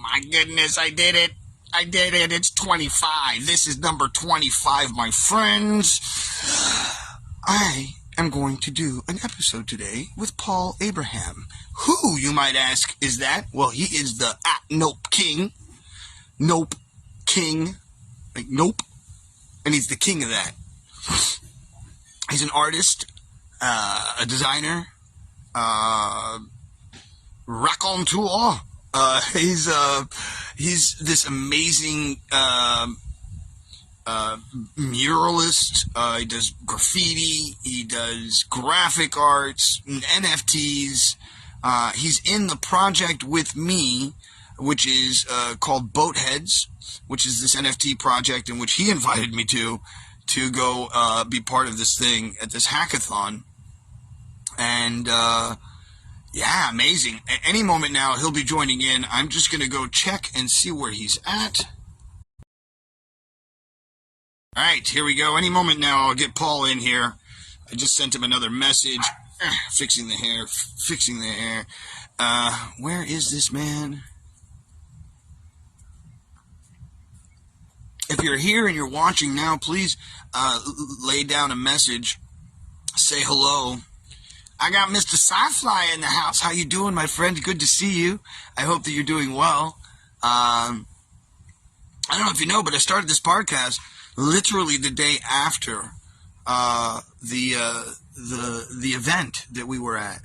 my goodness, I did it. I did it. It's 25. This is number 25, my friends. I am going to do an episode today with Paul Abraham. Who, you might ask, is that? Well, he is the Nope King. Nope King. Like, nope. And he's the king of that. He's an artist, a designer, raconteur. He's this amazing muralist. He does graffiti. He does graphic arts, NFTs. He's in the project with me, which is called Boatheads, which is this NFT project in which he invited me to go be part of this thing at this hackathon. And yeah, amazing. At any moment now, he'll be joining in. I'm just going to go check and see where he's at. All right, here we go. Any moment now, I'll get Paul in here. I just sent him another message. Fixing the hair. Where is this man? If you're here and you're watching now, please lay down a message. Say hello. I got Mr. Sci-Fly in the house. How you doing, my friend? Good to see you. I hope that you're doing well. I don't know if you know, but I started this podcast literally the day after the event that we were at.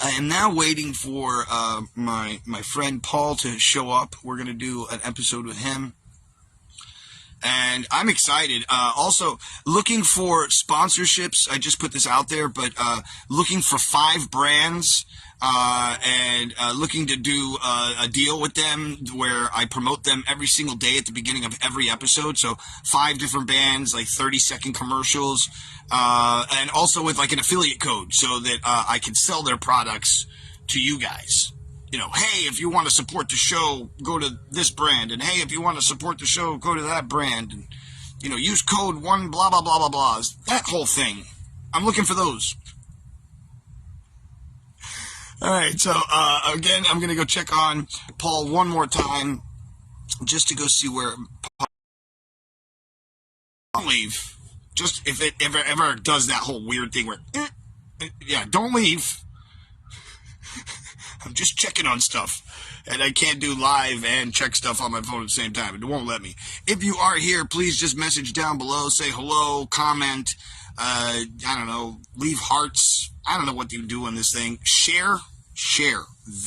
I am now waiting for my friend Paul to show up. We're going to do an episode with him. And I'm excited. Also, looking for sponsorships. I just put this out there, but looking for 5 brands and looking to do a deal with them where I promote them every single day at the beginning of every episode. So 5 different bands, like 30-second commercials, and also with like an affiliate code so that I can sell their products to you guys. You know, hey, if you want to support the show, go to this brand. And hey, if you want to support the show, go to that brand. And, you know, use code 1 blah, blah, blah, blah, blah. That whole thing. I'm looking for those. All right, so again, I'm going to go check on Paul one more time just to go see where Paul... Don't leave. Just if it ever does that whole weird thing where, yeah, don't leave. I'm just checking on stuff, and I can't do live and check stuff on my phone at the same time. It won't let me. If you are here, please just message down below, say hello, comment, I don't know, leave hearts. I don't know what you do on this thing. Share.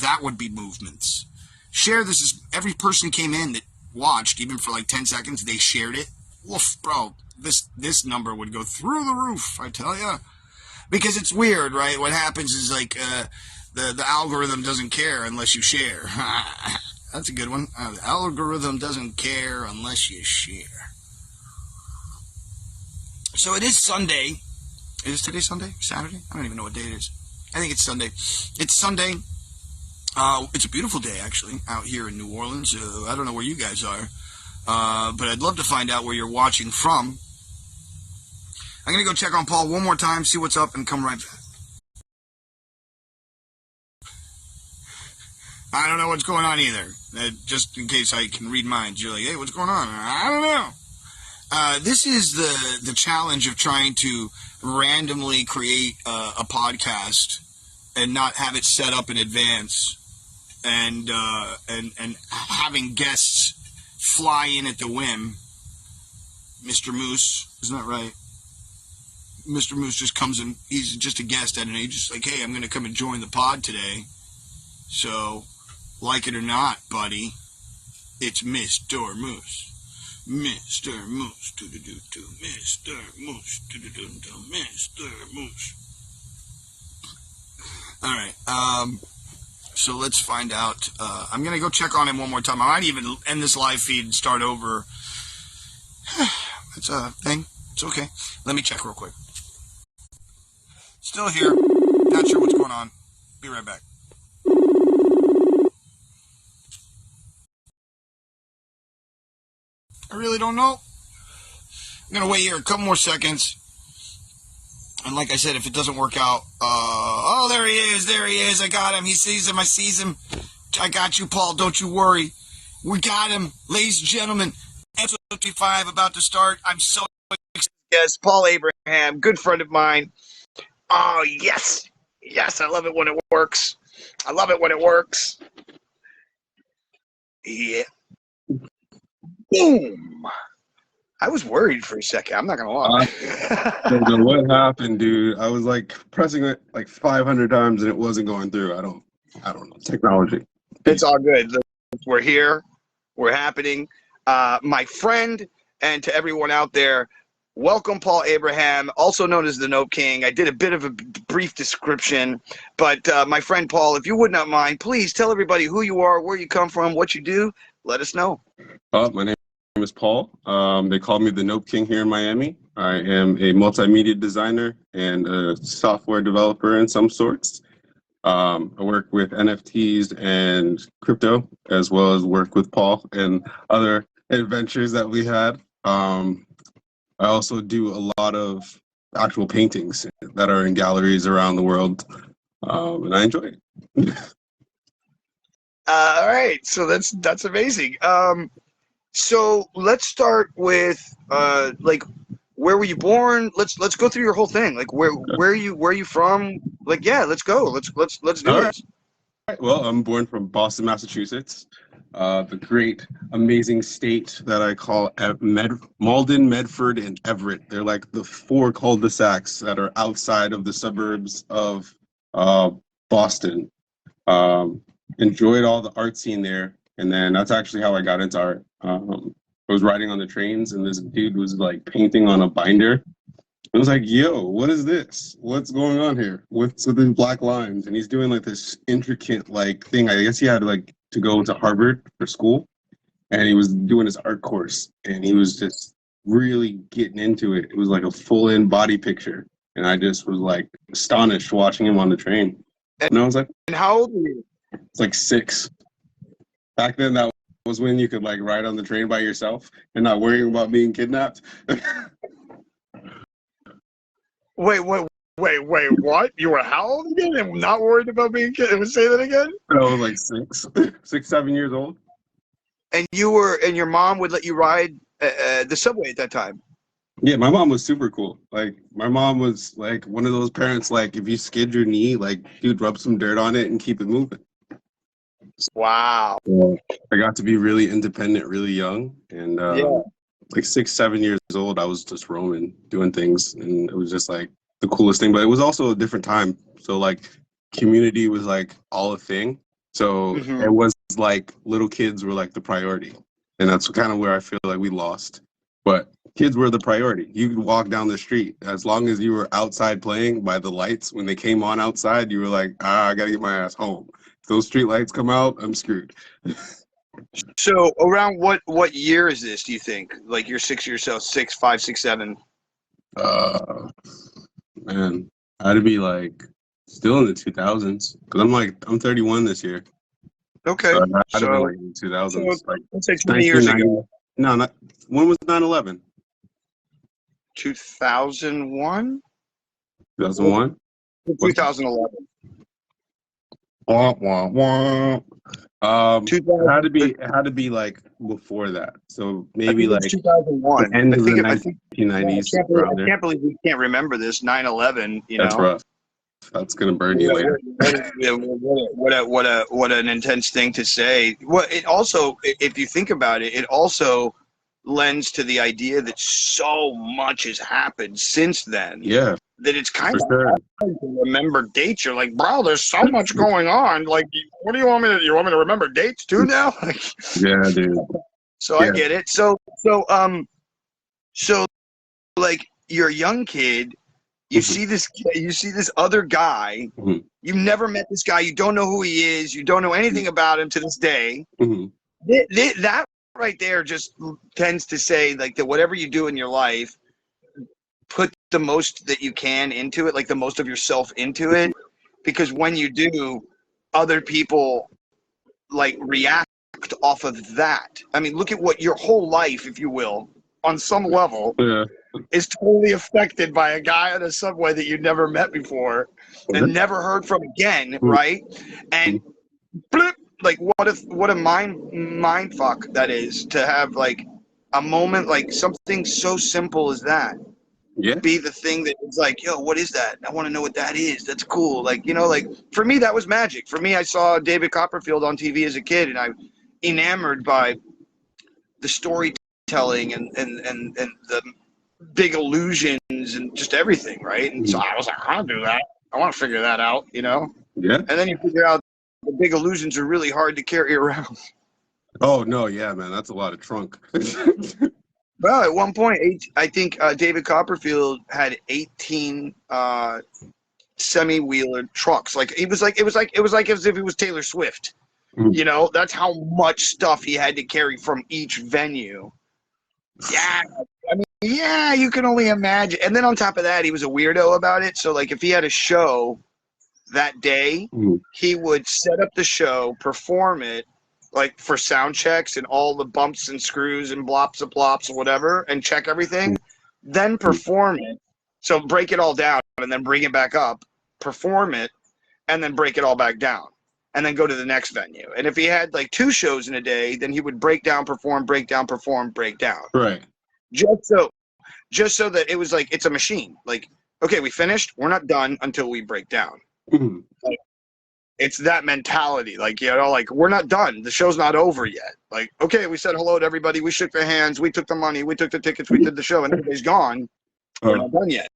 That would be movements. Share. This is every person came in that watched, even for like 10 seconds, they shared it. Woof, bro. This number would go through the roof, I tell ya. Because it's weird, right? What happens is like, the algorithm doesn't care unless you share. That's a good one. The algorithm doesn't care unless you share. So it is Sunday. Is today Sunday? Saturday? I don't even know what day it is. I think it's Sunday. It's Sunday. It's a beautiful day, actually, out here in New Orleans. I don't know where you guys are. But I'd love to find out where you're watching from. I'm going to go check on Paul one more time, see what's up, and come right back. I don't know what's going on either. Just in case I can read minds. You're like, hey, what's going on? I don't know. This is the challenge of trying to randomly create a podcast and not have it set up in advance, and having guests fly in at the whim. Mr. Moose, isn't that right? Mr. Moose just comes in. He's just a guest at an age. Just like, hey, I'm going to come and join the pod today. So, like it or not, buddy, it's Mr. Moose. Mr. Moose, do-do-do-do, Mr. Moose, do-do-do-do, Mr. Moose. All right, so let's find out. I'm going to go check on him one more time. I might even end this live feed and start over. It's a thing. It's okay. Let me check real quick. Still here. Not sure what's going on. Be right back. I really don't know. I'm going to wait here a couple more seconds. And like I said, if it doesn't work out, oh, there he is, I got him, he sees him, I sees him, I got you, Paul, don't you worry, we got him, ladies and gentlemen, Ep25 about to start, I'm so excited. Yes, Paul Abraham, good friend of mine. Oh, yes, I love it when it works, yeah, boom. I was worried for a second, I'm not gonna lie. I don't know what happened, dude. I was like pressing it like 500 times and it wasn't going through. I don't know. Technology. It's all good. We're here. We're happening. My friend, and to everyone out there, welcome Paul Abraham, also known as the Note King. I did a bit of a brief description, but my friend Paul, if you would not mind, please tell everybody who you are, where you come from, what you do. Let us know. My name is Paul. They call me the Note King here in Miami. I am a multimedia designer and a software developer in some sorts. I work with NFTs and crypto, as well as work with Paul and other adventures that we had. I also do a lot of actual paintings that are in galleries around the world, and I enjoy it. All right, so that's amazing. So let's start with like, where were you born? Let's go through your whole thing. Like, where are you from? Like, yeah, let's go. Let's do All this. right. Well, I'm born from Boston, Massachusetts, the great, amazing state that I call Malden, Medford, and Everett. They're like the four cul-de-sacs that are outside of the suburbs of Boston. Enjoyed all the art scene there, and then that's actually how I got into art. I was riding on the trains, and this dude was like painting on a binder. I was like, yo, what is this? What's going on here? What's with these black lines? And he's doing like this intricate like thing. I guess he had like to go to Harvard for school, and he was doing his art course, and he was just really getting into it. It was like a full-in body picture, and I just was like astonished watching him on the train. And I was like, and how old are you? It's like 6. Back then, that was when you could like ride on the train by yourself and not worrying about being kidnapped. Wait, what? You were how old again? And not worried about being kidnapped? Say that again? I was like 6, 7 years old. And your mom would let you ride the subway at that time? Yeah, my mom was super cool. Like, my mom was like one of those parents, like, if you skid your knee, like, dude, rub some dirt on it and keep it moving. Wow. I got to be really independent, really young. And like 6, 7 years old, I was just roaming, doing things. And it was just like the coolest thing. But it was also a different time. So, like, community was like all a thing. So it was like little kids were like the priority. And that's kind of where I feel like we lost. But kids were the priority. You could walk down the street. As long as you were outside playing by the lights, when they came on outside, you were like, I got to get my ass home. If those street lights come out, I'm screwed. So around what year is this, do you think? Like, you're 6 years old, 6, 5, 6, 7? Man, I had to be like still in the 2000s. Because I'm 31 this year. Okay. So I had to be like in the 2000s. So like let's say 20 years ago. No, not. When was 9/11? 2001? 2001? 2011. Wah, wah, wah. It had to be like before that. So maybe like 2001. End of the 1990s. I can't believe we can't remember this 9/11. That's rough. That's gonna burn you later. What an intense thing to say. Well, it also, if you think about it, it also lends to the idea that so much has happened since then. Yeah. That it's kind of hard to remember dates. You're like, bro, there's so much going on. Like, what do you want me to? You want me to remember dates too now? Yeah, dude. So I get it. So like, you're a young kid. You see this other guy. You've never met this guy. You don't know who he is. You don't know anything about him to this day. That right there just tends to say, like, that whatever you do in your life, put the most that you can into it, like the most of yourself into it, because when you do, other people like react off of that. I mean, look at what your whole life, if you will, on some level, is totally affected by a guy on a subway that you never met before and never heard from again, right? And blip, like what a mind fuck that is to have like a moment like something so simple as that. Yeah. Be the thing that is like, yo, what is that? I want to know what that is. That's cool. Like, you know, like for me, that was magic. For me, I saw David Copperfield on TV as a kid, and I enamored by the storytelling and the big illusions and just everything, right? And so I was like, I want to do that. I want to figure that out, you know? Yeah. And then you figure out the big illusions are really hard to carry around. Oh no, yeah, man, that's a lot of trunk. Well, at one point, I think David Copperfield had 18 semi-wheeler trucks. Like it was like as if it was Taylor Swift. You know, that's how much stuff he had to carry from each venue. Yeah, I mean, yeah, you can only imagine. And then on top of that, he was a weirdo about it. So like, if he had a show that day, he would set up the show, perform it, like for sound checks and all the bumps and screws and blops and plops or whatever, and check everything, then perform it. So break it all down and then bring it back up, perform it, and then break it all back down, and then go to the next venue. And if he had like 2 shows in a day, then he would break down, perform, break down, perform, break down. Right. Just so that it was like, it's a machine. Like, okay, we finished. We're not done until we break down. Like, it's that mentality. Like, you know, like we're not done. The show's not over yet. Like, okay, we said hello to everybody. We shook their hands. We took the money. We took the tickets. We did the show, and everybody's gone. We're not done yet.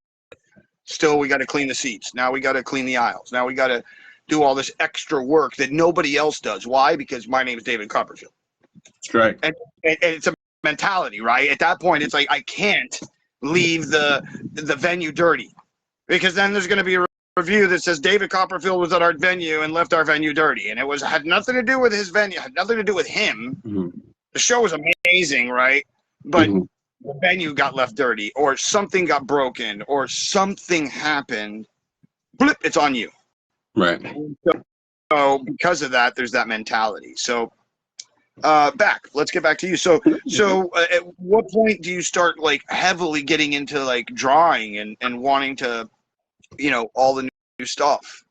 Still, we got to clean the seats. Now we got to clean the aisles. Now we got to do all this extra work that nobody else does. Why? Because my name is David Copperfield. That's right. And it's a mentality, right? At that point, it's like, I can't leave the venue dirty, because then there's going to be a review that says David Copperfield was at our venue and left our venue dirty, and it had nothing to do with his venue, had nothing to do with him. The show was amazing, right? But the venue got left dirty, or something got broken, or something happened. Blip, it's on you. Right. So because of that, there's that mentality. So let's get back to you. So at what point do you start like heavily getting into like drawing and wanting to, you know, all the new stuff?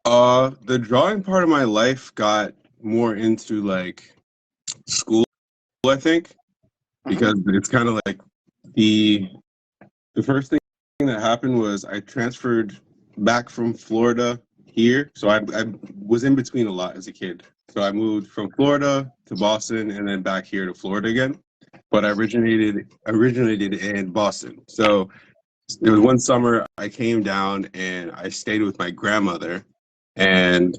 The drawing part of my life got more into like school, I think, because it's kind of like the first thing that happened was I transferred back from Florida here. So I was in between a lot as a kid. So I moved from Florida to Boston and then back here to Florida again. But I originated in Boston. So it was one summer I came down and I stayed with my grandmother and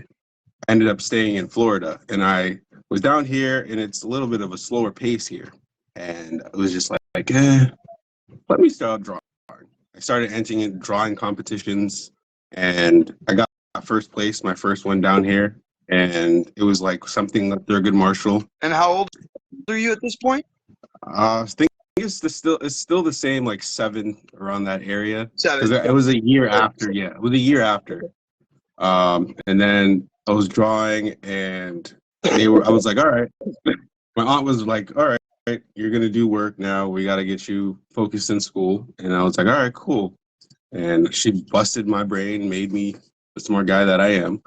ended up staying in Florida. And I was down here and it's a little bit of a slower pace here. And I was just like, let me start drawing. I started entering in drawing competitions and I got first place, my first one down here. And it was like something like Thurgood Marshall. And how old are you at this point? I think it's still the same, like 7, around that area. 7. It was a year after. Yeah, it was a year after. And then I was drawing, and I was like, all right. My aunt was like, all right, you're gonna do work now. We got to get you focused in school. And I was like, all right, cool. And she busted my brain, made me the smart guy that I am.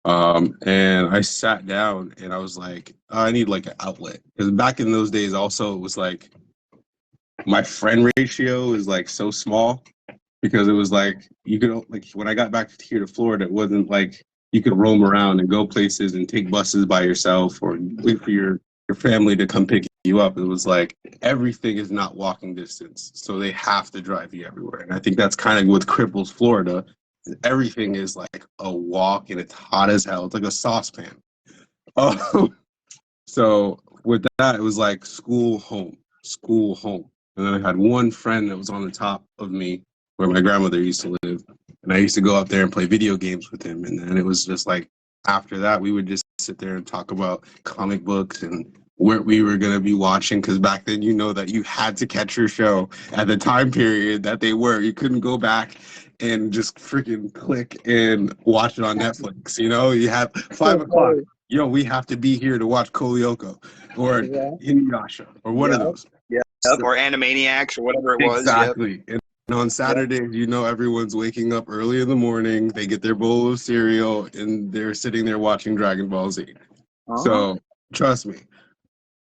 And I sat down and I was like, I need like an outlet. Because back in those days also, it was like my friend ratio is like so small, because it was like you could, like, when I got back here to Florida, it wasn't like you could roam around and go places and take buses by yourself or wait for your family to come pick you up. It was like everything is not walking distance, so they have to drive you everywhere. And I think that's kind of what cripples Florida. Everything is like a walk and it's hot as hell. It's like a saucepan. So with that, it was like school, home. And then I had one friend that was on the top of me where my grandmother used to live. And I used to go up there and play video games with him. And then it was just like, after that, we would just sit there and talk about comic books and what we were going to be watching. Because back then, you know that you had to catch your show at the time period that they were. You couldn't go back and just freaking click and watch it on Netflix. You know, you have 5 o'clock. You know, we have to be here to watch Kolyoko or Inuyasha or one of those. Yeah. Yep, or Animaniacs or whatever it was. Exactly. And on Saturdays, you know, everyone's waking up early in the morning. They get their bowl of cereal and they're sitting there watching Dragon Ball Z. So trust me.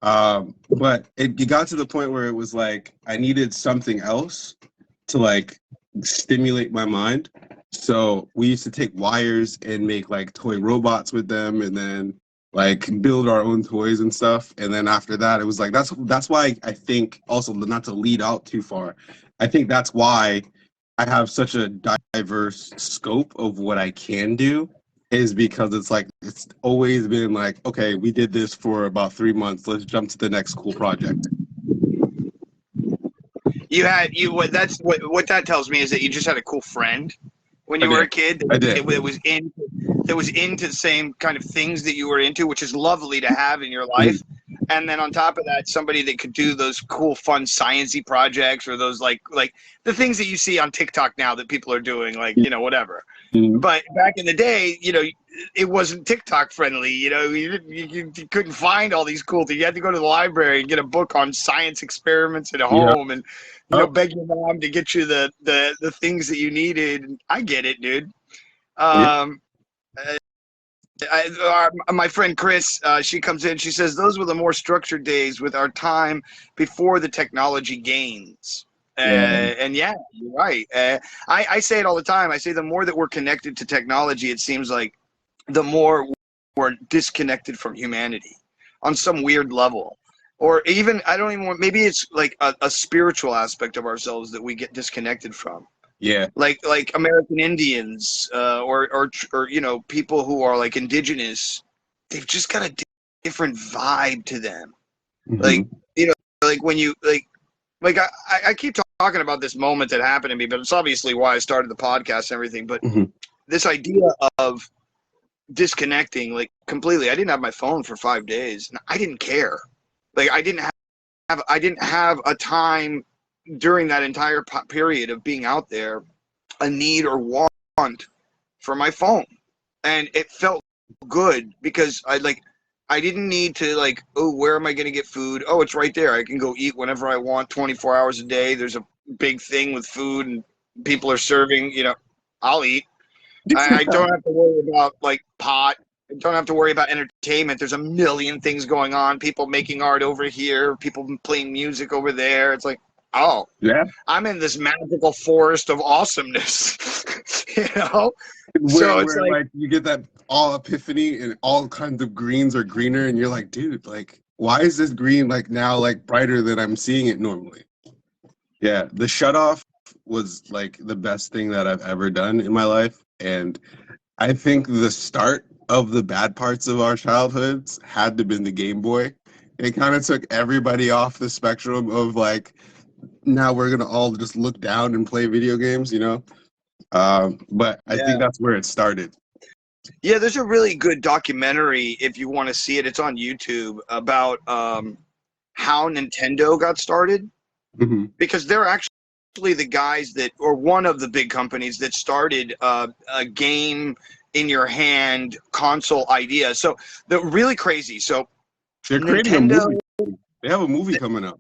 But it got to the point where it was like I needed something else to like stimulate my mind. So we used to take wires and make like toy robots with them, and then like build our own toys and stuff. And then after that, it was like that's why I think also, not to lead out too far, I think that's why I have such a diverse scope of what I can do, is because it's like it's always been like, okay, we did this for about 3 months, let's jump to the next cool project. What that tells me is that you just had a cool friend when you were a kid. I did. It was into the same kind of things that you were into, which is lovely to have in your life. And then on top of that, somebody that could do those cool, fun, sciencey projects, or those like the things that you see on TikTok now that people are doing, like, you know, whatever. But back in the day, you know, it wasn't TikTok friendly. You know, you couldn't find all these cool things. You had to go to the library and get a book on science experiments at home, and you know, beg your mom to get you the things that you needed. I get it, dude. My friend Chris, she comes in, she says, those were the more structured days with our time before the technology gains. And yeah, you're right. I say it all the time. I say the more that we're connected to technology, it seems like the more we're disconnected from humanity on some weird level. Or even, I don't even want, maybe it's like a spiritual aspect of ourselves that we get disconnected from. Yeah. Like American Indians, or you know, people who are like indigenous, they've just got a different vibe to them. Like, you know, like when you like I keep talking about this moment that happened to me, but it's obviously why I started the podcast and everything. But this idea of disconnecting, like, completely. I didn't have my phone for 5 days, and I didn't care. Like, I didn't have a time during that entire period of being out there, a need or want for my phone. And it felt good because I didn't need to, like, oh, where am I going to get food? Oh, it's right there. I can go eat whenever I want, 24 hours a day. There's a big thing with food and people are serving, you know, I'll eat. I don't have to worry about, like, pot. I don't have to worry about entertainment. There's a million things going on. People making art over here. People playing music over there. It's like, oh, yeah, I'm in this magical forest of awesomeness, you know? So it's like you get that all epiphany and all kinds of greens are greener and you're like, dude, like, why is this green like now like brighter than I'm seeing it normally? Yeah, the shut off was like the best thing that I've ever done in my life. And I think the start of the bad parts of our childhoods had to have been the Game Boy. It kind of took everybody off the spectrum of like, now we're gonna all just look down and play video games, you know. But I think that's where it started. Yeah, there's a really good documentary if you want to see it. It's on YouTube about how Nintendo got started, because they're actually the guys that, or one of the big companies that started a game in your hand console idea. So they're really crazy. So they're creating Nintendo, a movie. They have a movie coming up.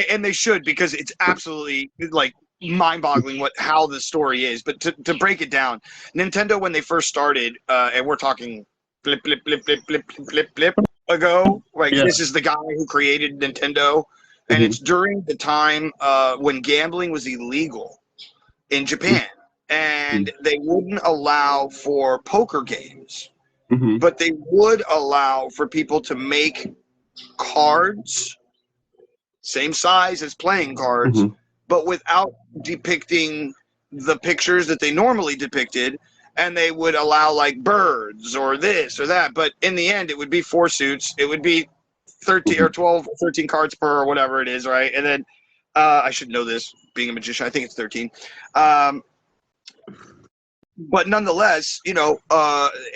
And they should, because it's absolutely like mind-boggling how the story is. But to break it down, Nintendo, when they first started, and we're talking blip ago, like this is the guy who created Nintendo, and it's during the time when gambling was illegal in Japan, and they wouldn't allow for poker games, but they would allow for people to make cards same size as playing cards, but without depicting the pictures that they normally depicted, and they would allow like birds or this or that, but in the end it would be 4 suits, it would be 13 or 12 or 13 cards per, or whatever it is, right? And then I should know this, being a magician, I think it's 13. But nonetheless, you know,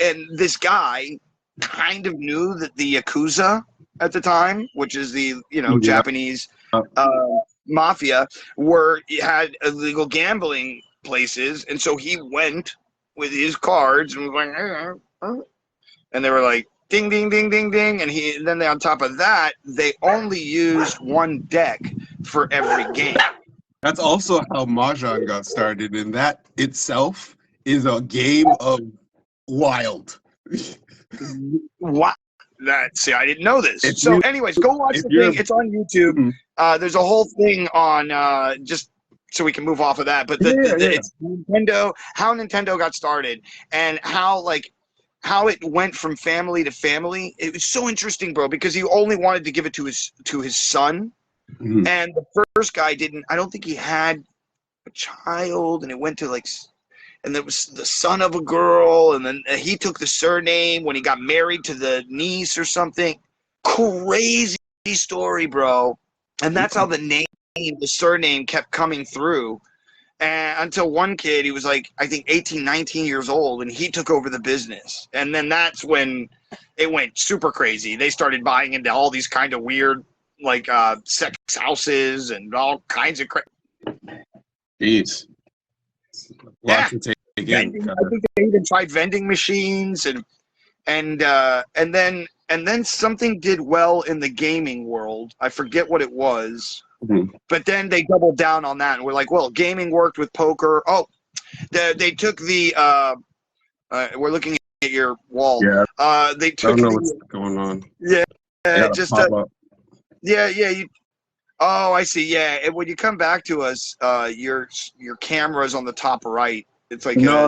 and this guy kind of knew that the Yakuza at the time, which is the, you know, Japanese mafia, had illegal gambling places, and so he went with his cards and was like, and they were like, ding, ding, ding, ding, ding, and then on top of that, they only used one deck for every game. That's also how Mahjong got started, and that itself is a game of wild. Wow. See, I didn't know this. If So, you- anyways, go watch if the you're- thing. It's on YouTube. Mhm. There's a whole thing on just so we can move off of that. But it's Nintendo, how Nintendo got started, and how it went from family to family. It was so interesting, bro, because he only wanted to give it to his son, Mhm. and the first guy didn't. I don't think he had a child, and it went to and there was the son of a girl, and then he took the surname when he got married to the niece or something. Crazy story, bro. And that's how the surname kept coming through. And until one kid, he was like, I think 18, 19 years old, and he took over the business. And then that's when it went super crazy. They started buying into all these kind of weird, sex houses and all kinds of Jeez. Lots to take in. I think they even tried vending machines, and then something did well in the gaming world. I forget what it was. Mhm. But then they doubled down on that, and we're like, well, gaming worked with poker. Oh, they took the we're looking at your wall. Yeah. They I took don't know what's going on. Yeah, Just yeah. Oh, I see. Yeah, and when you come back to us, your camera's on the top right. It's like no.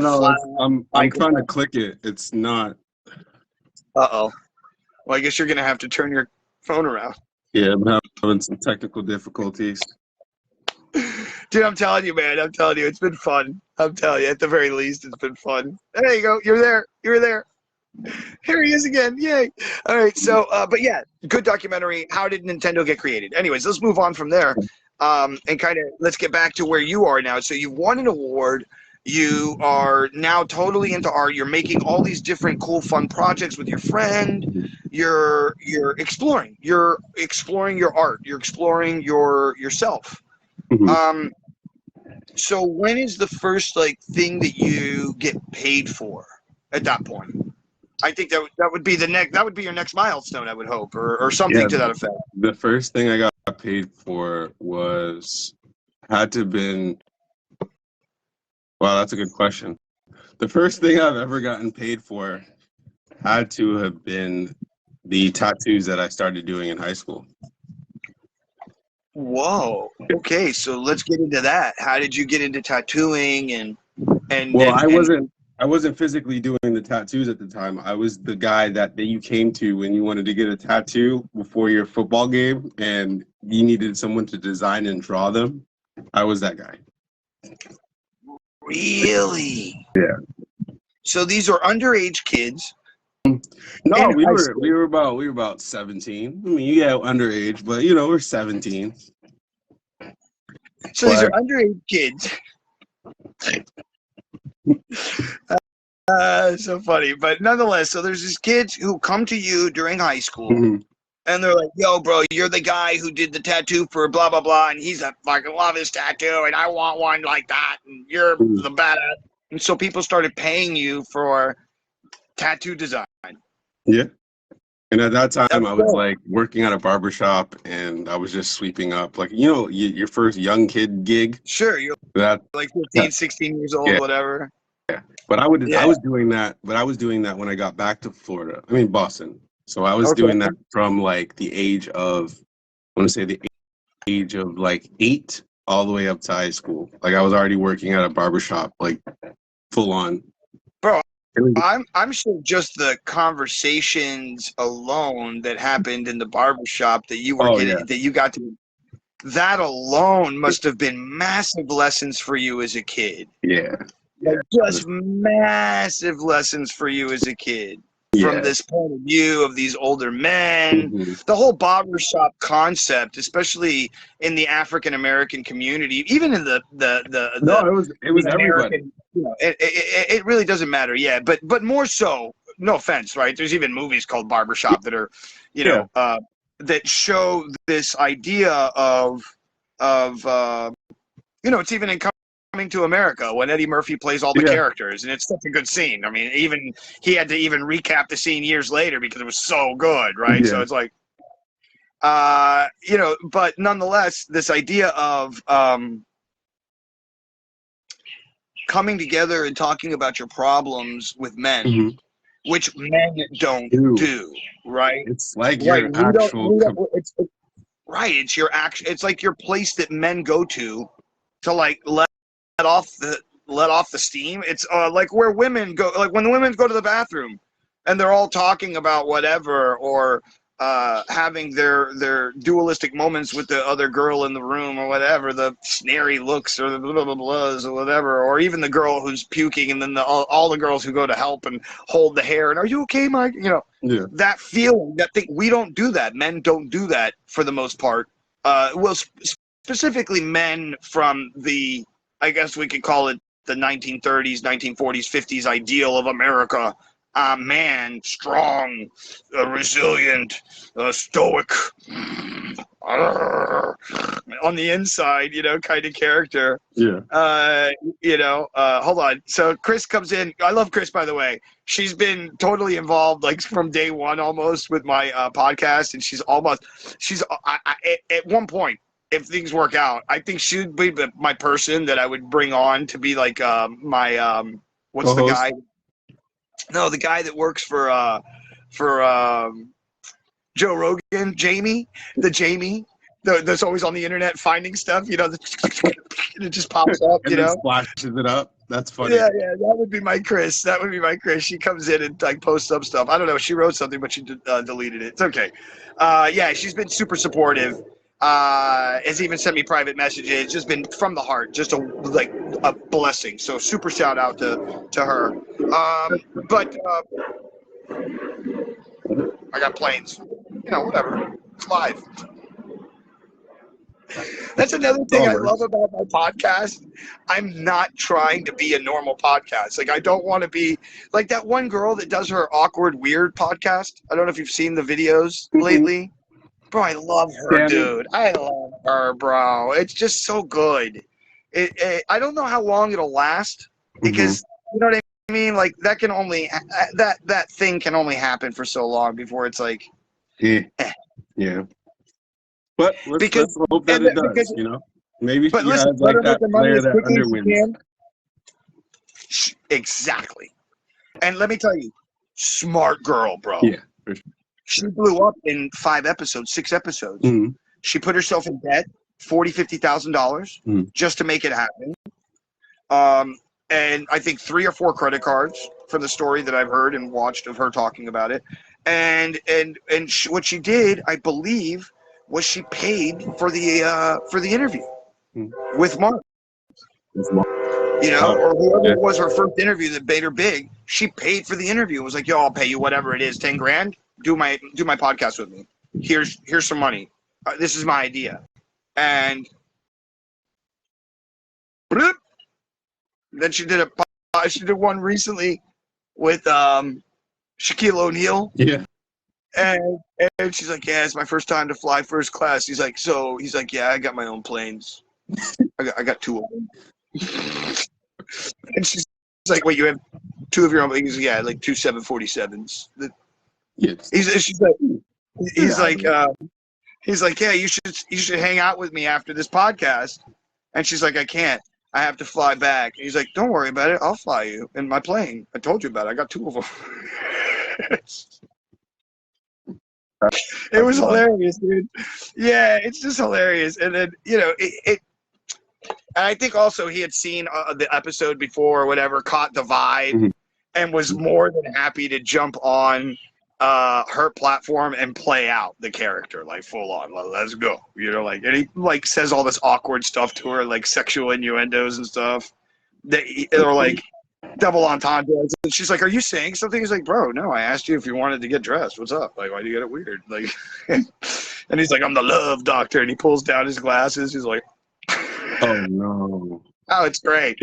I'm trying to click it. It's not. Uh-oh. Well, I guess you're gonna have to turn your phone around. Yeah, I'm having some technical difficulties. Dude, I'm telling you, man. I'm telling you, it's been fun. I'm telling you, at the very least, it's been fun. There you go. You're there. You're there. Here he is again. Yay. All right. So, but yeah, good documentary. How did Nintendo get created? Anyways, let's move on from there. And kind of let's get back to where you are now. So you've won an award. You are now totally into art. You're making all these different cool, fun projects with your friend. You're exploring. You're exploring your art. You're exploring yourself. Mhm. So when is the first thing that you get paid for at that point? I think that would be your next milestone, I would hope, or something to that effect. The first thing I got paid for had to have been. Wow, that's a good question. The first thing I've ever gotten paid for had to have been the tattoos that I started doing in high school. Whoa. Okay, so let's get into that. How did you get into tattooing I wasn't physically doing the tattoos at the time. I was the guy that you came to when you wanted to get a tattoo before your football game and you needed someone to design and draw them. I was that guy. Really? Yeah. So these are underage kids. No, we were about 17. I mean, yeah, underage, but we're 17. So these are underage kids. So funny, but nonetheless, so there's these kids who come to you during high school, and they're like, "Yo, bro, you're the guy who did the tattoo for blah blah blah, and he's I love his tattoo, and I want one like that, and you're the badass." And so people started paying you for tattoo design. Yeah. And at that time, I was working at a barbershop, and I was just sweeping up, your first young kid gig. Sure, you're that 15, 16 years old, whatever. Yeah, but I was doing that. But I was doing that when I got back to Florida. I mean Boston. So I was doing that from the age of, I want to say the age of 8 all the way up to high school. I was already working at a barbershop, full on. Bro, I'm sure just the conversations alone that happened in the barbershop that you were that you got to, that alone must have been massive lessons for you as a kid. Yeah. Just massive lessons for you as a kid. From this point of view of these older men, the whole barbershop concept, especially in the African American community, even in the it was everybody. It really doesn't matter, but more so. No offense, right? There's even movies called Barbershop that are, that show this idea of it's even in Coming to America when Eddie Murphy plays all the characters, and it's such a good scene. I mean, even he had to even recap the scene years later because it was so good, right? So it's But nonetheless, this idea of coming together and talking about your problems with men, which men don't do, right? It's like Right. your actual. Right. It's your action. It's like your place that men go to like let off the steam. It's like where women go, like when the women go to the bathroom and they're all talking about whatever, or having their dualistic moments with the other girl in the room, or whatever, the snary looks, or the blah blah blahs, or whatever, or even the girl who's puking, and then all the girls who go to help and hold the hair and, are you okay, Mike? That feeling, that thing. We don't do that. Men don't do that for the most part. Specifically men from the, I guess we could call it the 1930s, 1940s, 50s ideal of America. Man, strong, resilient, stoic, on the inside, kind of character. Yeah. Hold on. So Chris comes in. I love Chris, by the way. She's been totally involved, like from day one almost, with my podcast, and she's at one point, if things work out, I think she'd be my person that I would bring on to be like my what's Co-host? the guy? No, the guy that works for Joe Rogan, Jamie, that's always on the internet finding stuff, and it just pops up, and then splashes it up. That's funny. Yeah, that would be my Chris. She comes in and like posts up stuff. I don't know. She wrote something, but she deleted it. It's okay. She's been super supportive. Has even sent me private messages. It's just been from the heart, just a blessing. So super shout out to her. But I got planes. Whatever. It's live. That's another thing I love about my podcast. I'm not trying to be a normal podcast. Like, I don't want to be like that one girl that does her awkward, weird podcast. I don't know if you've seen the videos lately. Bro, I love her, dude. I love her, bro. It's just so good. I don't know how long it'll last, because you know what I mean. Like, that can only that thing can only happen for so long before it's like, yeah. But let's hope that it does. Maybe she has like that player that underwins. Exactly. And let me tell you, smart girl, bro. Yeah. For sure. She blew up in 6 episodes. Mm-hmm. She put herself in debt, $50,000 just to make it happen. And I think 3 or 4 credit cards from the story that I've heard and watched of her talking about it. And what she did, I believe, was she paid for the interview with Mark. Or whoever it was, her first interview that made her big. She paid for the interview. It was like, yo, I'll pay you whatever it is, $10,000. Do my podcast with me. Here's some money. This is my idea. And bloop, then she did one recently with Shaquille O'Neal. Yeah. And she's like, yeah, it's my first time to fly first class. He's like, yeah, I got my own planes. I got 2 of them. And she's like, wait, you have 2 of your own? He's like, yeah, like 2 747s. Yes. He's like, yeah, you should hang out with me after this podcast. And she's like, I can't. I have to fly back. And he's like, don't worry about it. I'll fly you in my plane. I told you about it. I got 2 of them. It was hilarious, dude. Yeah, it's just hilarious. And then, and I think also he had seen the episode before or whatever, caught the vibe, and was more than happy to jump on her platform and play out the character, like full on. Let's go. And he like says all this awkward stuff to her, like sexual innuendos and stuff. They're like double entendres. And she's like, are you saying something? He's like, bro, no, I asked you if you wanted to get dressed. What's up? Like, why do you get it weird? Like, and he's like, I'm the love doctor. And he pulls down his glasses. He's like, oh no. Oh, it's great.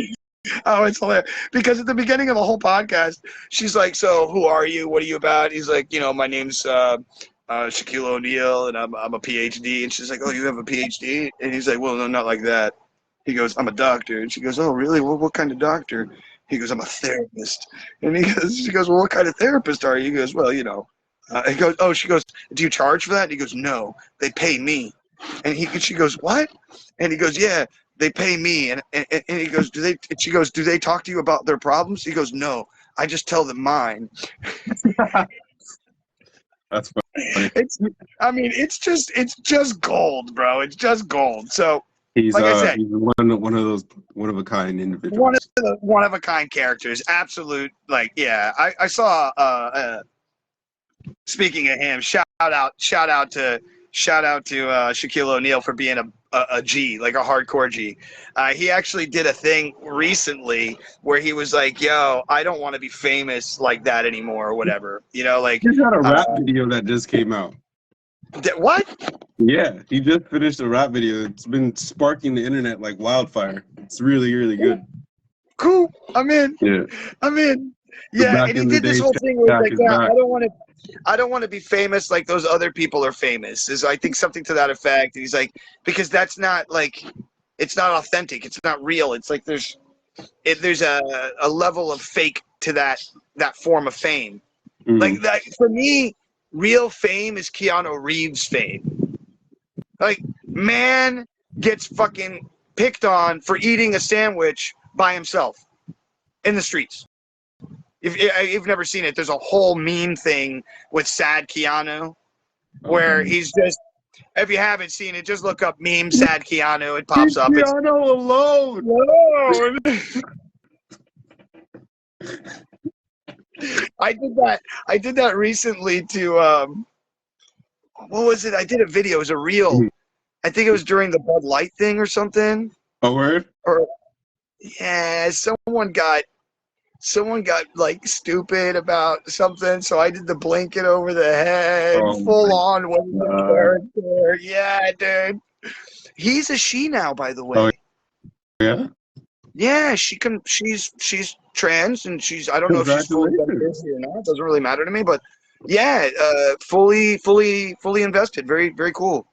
Oh, it's hilarious. Because at the beginning of the whole podcast, she's like, so who are you? What are you about? He's like, my name's Shaquille O'Neal, and I'm a PhD. And she's like, oh, you have a PhD? And he's like, well, no, not like that. He goes, I'm a doctor. And she goes, oh, really? Well, what kind of doctor? He goes, I'm a therapist. And she goes, well, what kind of therapist are you? He goes, well, He goes, oh, she goes, do you charge for that? And he goes, no, they pay me. And she goes, what? And he goes, yeah, they pay me. And he goes, she goes, do they talk to you about their problems? He goes, no, I just tell them mine. That's funny. It's just gold, bro. It's just gold. So He's like I said, he's one of those one of a kind individuals. one of a kind characters. Absolute, like, yeah. I saw speaking of him, shout out to Shaquille O'Neal for being a G, like a hardcore G. He actually did a thing recently where he was like, yo, I don't want to be famous like that anymore, or whatever. You know, like, He's got a rap video that just came out. What? Yeah, he just finished a rap video. It's been sparking the internet like wildfire. It's really, really good. Cool. I'm in. Yeah. I'm in. Yeah, and he did this whole thing where he's like, yeah, I don't want to be famous like those other people are famous. Is, I think, something to that effect. And he's like, because that's not, like, it's not authentic. It's not real. It's like there's a level of fake to that form of fame. Mm-hmm. Like, that, for me, real fame is Keanu Reeves fame. Like, man gets fucking picked on for eating a sandwich by himself in the streets. If you've never seen it, there's a whole meme thing with sad Keanu where he's just, if you haven't seen it, just look up meme sad Keanu. It pops up. Keanu alone. I did that recently to what was it? I did a video. It was a reel. I think it was during the Bud Light thing or something. A word? Or yeah, someone got like stupid about something, so I did the blanket over the head, full on with the character. Yeah, dude. He's a she now, by the way. Oh, yeah? Yeah, she's trans, and I don't know if she's fully invested or not. It doesn't really matter to me, but yeah, fully invested. Very, very cool.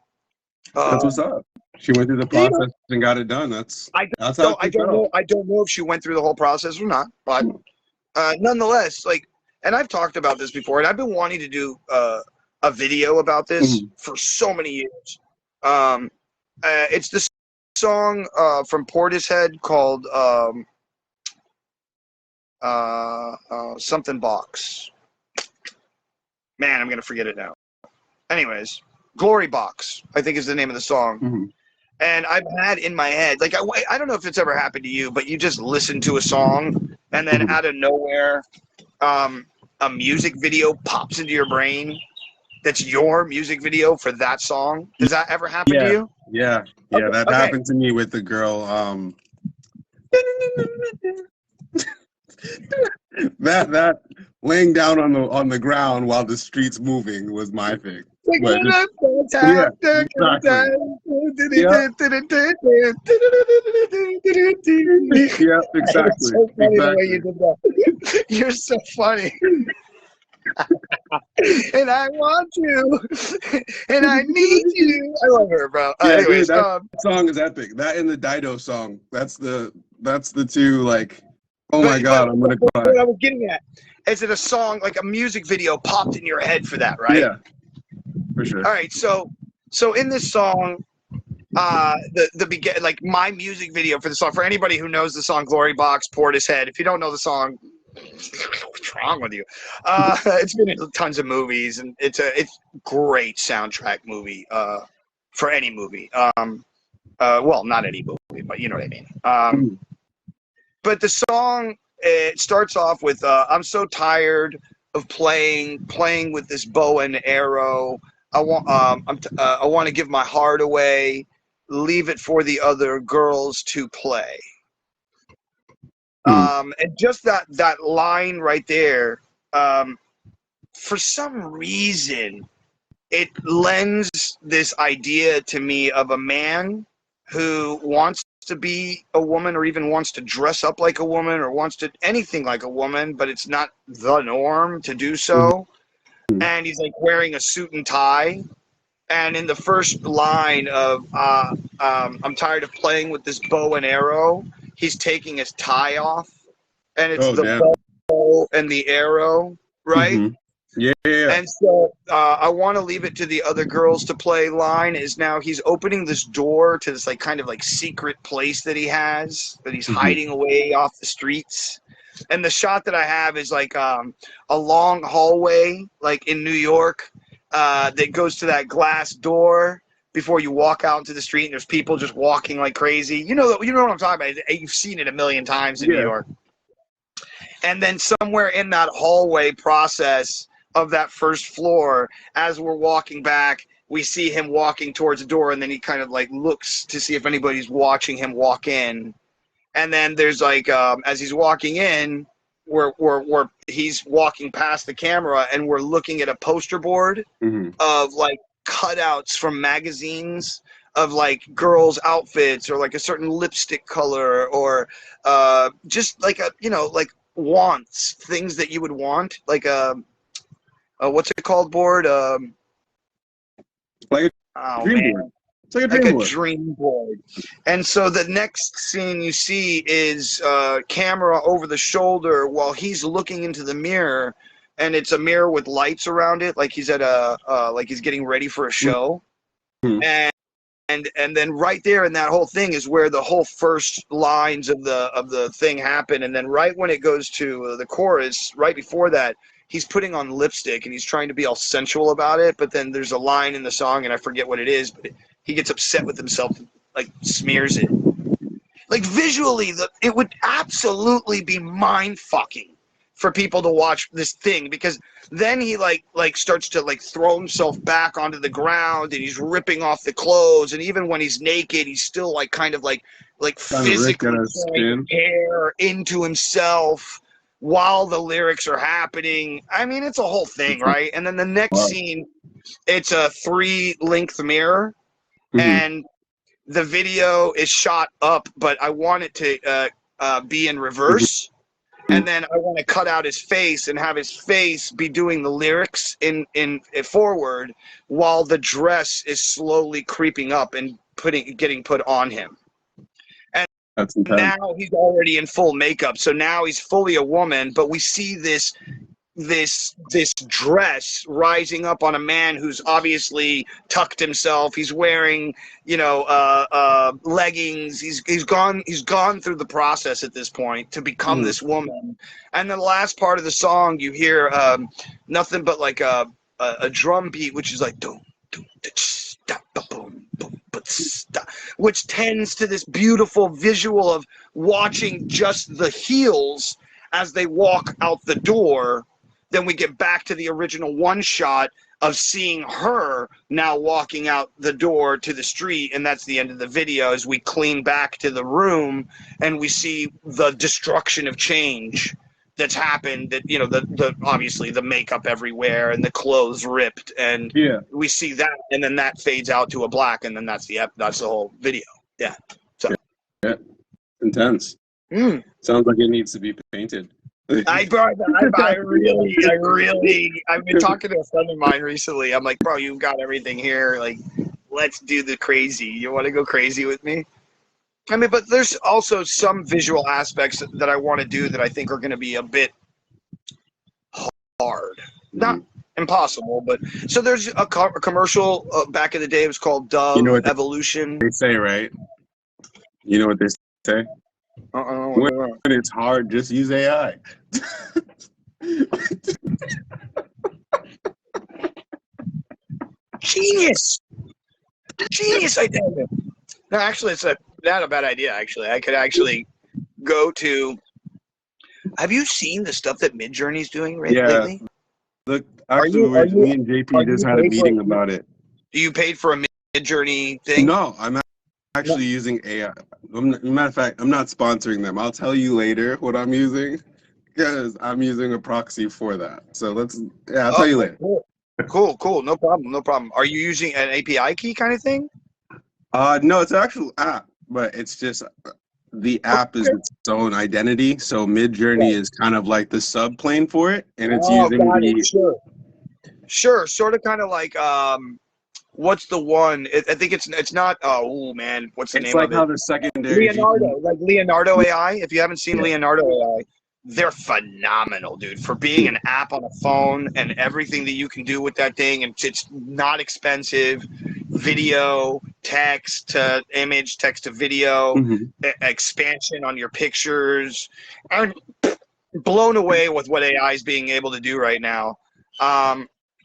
That's what's up. She went through the process and got it done. I don't know if she went through the whole process or not, but nonetheless, like, and I've talked about this before, and I've been wanting to do a video about this for so many years. It's this song from Portishead called something box. Man, I'm gonna forget it now. Anyways, Glory Box, I think, is the name of the song. Mm-hmm. And I've had in my head, like, I don't know if it's ever happened to you, but you just listen to a song and then out of nowhere, a music video pops into your brain that's your music video for that song. Does that ever happen to you? Yeah. Yeah, that happened to me with the girl. That laying down on the ground while the street's moving was my thing. Yeah, exactly. It's so funny the way you did that. You're so funny. And I want you, and I need you. I love her, bro. Yeah, Anyways, dude, that song is epic. That and the Dido song. That's the two, like, oh my God, I'm gonna cry. What I was getting at, is it a song, like a music video popped in your head for that, right? Yeah, for sure. All right, so in this song, like, my music video for the song, for anybody who knows the song Glory Box, Portishead, if you don't know the song, what's wrong with you? It's been in tons of movies, and it's great soundtrack movie for any movie. Well, not any movie, but you know what I mean. But the song, it starts off with I'm so tired of playing with this bow and arrow. I want to give my heart away, leave it for the other girls to play. And just that line right there, for some reason, it lends this idea to me of a man who wants to be a woman, or even wants to dress up like a woman, or wants to anything like a woman, but it's not the norm to do so. And he's like wearing a suit and tie. And in the first line of I'm tired of playing with this bow and arrow, he's taking his tie off, and it's bow and the arrow, right? Yeah, yeah, yeah. And so I want to leave it to the other girls to play. Line is now he's opening this door to this like kind of like secret place that he has that he's Mhm. hiding away off the streets. And the shot that I have is like a long hallway, like in New York, that goes to that glass door before you walk out into the street. And there's people just walking like crazy. You know what I'm talking about. You've seen it a million times in New Yeah. York. And then somewhere in that hallway process of that first floor, as we're walking back, we see him walking towards the door, and then he kind of like looks to see if anybody's watching him walk in. And then there's like as he's walking in, we're he's walking past the camera, and we're looking at a poster board Mhm. of like cutouts from magazines of like girls' outfits or like a certain lipstick color or just like a like wants, things that you would want, like what's it called board? Like Oh a dream man, board. It's like a like dream a board. dream board. And so the next scene you see is camera over the shoulder while he's looking into the mirror, and it's a mirror with lights around it, like he's at a like he's getting ready for a show. Mhm. And then right there in that whole thing is where the whole first lines of the thing happen. And then right when it goes to the chorus, right before that, he's putting on lipstick and he's trying to be all sensual about it. But then there's a line in the song, and I forget what it is, but he gets upset with himself, like smears it. Like visually, it would absolutely be mind fucking for people to watch this thing, because then he like starts to like throw himself back onto the ground, and he's ripping off the clothes, and even when he's naked, he's still like kind of like Trying to Rick physically at his throwing skin. hair into himself while the lyrics are happening. I mean, it's a whole thing, right? And then the next Wow. scene, it's a 3-length mirror, Mhm. and the video is shot up, but I want it to be in reverse. And then I want to cut out his face and have his face be doing the lyrics in forward, while the dress is slowly creeping up and getting put on him. And That's intense. now he's already in full makeup, so now he's fully a woman. But we see this dress rising up on a man who's obviously tucked himself. He's wearing, leggings. He's gone through the process at this point to become this woman. And the last part of the song, you hear nothing but like a drum beat, which is like boom, boom, boom, which tends to this beautiful visual of watching just the heels as they walk out the door. Then we get back to the original one shot of seeing her now walking out the door to the street, and that's the end of the video as we clean back to the room and we see the destruction of change that's happened, that the obviously the makeup everywhere and the clothes ripped, and Yeah. we see that, and then that fades out to a black, and then that's the whole video. Yeah. So Yeah. Intense. Sounds like it needs to be painted. I've been talking to a friend of mine recently. I'm like, bro, you've got everything here. Like, let's do the crazy. You want to go crazy with me? I mean, but there's also some visual aspects that I want to do that I think are going to be a bit hard. Not impossible, but so there's a commercial back in the day. It was called Dove Evolution. They say, right? You know what they say? When it's hard, just use AI. Genius idea. No, actually, it's not a bad idea. Actually, I could actually go to. Have you seen the stuff that Midjourney's doing lately? Look, actually, me and JP just had a meeting about it. You paid for a Midjourney thing? No, I'm actually using AI. Matter of fact, I'm not sponsoring them. I'll tell you later what I'm using, because I'm using a proxy for that. So I'll tell you later. Cool. No problem. Are you using an API key kind of thing? No, it's an actual app, but it's just the app is its own identity. So Midjourney is kind of like the subplane for it, and it's using Sure. Sort of kind of like what's the one? I think it's not. Oh man, what's the name of it? It's like how the secondary Leonardo AI. If you haven't seen Leonardo AI, they're phenomenal, dude, for being an app on a phone and everything that you can do with that thing. And it's not expensive. Video, text to image, text to video, expansion on your pictures. I'm blown away with what AI is being able to do right now.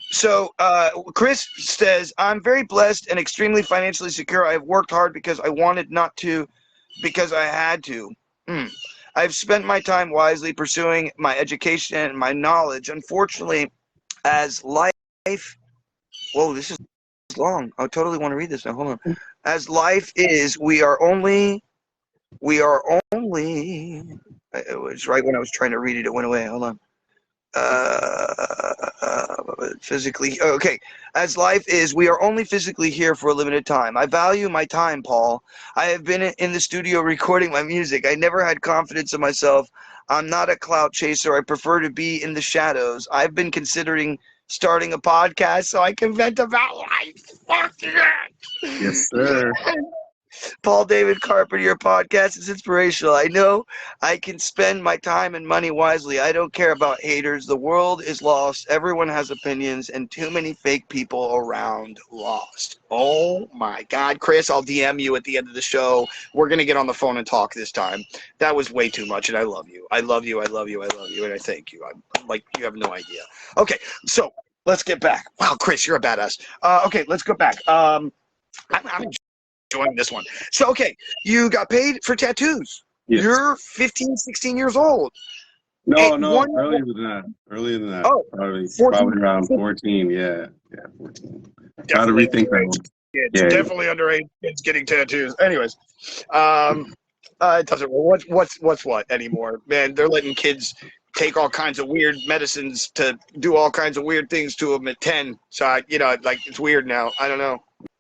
So Chris says, I'm very blessed and extremely financially secure. I have worked hard because I wanted not to, because I had to. I've spent my time wisely pursuing my education and my knowledge. Unfortunately, as life, whoa, this is long. I totally want to read this now. Hold on. As life is, we are only, it was right when I was trying to read it, it went away. Hold on. Physically, okay. As life is, we are only physically here for a limited time. I value my time, Paul. I have been in the studio recording my music. I never had confidence in myself. I'm not a clout chaser. I prefer to be in the shadows. I've been considering starting a podcast so I can vent about life. Fuck yeah. Yes, sir. Paul David Carpenter, your podcast is inspirational. I know I can spend my time and money wisely. I don't care about haters. The world is lost. Everyone has opinions, and too many fake people around lost. Oh my God, Chris, I'll DM you at the end of the show. We're going to get on the phone and talk this time. That was way too much, and I love you. I love you. I love you. I love you, and I thank you. I'm like, you have no idea. Okay, so let's get back. Wow, Chris, you're a badass. Okay, let's go back. I'm enjoying this one. So, okay, you got paid for tattoos. Yes. You're 15, 16 years old. No, earlier than that. Earlier than that. Oh, probably around 14. Yeah, 14. Got to rethink that one. It's definitely underage kids getting tattoos. Anyways, it doesn't. What's what anymore, man? They're letting kids take all kinds of weird medicines to do all kinds of weird things to them at 10. So it's weird now. I don't know.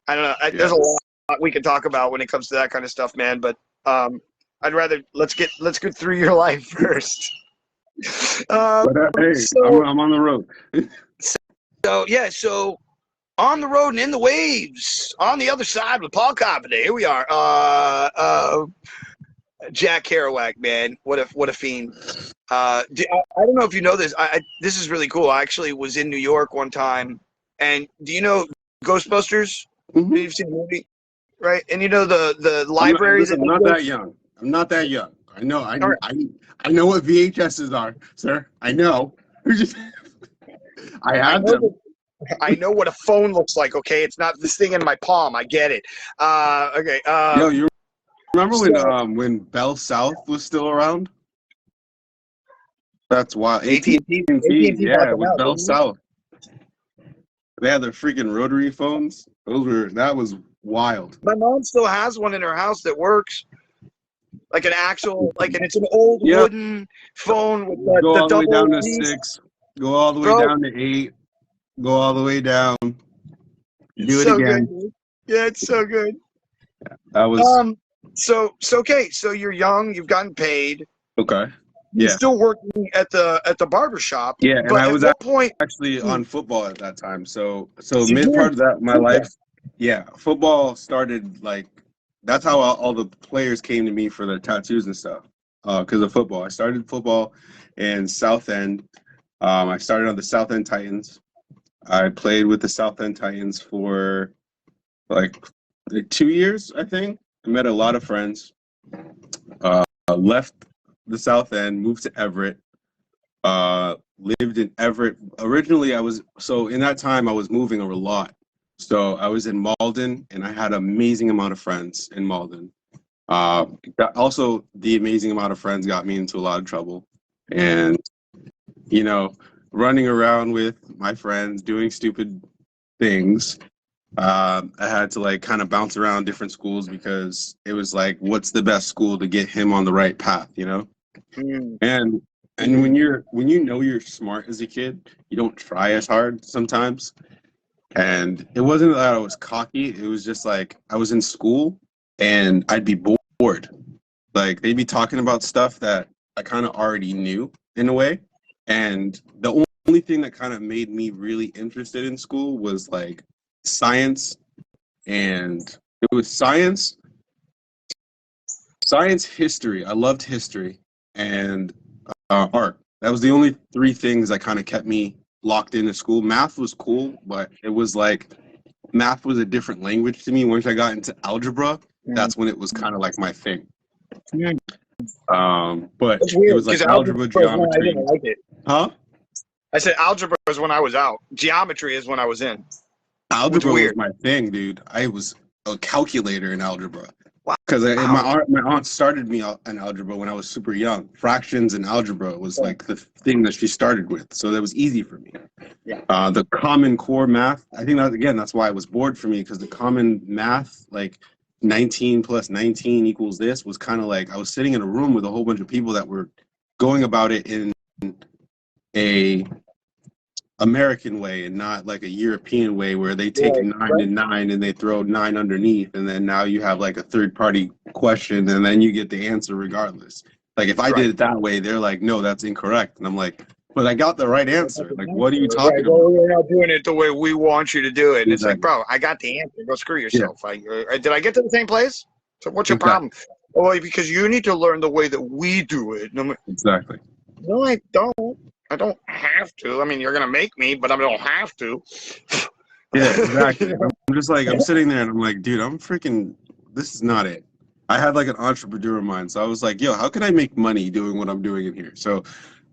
There's a lot we can talk about when it comes to that kind of stuff, man. But I'd rather let's get through your life first. I'm on the road. So on the road and in the waves, on the other side with Paul Carpenter. Here we are. Jack Kerouac, man, what a fiend. I don't know if you know this. This is really cool. I actually was in New York one time, and do you know Ghostbusters? You've seen the movie, right? And you know the libraries. I'm not that young. I'm not that young. I know. I know what VHSs are, sir. I know. I have them. I know what a phone looks like. Okay, it's not this thing in my palm. I get it. Okay. Yo, you remember when Bell South was still around? That's wild. AT&T, yeah, with Bell South. They had their freaking rotary phones. That was wild. My mom still has one in her house that works. Like an actual, and it's an old wooden phone with go the all the double way down to piece. 6. Go all the way down to 8. Go all the way down. Do it again. Good. Yeah, it's so good. Yeah, that was. So okay. So you're young. You've gotten paid. Okay. You're still working at the barber shop. Yeah, and I was at point actually on football at that time. So mid part of that my life. Yeah, football started that's how all the players came to me for their tattoos and stuff. Because of football, I started football in South End. I started on the South End Titans. I played with the South End Titans for like 2 years, I think. I met a lot of friends. Left the South End, moved to Everett. Lived in Everett. Originally, in that time I was moving a lot. So I was in Malden, and I had an amazing amount of friends in Malden. Also, the amazing amount of friends got me into a lot of trouble. And, running around with my friends, doing stupid things. I had to kind of bounce around different schools because it was what's the best school to get him on the right path, And when you're smart as a kid, you don't try as hard sometimes. And it wasn't that I was cocky. It was just I was in school and I'd be bored. They'd be talking about stuff that I kind of already knew in a way. And the only thing that kind of made me really interested in school was science. And it was science, history. I loved history. And art. That was the only three things that kind of kept me locked into school. Math was cool, but it was like math was a different language to me. Once I got into algebra, that's when it was kind of like my thing. But It's it weird was like because algebra algebra, is when I geometry. didn't like it. Huh? I said algebra is when I was out. Geometry is when I was in. Algebra was weird. my thing, dude. I was a calculator in algebra. Wow. Because my aunt started me in algebra when I was super young. Fractions and algebra was like the thing that she started with, so that was easy for me. Yeah. The common core math, I think that again, that's why it was bored for me, because the common math, like 19 plus 19 equals this, was kind of like I was sitting in a room with a whole bunch of people that were going about it in a American way and not like a European way where they take Right, 9 and 9 and they throw 9 underneath, and then now you have like a third party question and then you get the answer regardless. Like if I did it that way, they're like, no, that's incorrect. And I'm like, but I got the right answer. Like, what are you talking about? Well, we're not doing it the way we want you to do it. And it's like, Exactly. bro, I got the answer. Go screw yourself. Did I get to the same place? So what's your Exactly. problem? Oh, because you need to learn the way that we do it. And I'm like, Exactly. no, I don't. I don't have to. I mean, you're gonna make me, but I don't have to. Yeah, exactly. I'm just like, I'm sitting there and I'm like, dude, I'm freaking, this is not it. I had like an entrepreneur mind. So I was like, yo, how can I make money doing what I'm doing in here? So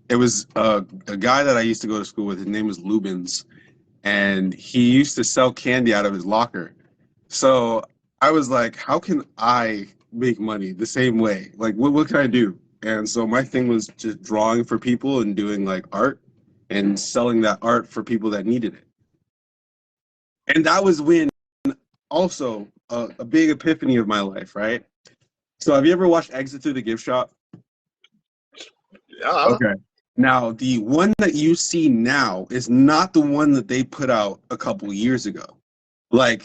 it was a guy that I used to go to school with. His name was Lubins, and he used to sell candy out of his locker. So I was like, how can I make money the same way? Like, what can I do? And so my thing was just drawing for people and doing like art and selling that art for people that needed it. And that was when also a big epiphany of my life, right? So have you ever watched Exit Through the Gift Shop? Yeah. Okay. Now, the one that you see now is not the one that they put out a couple years ago. Like,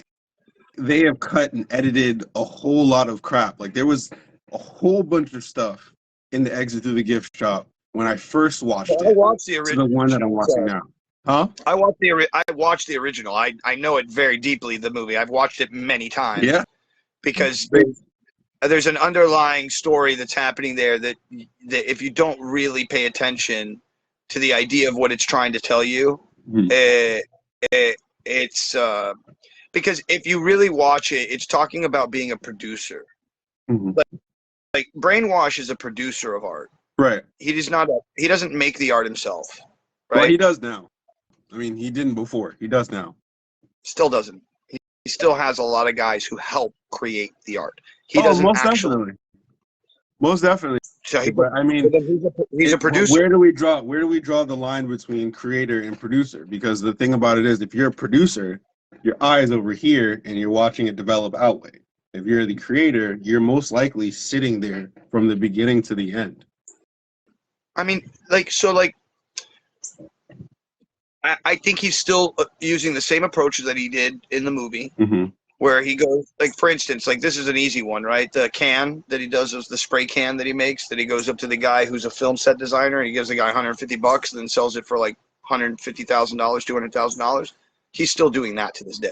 they have cut and edited a whole lot of crap. Like, there was a whole bunch of stuff in the Exit Through the Gift Shop when I first watched it. I watched the To original. the one that I'm watching now. Huh? I watched the original. I know it very deeply, the movie. I've watched it many times. Yeah. Because there's an underlying story that's happening there that if you don't really pay attention to the idea of what it's trying to tell you, it's because if you really watch it, it's talking about being a producer. Mm-hmm. Like Brainwash is a producer of art. Right. He doesn't make the art himself. Right. Well, he does now. I mean, he didn't before. He does now. Still doesn't. He still has a lot of guys who help create the art. He doesn't most actually. definitely. Most definitely. So But I mean, he's a producer. Where do we draw the line between creator and producer? Because the thing about it is, if you're a producer, your eye is over here and you're watching it develop outway. If you're the creator, you're most likely sitting there from the beginning to the end. I mean, I think he's still using the same approach that he did in the movie, where he goes, like, for instance, like, this is an easy one, right? The can that he does is the spray can that he makes, that he goes up to the guy who's a film set designer, and he gives the guy $150 and then sells it for like $150,000, $200,000. He's still doing that to this day.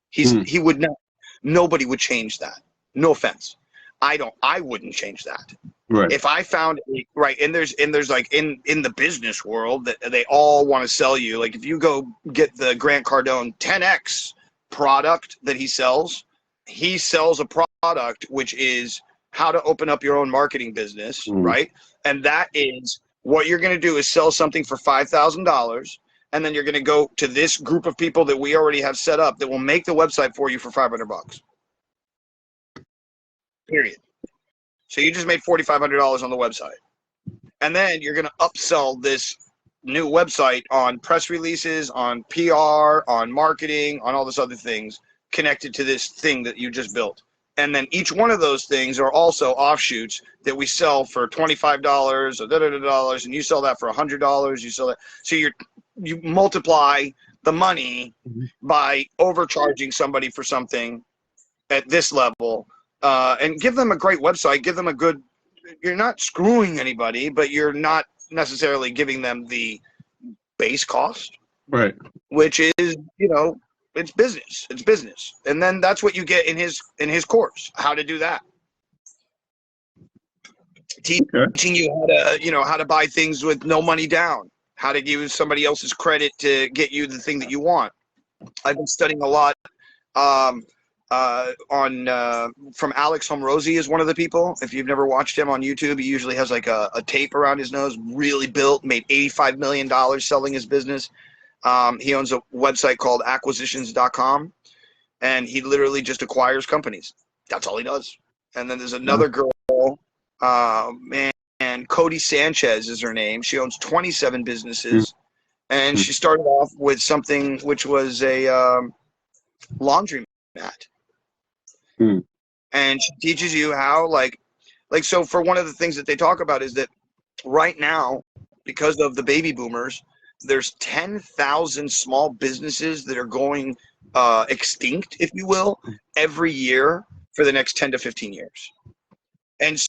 He would not, nobody would change that. No offense. I wouldn't change that. Right. If I found and there's like in the business world that they all want to sell you, like if you go get the Grant Cardone 10X product that he sells a product which is how to open up your own marketing business, right? And that is what you're going to do is sell something for $5,000, and then you're going to go to this group of people that we already have set up that will make the website for you for $500. Period. So you just made $4,500 on the website. And then you're going to upsell this new website on press releases, on PR, on marketing, on all this other things connected to this thing that you just built. And then each one of those things are also offshoots that we sell for $25 or $, and you sell that for $100. You sell that. So you multiply the money by overcharging somebody for something at this level. And give them a great website, give them a good, you're not screwing anybody, but you're not necessarily giving them the base cost. Right. Which is, it's business. And then that's what you get in his course, how to do that. teaching you how to, how to buy things with no money down, how to use somebody else's credit to get you the thing that you want. I've been studying a lot from Alex Homrosi is one of the people. If you've never watched him on YouTube, he usually has like a tape around his nose, really built, made $85 million selling his business. He owns a website called acquisitions.com, and he literally just acquires companies. That's all he does. And then there's another girl, Cody Sanchez is her name. She owns 27 businesses, and she started off with something which was a laundry mat. And she teaches you how, like so for one of the things that they talk about is that right now, because of the baby boomers, there's 10,000 small businesses that are going extinct, if you will, every year for the next 10 to 15 years. And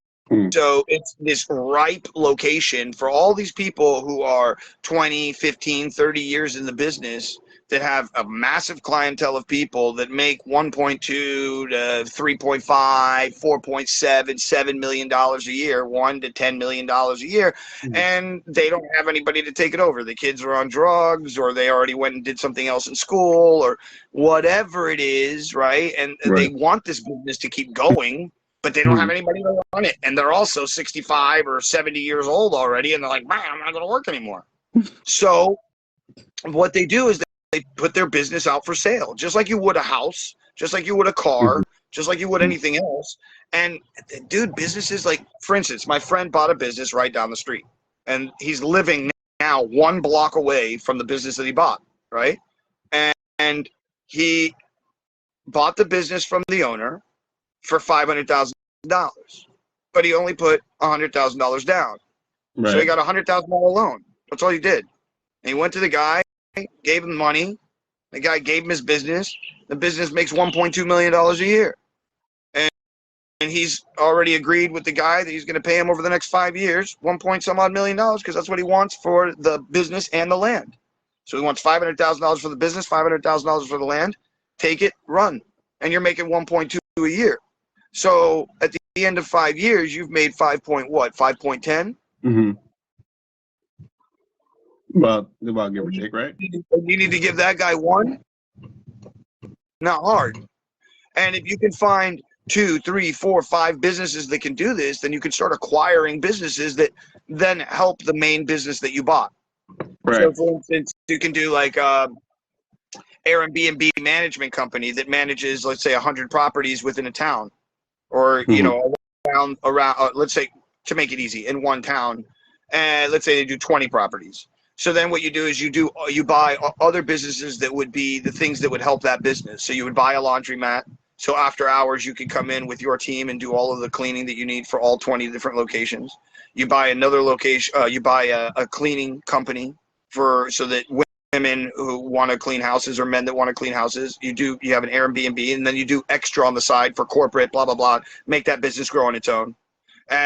so it's this ripe location for all these people who are 20, 15, 30 years in the business that have a massive clientele of people that make 1.2 to 3.5, 4.7, $7 million a year, $1 to $10 million a year, and they don't have anybody to take it over. The kids are on drugs, or they already went and did something else in school, or whatever it is, right? And they want this business to keep going, but they don't have anybody to run it. And they're also 65 or 70 years old already, and they're like, man, I'm not going to work anymore. So what they do is they put their business out for sale, just like you would a house, just like you would a car, just like you would anything else. And dude, businesses, like, for instance, my friend bought a business right down the street, and he's living now 1 block away from the business that he bought, right? And he bought the business from the owner for $500,000, but he only put $100,000 down. Right. So he got a $100,000 loan. That's all he did. And he went to the guy, gave him money. The guy gave him his business. The business makes $1.2 million a year. And he's already agreed with the guy that he's going to pay him over the next 5 years, $1.some-odd million, because that's what he wants for the business and the land. So he wants $500,000 for the business, $500,000 for the land. Take it, run. And you're making 1.2 a year. So at the end of 5 years, you've made 5.10? About give or take, right? You need to give that guy 1. Not hard. And if you can find 2, 3, 4, 5 businesses that can do this, then you can start acquiring businesses that then help the main business that you bought. Right. So for instance, you can do like Airbnb management company that manages, let's say, 100 properties within a town, or around let's say, to make it easy, in one town, and let's say they do 20 properties. So then what you do is you buy other businesses that would be the things that would help that business. So you would buy a laundromat. So after hours, you could come in with your team and do all of the cleaning that you need for all 20 different locations. You buy another location. You buy a cleaning company so that women who want to clean houses, or men that want to clean houses, you have an Airbnb, and then you do extra on the side for corporate, blah, blah, blah, make that business grow on its own.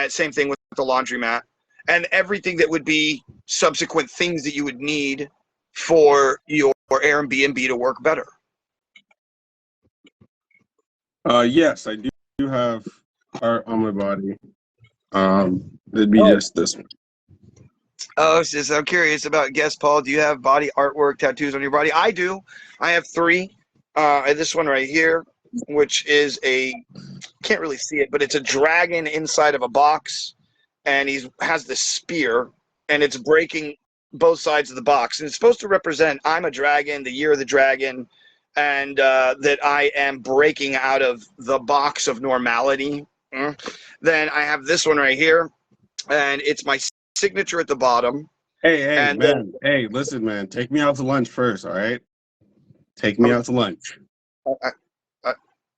Same thing with the laundromat. And everything that would be subsequent things that you would need for your Airbnb to work better. Yes, I do have art on my body. It'd be just this one. Oh, sis, I'm curious about guest Paul. Do you have body artwork, tattoos on your body? I do. I have 3. This one right here, which is can't really see it, but it's a dragon inside of a box. And he has this spear, and it's breaking both sides of the box. And it's supposed to represent, I'm a dragon, the year of the dragon, and that I am breaking out of the box of normality. Then I have this one right here, and it's my signature at the bottom. Hey, man. Hey, listen, man. Take me out to lunch first, all right? Take me out to lunch.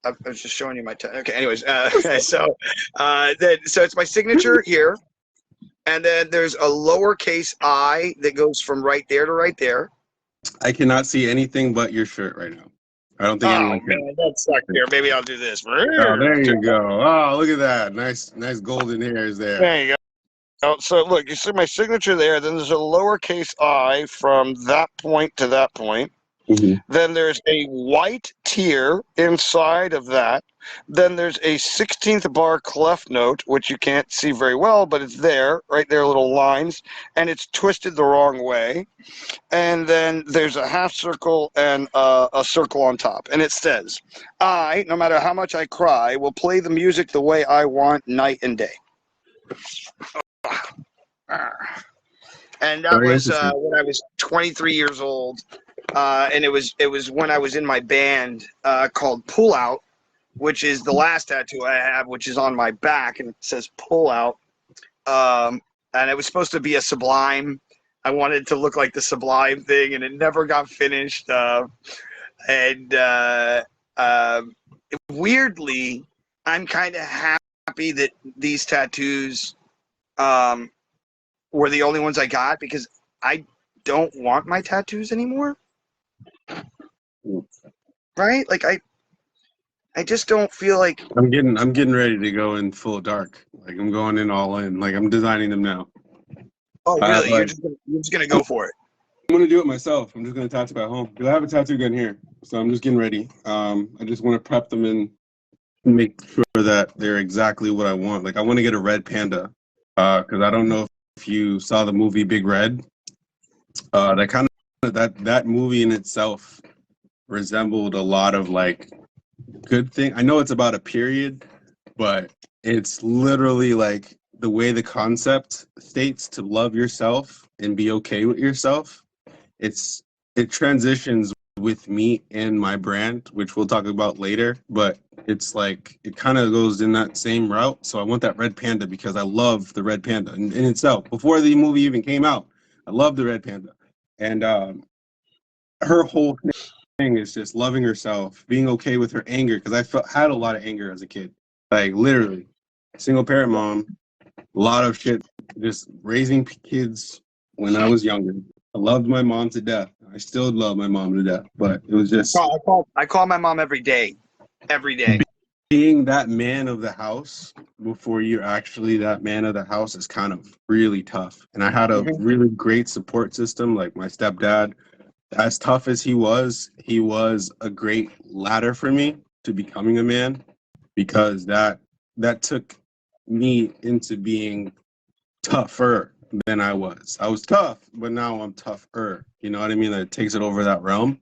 I was just showing you my okay. Anyways, so it's my signature here, and then there's a lowercase I that goes from right there to right there. I cannot see anything but your shirt right now. I don't think anyone can. Man, that sucked here. Maybe I'll do this. Oh, there you go. Oh, look at that. Nice golden hairs there. There you go. Oh, so look, you see my signature there. Then there's a lowercase I from that point to that point. Mhm. Then there's a white tear inside of that. Then there's a 16th bar clef note, which you can't see very well, but it's there, right there, little lines, and it's twisted the wrong way. And then there's a half circle and a circle on top. And it says, I, no matter how much I cry, will play the music the way I want night and day. And that Very was interesting. when I was 23 years old. And it was when I was in my band called Pull Out, which is the last tattoo I have, which is on my back, and it says Pull Out. And it was supposed to be a Sublime. I wanted it to look like the Sublime thing, and it never got finished. Weirdly, I'm kind of happy that these tattoos were the only ones I got, because I don't want my tattoos anymore. Right? Like I just don't feel like. I'm getting ready to go in full dark. Like I'm going in all in. Like I'm designing them now. Oh, I have really? like You're just gonna go for it? I'm gonna do it myself. I'm just gonna tattoo at home because I have a tattoo gun here, so I'm just getting ready. I just want to prep them and make sure that they're exactly what I want. Like I want to get a red panda, because I don't know if you saw the movie Big Red. That kind of that movie in itself resembled a lot of like good thing. I know it's about a period, but it's literally like the way the concept states to love yourself and be okay with yourself. It transitions with me and my brand, which we'll talk about later, but it's like it kind of goes in that same route. So I want that red panda because I love the red panda in itself. Before the movie even came out, I love the red panda. And her whole thing is just loving herself, being okay with her anger, because had a lot of anger as a kid. Like literally, single parent mom, a lot of shit, just raising kids when I was younger. I loved my mom to death. I still love my mom to death, but it was just I call my mom every day. Every day. being that man of the house before you're actually that man of the house is kind of really tough. And I had a really great support system, like my stepdad. As tough as he was a great ladder for me to becoming a man, because that took me into being tougher than I was. I was tough, but now I'm tougher. You know what I mean? That takes it over that realm.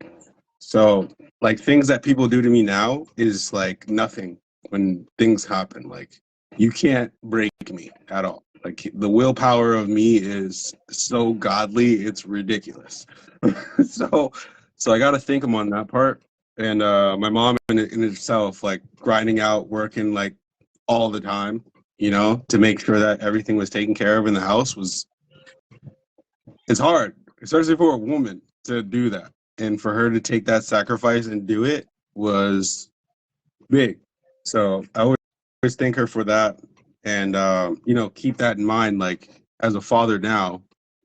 So like things that people do to me now is like nothing when things happen. Like you can't break me at all. Like the willpower of me is so godly, it's ridiculous. so I got to thank him on that part. And my mom in itself, like grinding out, working like all the time, you know, to make sure that everything was taken care of in the house it's hard, especially for a woman to do that. And for her to take that sacrifice and do it was big. So I always thank her for that. And, you know, keep that in mind. Like as a father now,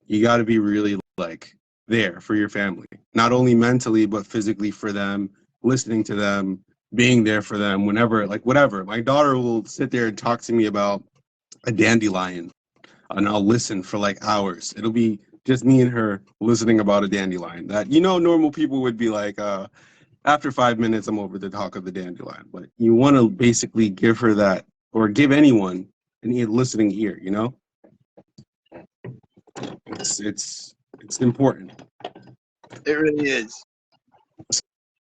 you got to be really like there for your family, not only mentally, but physically for them, listening to them, being there for them whenever, like whatever. My daughter will sit there and talk to me about a dandelion and I'll listen for like hours. It'll be just me and her listening about a dandelion that, you know, normal people would be like, after 5 minutes, I'm over the talk of the dandelion. But you want to basically give her that, or give anyone an listening ear, you know? It's important. It really is.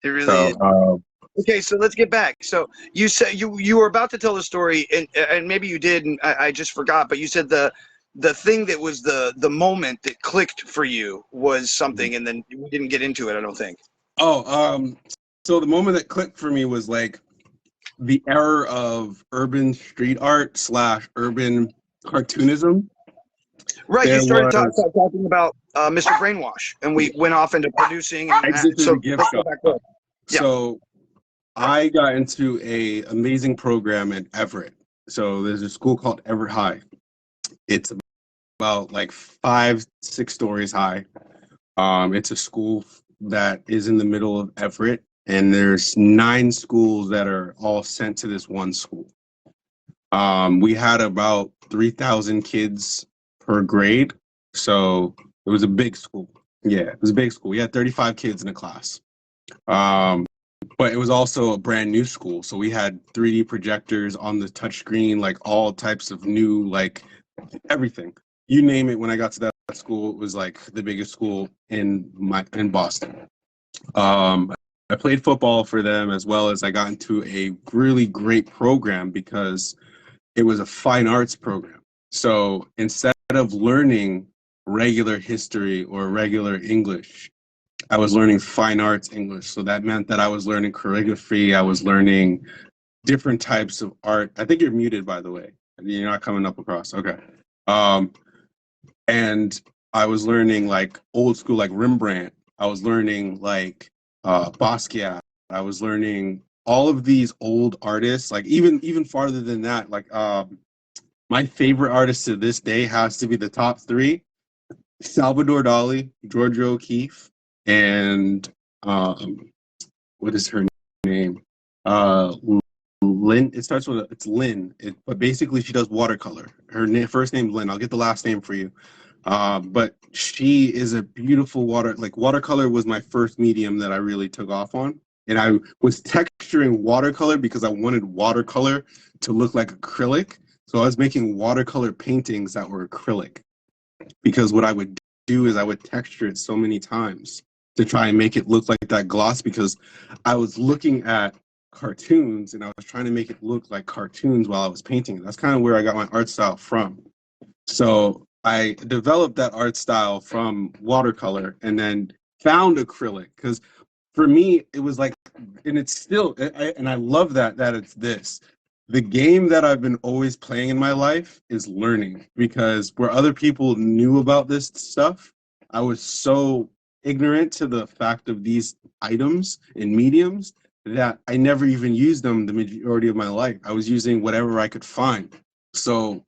It really So, is. Okay, so let's get back. So you said you were about to tell the story, and maybe you did, and I just forgot. But you said the thing that was the moment that clicked for you was something, and then we didn't get into it, I don't think. So the moment that clicked for me was like the era of urban street art / urban cartoonism. Right, There you started was talking about Mr. Brainwash, and we went off into producing. And Exit to so the gift let's go shop. back there. Yeah. So I got into a amazing program at Everett. So there's a school called Everett High. It's about like 5-6 stories high. It's a school that is in the middle of Everett, and there's 9 schools that are all sent to this one school. We had about 3,000 kids per grade, so it was a big school. Yeah, it was a big school. We had 35 kids in a class. But it was also a brand new school. So we had 3D projectors on the touchscreen, like all types of new, like everything. You name it. When I got to that school, it was like the biggest school in Boston. I played football for them, as well as I got into a really great program because it was a fine arts program. So instead of learning regular history or regular English, I was learning fine arts English. So that meant that I was learning calligraphy. I was learning different types of art. I think you're muted, by the way. You're not coming up across. Okay. And I was learning like old school, like Rembrandt. I was learning like Basquiat. I was learning all of these old artists, like even farther than that. Like my favorite artist to this day has to be the top three: Salvador Dali, Georgia O'Keeffe, and what is her name? Lynn. It starts with it's Lynn, but basically she does watercolor. Her first name Lynn. I'll get the last name for you. But she is a beautiful watercolor was my first medium that I really took off on. And I was texturing watercolor because I wanted watercolor to look like acrylic. So I was making watercolor paintings that were acrylic, because what I would do is I would texture it so many times to try and make it look like that gloss, because I was looking at cartoons and I was trying to make it look like cartoons while I was painting it. That's kind of where I got my art style from. So I developed that art style from watercolor and then found acrylic, because for me it was like, and it's still, and I love that it's this. The game that I've been always playing in my life is learning, because where other people knew about this stuff, I was so ignorant to the fact of these items and mediums that I never even used them the majority of my life. I was using whatever I could find. So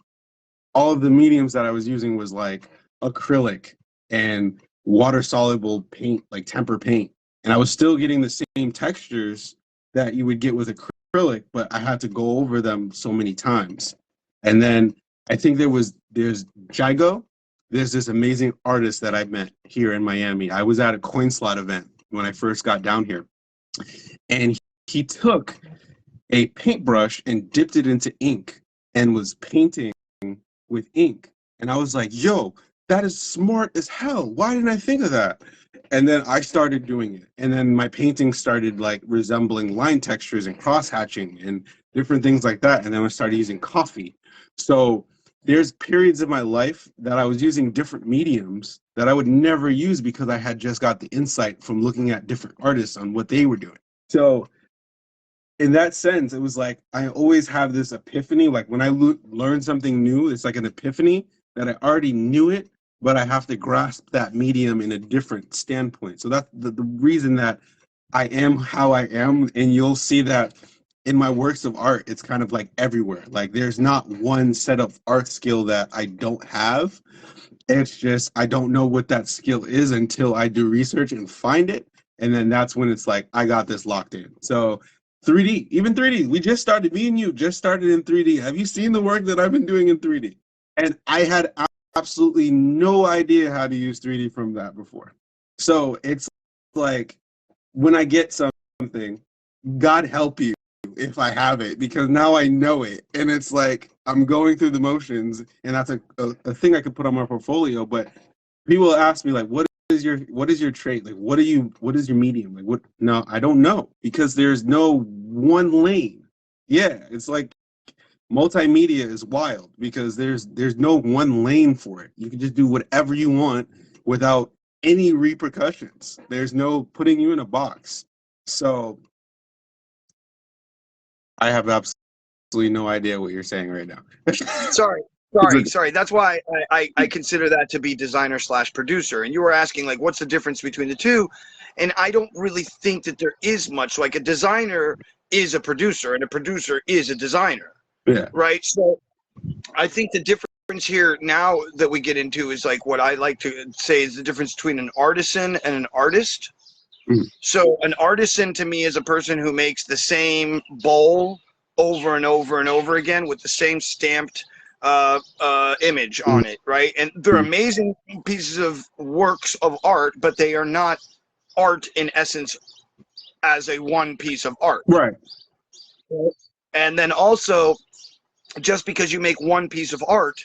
all of the mediums that I was using was like acrylic and water soluble paint, like temper paint. And I was still getting the same textures that you would get with acrylic, but I had to go over them so many times. And then I think there's Jigo. There's this amazing artist that I met here in Miami. I was at a coin slot event when I first got down here. And he took a paintbrush and dipped it into ink and was painting with ink. And I was like, yo, that is smart as hell. Why didn't I think of that? And then I started doing it. And then my painting started like resembling line textures and cross hatching and different things like that. And then I started using coffee. So there's periods of my life that I was using different mediums that I would never use because I had just got the insight from looking at different artists on what they were doing. So in that sense, it was like I always have this epiphany. Like when I learn something new, it's like an epiphany that I already knew it, but I have to grasp that medium in a different standpoint. So that's the reason that I am how I am. And you'll see that in my works of art, it's kind of like everywhere. Like there's not one set of art skill that I don't have. It's just I don't know what that skill is until I do research and find it. And then that's when it's like, I got this locked in. So 3D, even 3D, we just started, me and you just started in 3D. Have you seen the work that I've been doing in 3D? And I had absolutely no idea how to use 3D from that before. So it's like when I get something, God help you if I have it, because now I know it. And it's like I'm going through the motions, and that's a thing I could put on my portfolio. But people ask me like, what is your trait? Like, what is your medium? Like, what? No, I don't know, because there's no one lane. Yeah, it's like multimedia is wild because there's no one lane for it. You can just do whatever you want without any repercussions. There's no putting you in a box. So I have absolutely no idea what you're saying right now. Sorry. That's why I consider that to be designer / producer. And you were asking, like, what's the difference between the two? And I don't really think that there is much. Like, a designer is a producer, and a producer is a designer. Yeah. Right? So I think the difference here now that we get into is, like, what I like to say is the difference between an artisan and an artist. Mm. So an artisan to me is a person who makes the same bowl over and over and over again with the same stamped image on it, right? And they're amazing pieces of works of art, but they are not art in essence as a one piece of art. Right. And then also, just because you make one piece of art,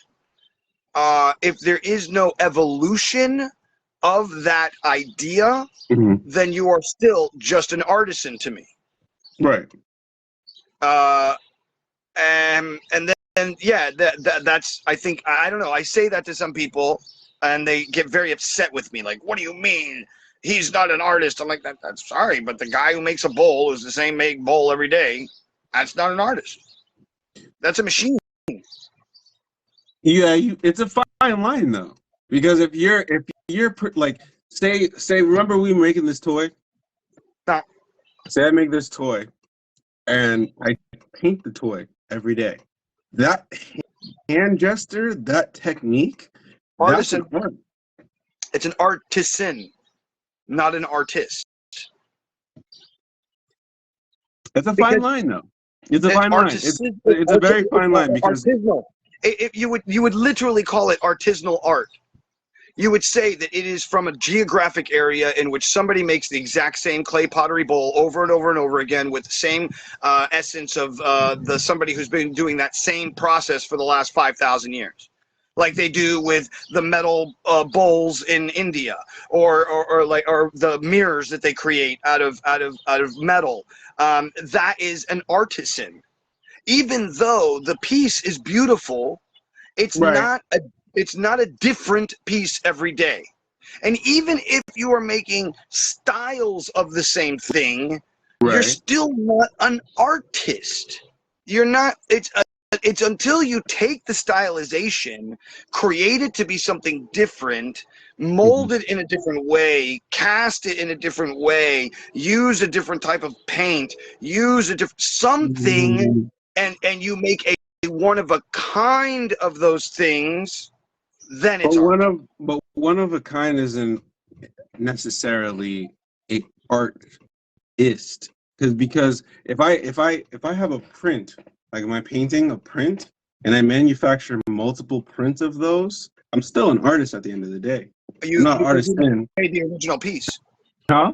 if there is no evolution of that idea, then you are still just an artisan to me. Right. And then yeah, that's, I think, I don't know, I say that to some people and they get very upset with me, like, what do you mean he's not an artist? I'm like, that's sorry, but the guy who makes a bowl is the same make bowl every day. That's not an artist. That's a machine. Yeah, it's a fine line though, because if you're like, say remember we were making this toy? No. Say I make this toy and I paint the toy every day. That hand gesture, that technique, Artisan. that's an art. It's an artisan, not an artist. It's a fine line though. It's a fine line. It's a very fine line, because artisanal. If you would literally call it artisanal art. You would say that it is from a geographic area in which somebody makes the exact same clay pottery bowl over and over and over again with the same essence of somebody who's been doing that same process for the last 5,000 years, like they do with the metal bowls in India, or the mirrors that they create out of metal. That is an artisan. Even though the piece is beautiful, it's right. it's not a different piece every day. And even if you are making styles of the same thing, Right. you're still not an artist. You're not. It's until you take the stylization, create it to be something different, mold it in a different way, cast it in a different way, use a different type of paint, use a different something, and you make a one of a kind of those things, then it's art. But one of a kind isn't necessarily a artist, because if I have a print, like, am I painting a print and I manufacture multiple prints of those, I'm still an artist at the end of the day. I'm not an artisan. Made the original piece. Huh?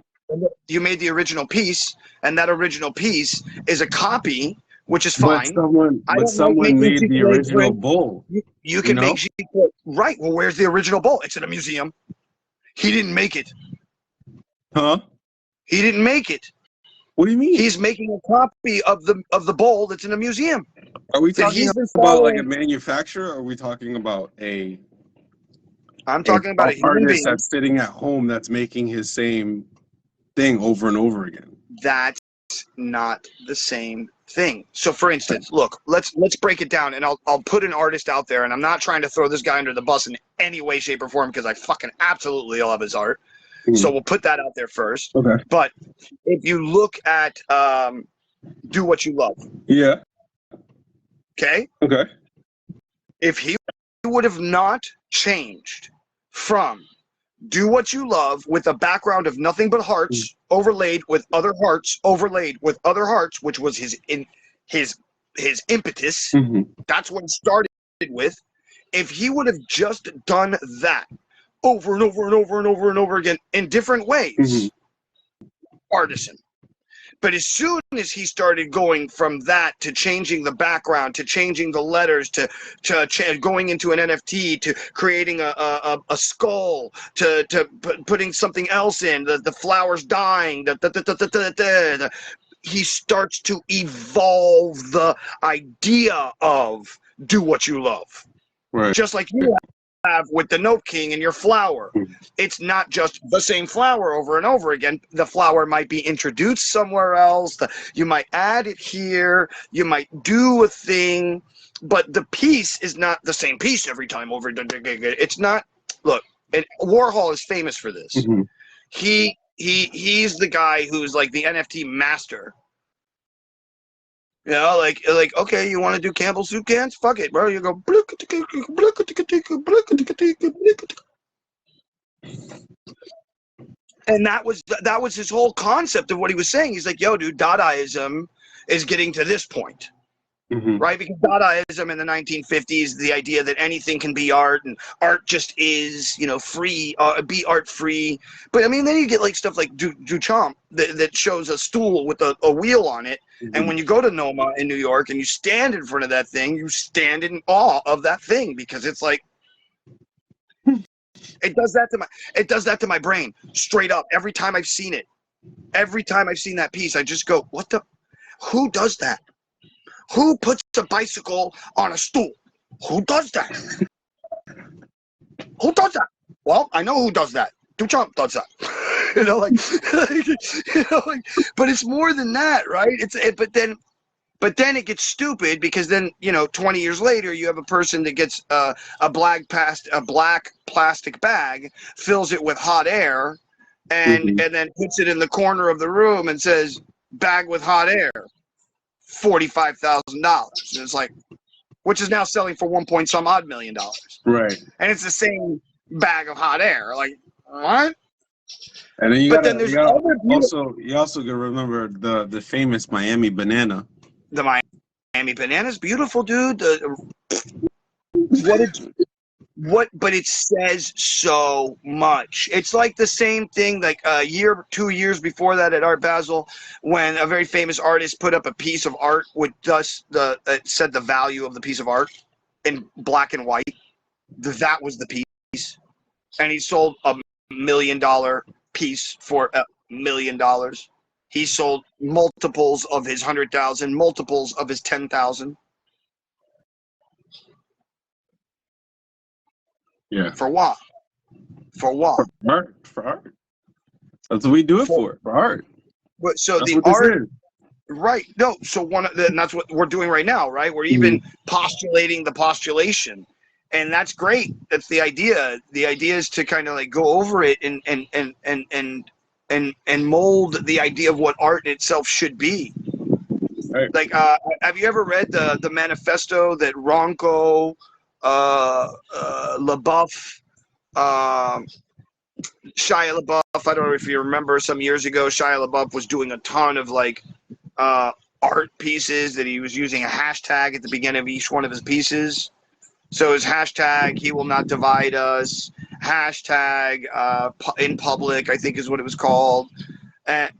You made the original piece, and that original piece is a copy, which is fine. But someone made the original bowl. You can make sheet, right? Well, where's the original bowl? It's in a museum. He didn't make it. Huh? He didn't make it. What do you mean? He's making a copy of the bowl that's in a museum. Are we talking about like a manufacturer, or are we talking about I'm talking about a human being that's sitting at home that's making his same thing over and over again? That's not the same thing. So, for instance, look, let's break it down, and I'll put an artist out there, and I'm not trying to throw this guy under the bus in any way, shape, or form, because I fucking absolutely love his art. So we'll put that out there first. Okay. But if you look at Do What You Love. Yeah. Okay? Okay. If he would have not changed from Do What You Love with a background of nothing but hearts overlaid with other hearts, which was his impetus. That's what it started with. If he would have just done that over and over and over and over and over again in different ways, artisan. But as soon as he started going from that to changing the background, to changing the letters, to going into an NFT, to creating a skull, to putting something else in, the flowers dying, he starts to evolve the idea of Do What You Love. Right. Just like you have with the Note King and your flower. It's not just the same flower over and over again. The flower might be introduced somewhere else. You might add it here. You might do a thing, but the piece is not the same piece every time over. It's not. Look, and Warhol is famous for this. He's the guy who's like the NFT master. You know, like, okay, you want to do Campbell soup cans? Fuck it, bro. You go. And that was his whole concept of what he was saying. He's like, yo, dude, Dadaism is getting to this point. right? Because Dadaism in the 1950s, the idea that anything can be art and art just is, you know, free, be art free. But I mean, then you get like stuff like Duchamp that shows a stool with a wheel on it. And when you go to NOMA in New York and you stand in front of that thing, you stand in awe of that thing because it's like, it does that to my brain straight up. Every time I've seen it, every time I've seen that piece, I just go, who does that? Who puts a bicycle on a stool? Who does that? Who does that? Well, I know who does that. Duchamp does that. You know, but it's more than that, right? But then it gets stupid because then, you know, 20 years later, you have a person that gets a black plastic bag, fills it with hot air, and then puts it in the corner of the room and says, "Bag with hot air, $45,000." And it's like, which is now selling for $1 odd million. Right. And it's the same bag of hot air. Like, what? And then you also gotta remember the famous Miami banana. The Miami banana is beautiful, dude. But it says so much. It's like the same thing, like a year, 2 years before that at Art Basel, when a very famous artist put up a piece of art with it said the value of the piece of art in black and white. That was the piece, and he sold $1 million piece for $1 million. He sold multiples of his 100,000, multiples of his 10,000. Yeah. For what? For what? For art. That's what we do it for art. But so that's the art, right? No. So and that's what we're doing right now, right? We're even postulating the postulation, and that's great. That's the idea. The idea is to kind of like go over it and mold the idea of what art in itself should be. Right. Like, have you ever read the manifesto that Ronco, LaBeouf, Shia LaBeouf? I don't know if you remember, some years ago, Shia LaBeouf was doing a ton of like art pieces that he was using a hashtag at the beginning of each one of his pieces. So his hashtag, "He will not divide us," hashtag in public, I think is what it was called. And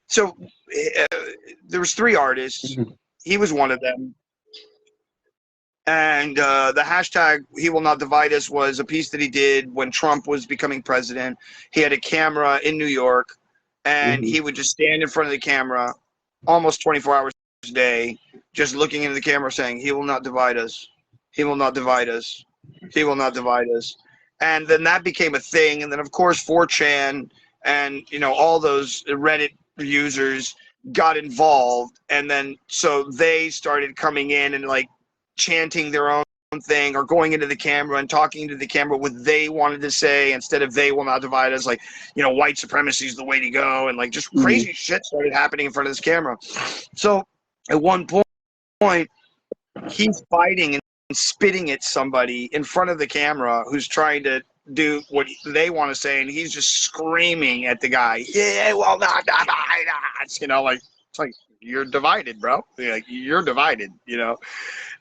so there was 3 artists. He was one of them. And the hashtag "He will not divide us" was a piece that he did when Trump was becoming president. He had a camera in New York, and he would just stand in front of the camera almost 24 hours a day, just looking into the camera saying, "He will not divide us. He will not divide us. He will not divide us." And then that became a thing. And then, of course, 4chan and, you know, all those Reddit users got involved. And then so they started coming in and like chanting their own thing or going into the camera and talking to the camera what they wanted to say instead of "They will not divide us," like, you know, white supremacy is the way to go, and like just crazy shit started happening in front of this camera. So at one point he's fighting and spitting at somebody in front of the camera who's trying to do what they want to say, and he's just screaming at the guy, "Yeah, well, not divide us," you know, like, it's like, you're divided, bro. Like, you're divided, you know.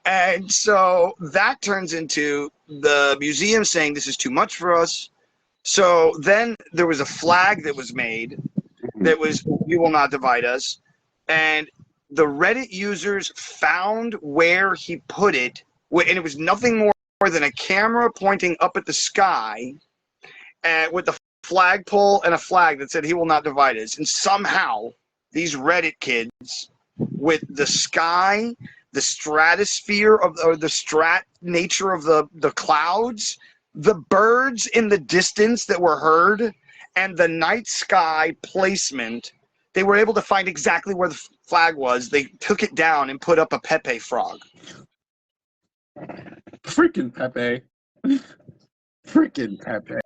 And so that turns into the museum saying this is too much for us. So then there was a flag that was made that was "You will not divide us," and the Reddit users found where he put it, and it was nothing more than a camera pointing up at the sky with a flagpole and a flag that said "He will not divide us." And somehow these Reddit kids, with the sky, the stratosphere or the nature of the clouds, the birds in the distance that were heard, and the night sky placement, they were able to find exactly where the flag was. They took it down and put up a Pepe frog. Freaking Pepe. Freaking Pepe.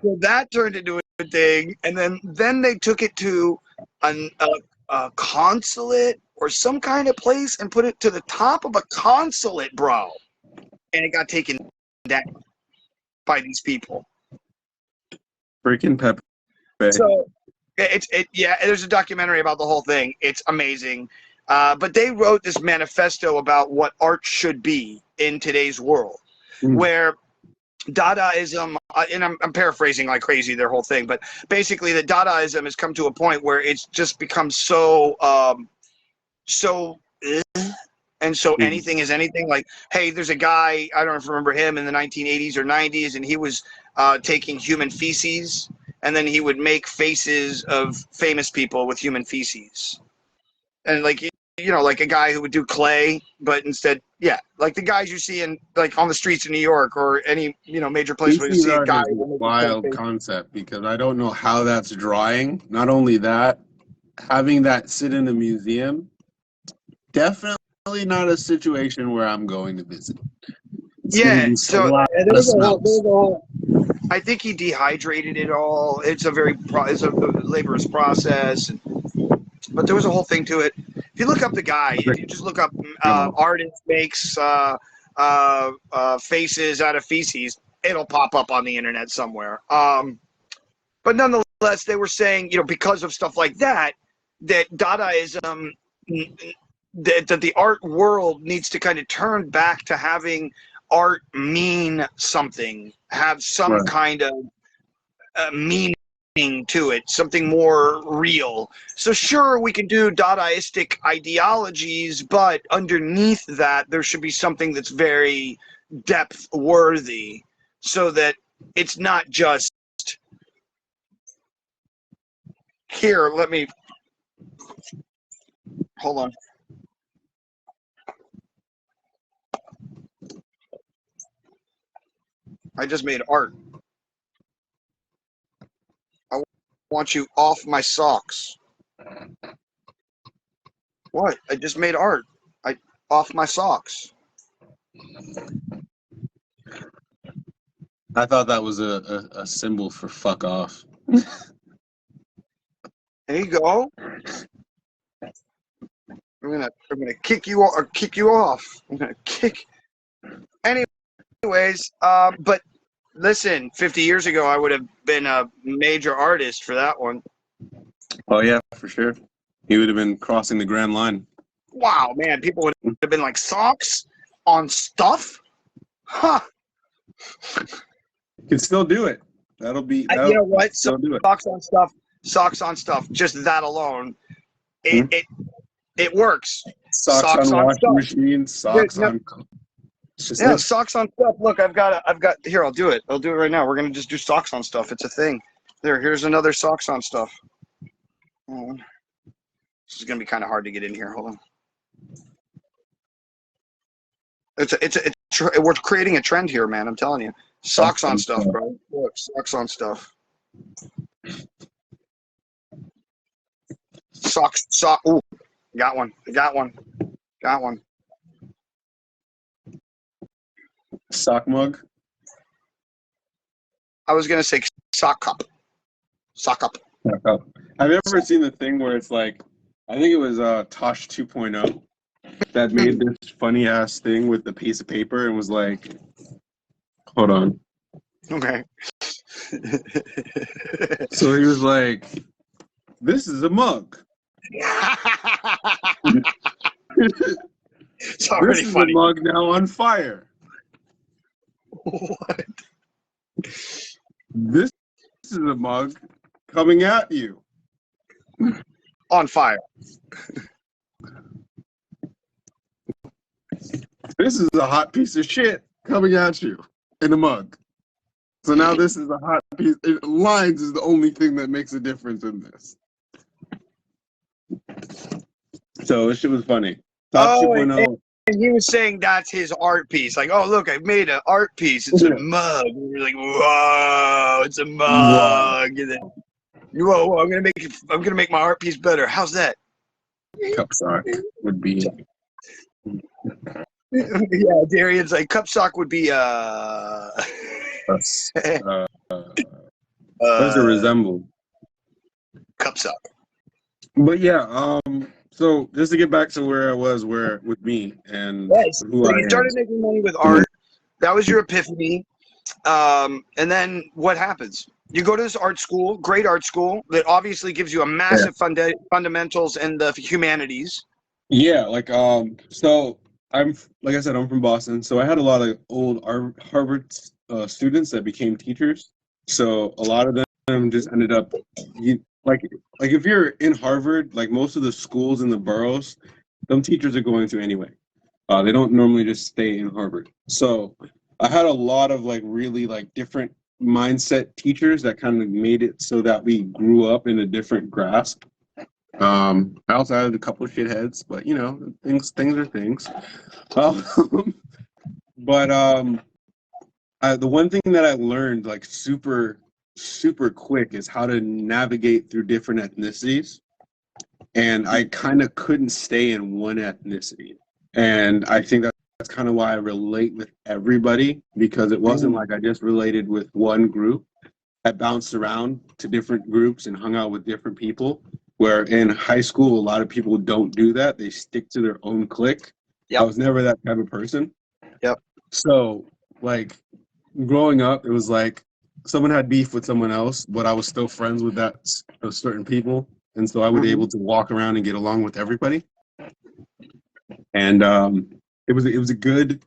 So that turned into a thing, and then they took it to a consulate or some kind of place and put it to the top of a consulate, bro. And it got taken down by these people. Freaking Pepe. So yeah, there's a documentary about the whole thing. It's amazing. But they wrote this manifesto about what art should be in today's world, where Dadaism, and I'm paraphrasing like crazy their whole thing, but basically the Dadaism has come to a point where it's just become so and so anything is anything. Like, hey, there's a guy, I don't know if you remember him, in the 1980s or 90s, and he was taking human feces, and then he would make faces of famous people with human feces. And like, you know, like a guy who would do clay, but instead, yeah, like the guys you see in like on the streets of New York or any, you know, major place where you see a guy. Wild concept, because I don't know how that's drawing. Not only that, having that sit in a museum, definitely not a situation where I'm going to visit. Yeah, so there's a whole, I think he dehydrated it all. It's a laborious process, but there was a whole thing to it. If you look up the guy, if you just look up artist makes faces out of feces, it'll pop up on the internet somewhere. But nonetheless, they were saying, you know, because of stuff like that, that Dadaism, that the art world needs to kind of turn back to having art mean something, have some kind of meaning to it, something more real. So sure, we can do Dadaistic ideologies, but underneath that, there should be something that's very depth worthy, so that it's not just here. Let me hold on. I just made art. I want you off my socks. What? I just made art. Off my socks. I thought that was a symbol for fuck off. There you go. I'm gonna kick you or kick you off. I'm gonna kick. Anyways, but listen, 50 years ago, I would have been a major artist for that one. Oh yeah, for sure. He would have been crossing the grand line. Wow, man, people would have been like, socks on stuff? Huh. You can still do it. That'll be. You know what? Still do it. Socks on stuff. Just that alone, it works. Socks on washing machine. Socks on. Yeah, socks on stuff. Look, I've got. Here, I'll do it. I'll do it right now. We're gonna just do socks on stuff. It's a thing. Here's another socks on stuff. Hold on. This is gonna be kind of hard to get in here. Hold on. We're creating a trend here, man. I'm telling you. Socks on stuff, bro. Look, socks on stuff. Sock. Ooh, got one. Sock mug. I was gonna say sock cup. Sock up. Have you ever seen the thing where it's like, I think it was Tosh 2.0 that made this funny ass thing with the piece of paper and was like, hold on. Okay. So he was like, this is a mug. It's already this is funny. a mug now on fire. What? This is a mug coming at you. On fire. This is a hot piece of shit coming at you in a mug. So now this is a hot piece. Lines is the only thing that makes a difference in this. So this shit was funny. Top 2.0. And he was saying that's his art piece. Like, oh, look, I made an art piece. It's a mug. And you're like, whoa, it's a mug. And then, whoa, I'm gonna make my art piece better. How's that? Cup sock would be. Yeah, Darian's like, cup sock would be What does it resemble? Cup sock. But yeah, so just to get back to where I was, with me and who so I you started am. making money with art. That was your epiphany. And then what happens? You go to this art school, great art school, that obviously gives you a massive fundamentals in the humanities. Yeah, so I'm like I said, I'm from Boston, so I had a lot of old Harvard students that became teachers. So a lot of them just ended up, you like if you're in Harvard, like most of the schools in the boroughs, them teachers are going to anyway. They don't normally just stay in Harvard. So I had a lot of like really like different mindset teachers that kind of made it so that we grew up in a different grasp. I also had a couple of shitheads, but you know, things are things. Um, but the one thing that I learned like super quick is how to navigate through different ethnicities, and I kind of couldn't stay in one ethnicity, and I think that's kind of why I relate with everybody because it wasn't like I just related with one group. I bounced around to different groups and hung out with different people. Where in high school, a lot of people don't do that. They stick to their own clique. I Yep. was never that type of person. Yep. So, like, growing up, it was like someone had beef with someone else, but I was still friends with those certain people. And so I was able to walk around and get along with everybody. And it was a good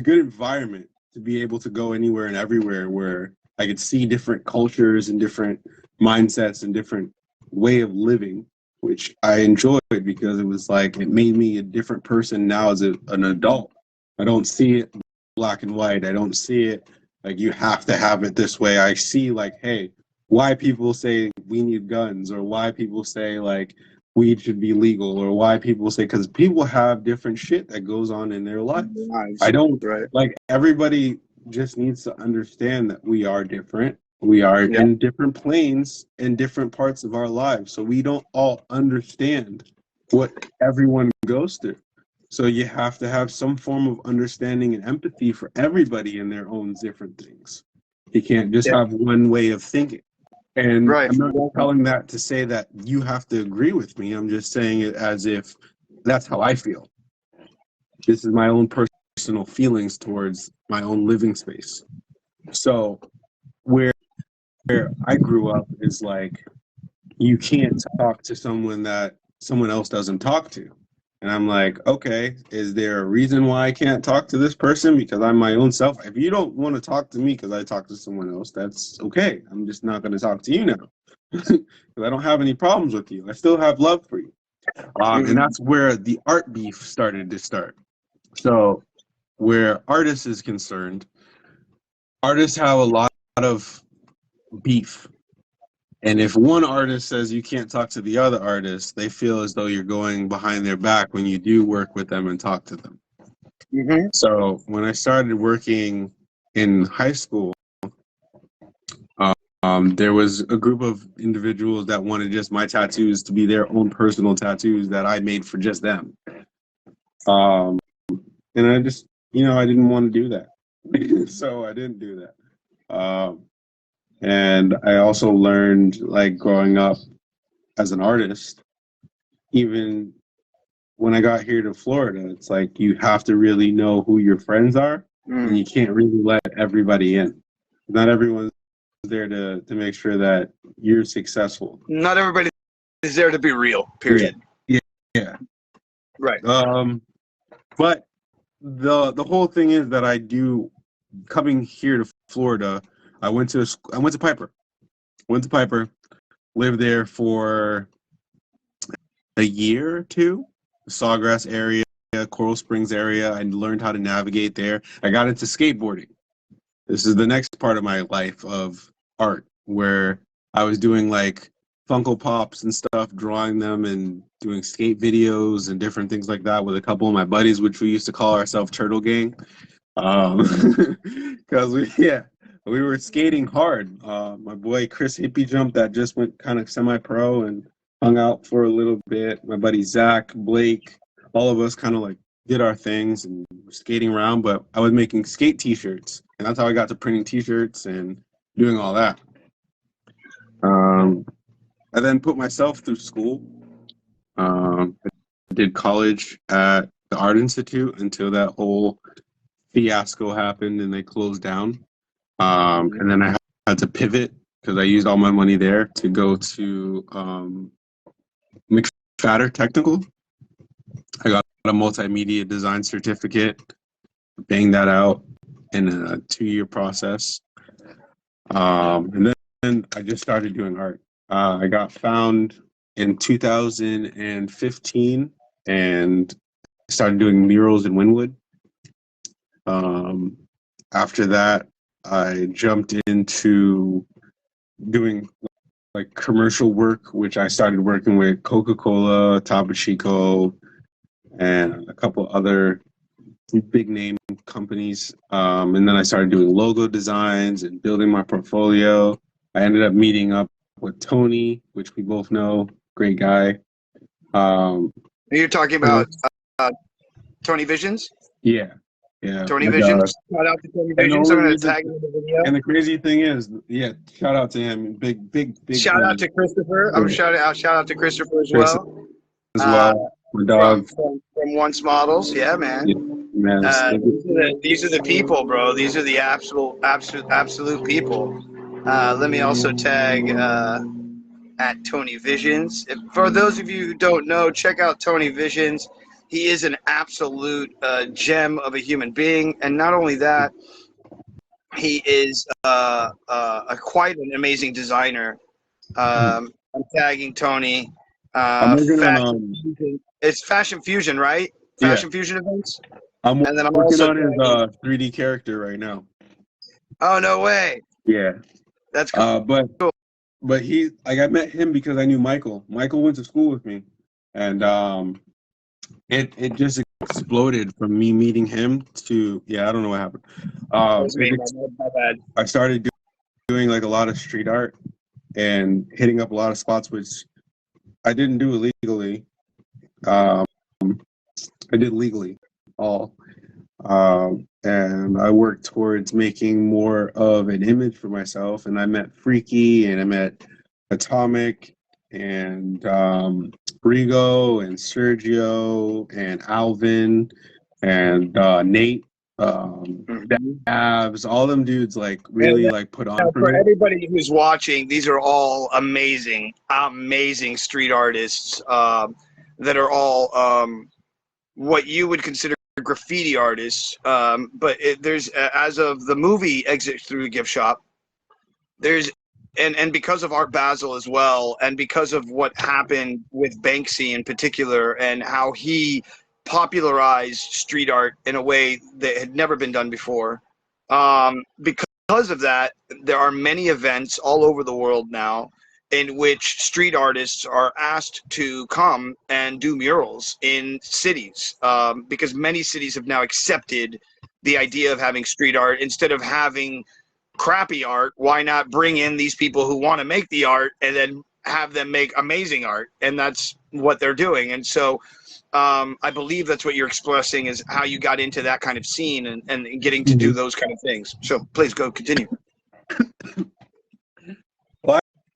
environment to be able to go anywhere and everywhere where I could see different cultures and different mindsets and different way of living, which I enjoyed because it was like it made me a different person now as an adult. I don't see it black and white. I don't see it like you have to have it this way. I see like, hey, why people say we need guns or why people say like weed should be legal or why people say because people have different shit that goes on in their life. I don't Right. like everybody just needs to understand that we are different. We are in different planes in different parts of our lives. So we don't all understand what everyone goes through. So you have to have some form of understanding and empathy for everybody in their own different things. You can't just have one way of thinking. And Right. I'm not telling that to say that you have to agree with me. I'm just saying it as if that's how I feel. This is my own personal feelings towards my own living space. So where I grew up is like you can't talk to someone that someone else doesn't talk to. And I'm like, okay, is there a reason why I can't talk to this person? Because I'm my own self. If you don't want to talk to me because I talk to someone else, that's okay. I'm just not going to talk to you now. Because I don't have any problems with you. I still have love for you. And that's where the art beef started to start. So where artists is concerned, artists have a lot of beef. And if one artist says you can't talk to the other artist, they feel as though you're going behind their back when you do work with them and talk to them. So when I started working in high school, there was a group of individuals that wanted just my tattoos to be their own personal tattoos that I made for just them. And I just, I didn't want to do that. So I didn't do that. And I also learned, like, growing up as an artist, even when I got here to Florida, it's like you have to really know who your friends are, and you can't really let everybody in. Not everyone's there to make sure that you're successful. Not everybody is there to be real, period. Yeah. Right. But the whole thing is that I do coming here to Florida. I went to Piper. Lived there for a year or two. Sawgrass area, Coral Springs area. I learned how to navigate there. I got into skateboarding. This is the next part of my life of art where I was doing like Funko Pops and stuff, drawing them and doing skate videos and different things like that with a couple of my buddies, which we used to call ourselves Turtle Gang. Because we were skating hard. My boy Chris Hippie Jump that just went kind of semi-pro and hung out for a little bit. My buddy Zach, Blake, all of us kind of like did our things and were skating around. But I was making skate T-shirts, and that's how I got to printing T-shirts and doing all that. I then put myself through school. I did college at the Art Institute until that whole fiasco happened and they closed down. And then I had to pivot because I used all my money there to go to McFadder Technical. I got a multimedia design certificate, banged that out in a 2-year process. And then I just started doing art. I got found in 2015 and started doing murals in Wynwood. After that, I jumped into doing like commercial work, which I started working with Coca-Cola, Topochico, and a couple other big name companies. And then I started doing logo designs and building my portfolio. I ended up meeting up with Tony, which we both know, great guy. You're talking about Tony Visions? Yeah. Tony Visions. Shout out to Tony Visions. I'm going to tag him in the video. And the crazy thing is, shout out to him. Big. Shout out to Christopher. I'm shout out to Christopher as well. My dog from Once Models. Yeah, man. Yeah, man. These are the people, bro. These are the absolute people. Let me also tag at Tony Visions. For those of you who don't know, check out Tony Visions. He is an absolute gem of a human being, and not only that, he is quite an amazing designer. I'm tagging Tony. It's Fashion Fusion, right? Fashion Fusion events. I'm working on his 3D character right now. Oh, no way. Yeah. That's cool. But he, like, I met him because I knew Michael. Michael went to school with me, and it just exploded from me meeting him to I don't know what happened. My bad. I started doing like a lot of street art and hitting up a lot of spots, which I didn't do illegally. I did legally all. And I worked towards making more of an image for myself. And I met Freaky, and I met Atomic, and Rigo, and Sergio, and Alvin, and Nate, Abs, all them dudes like really like put on for everybody who's watching. These are all amazing street artists that are all what you would consider graffiti artists, but there's as of the movie Exit Through the Gift Shop, there's and because of Art Basel as well, and because of what happened with Banksy in particular, and how he popularized street art in a way that had never been done before, because of that, there are many events all over the world now in which street artists are asked to come and do murals in cities, because many cities have now accepted the idea of having street art. Instead of having crappy art, why not bring in these people who want to make the art and then have them make amazing art? And that's what they're doing. And so I believe that's what you're expressing, is how you got into that kind of scene and getting to do those kind of things. So please go continue.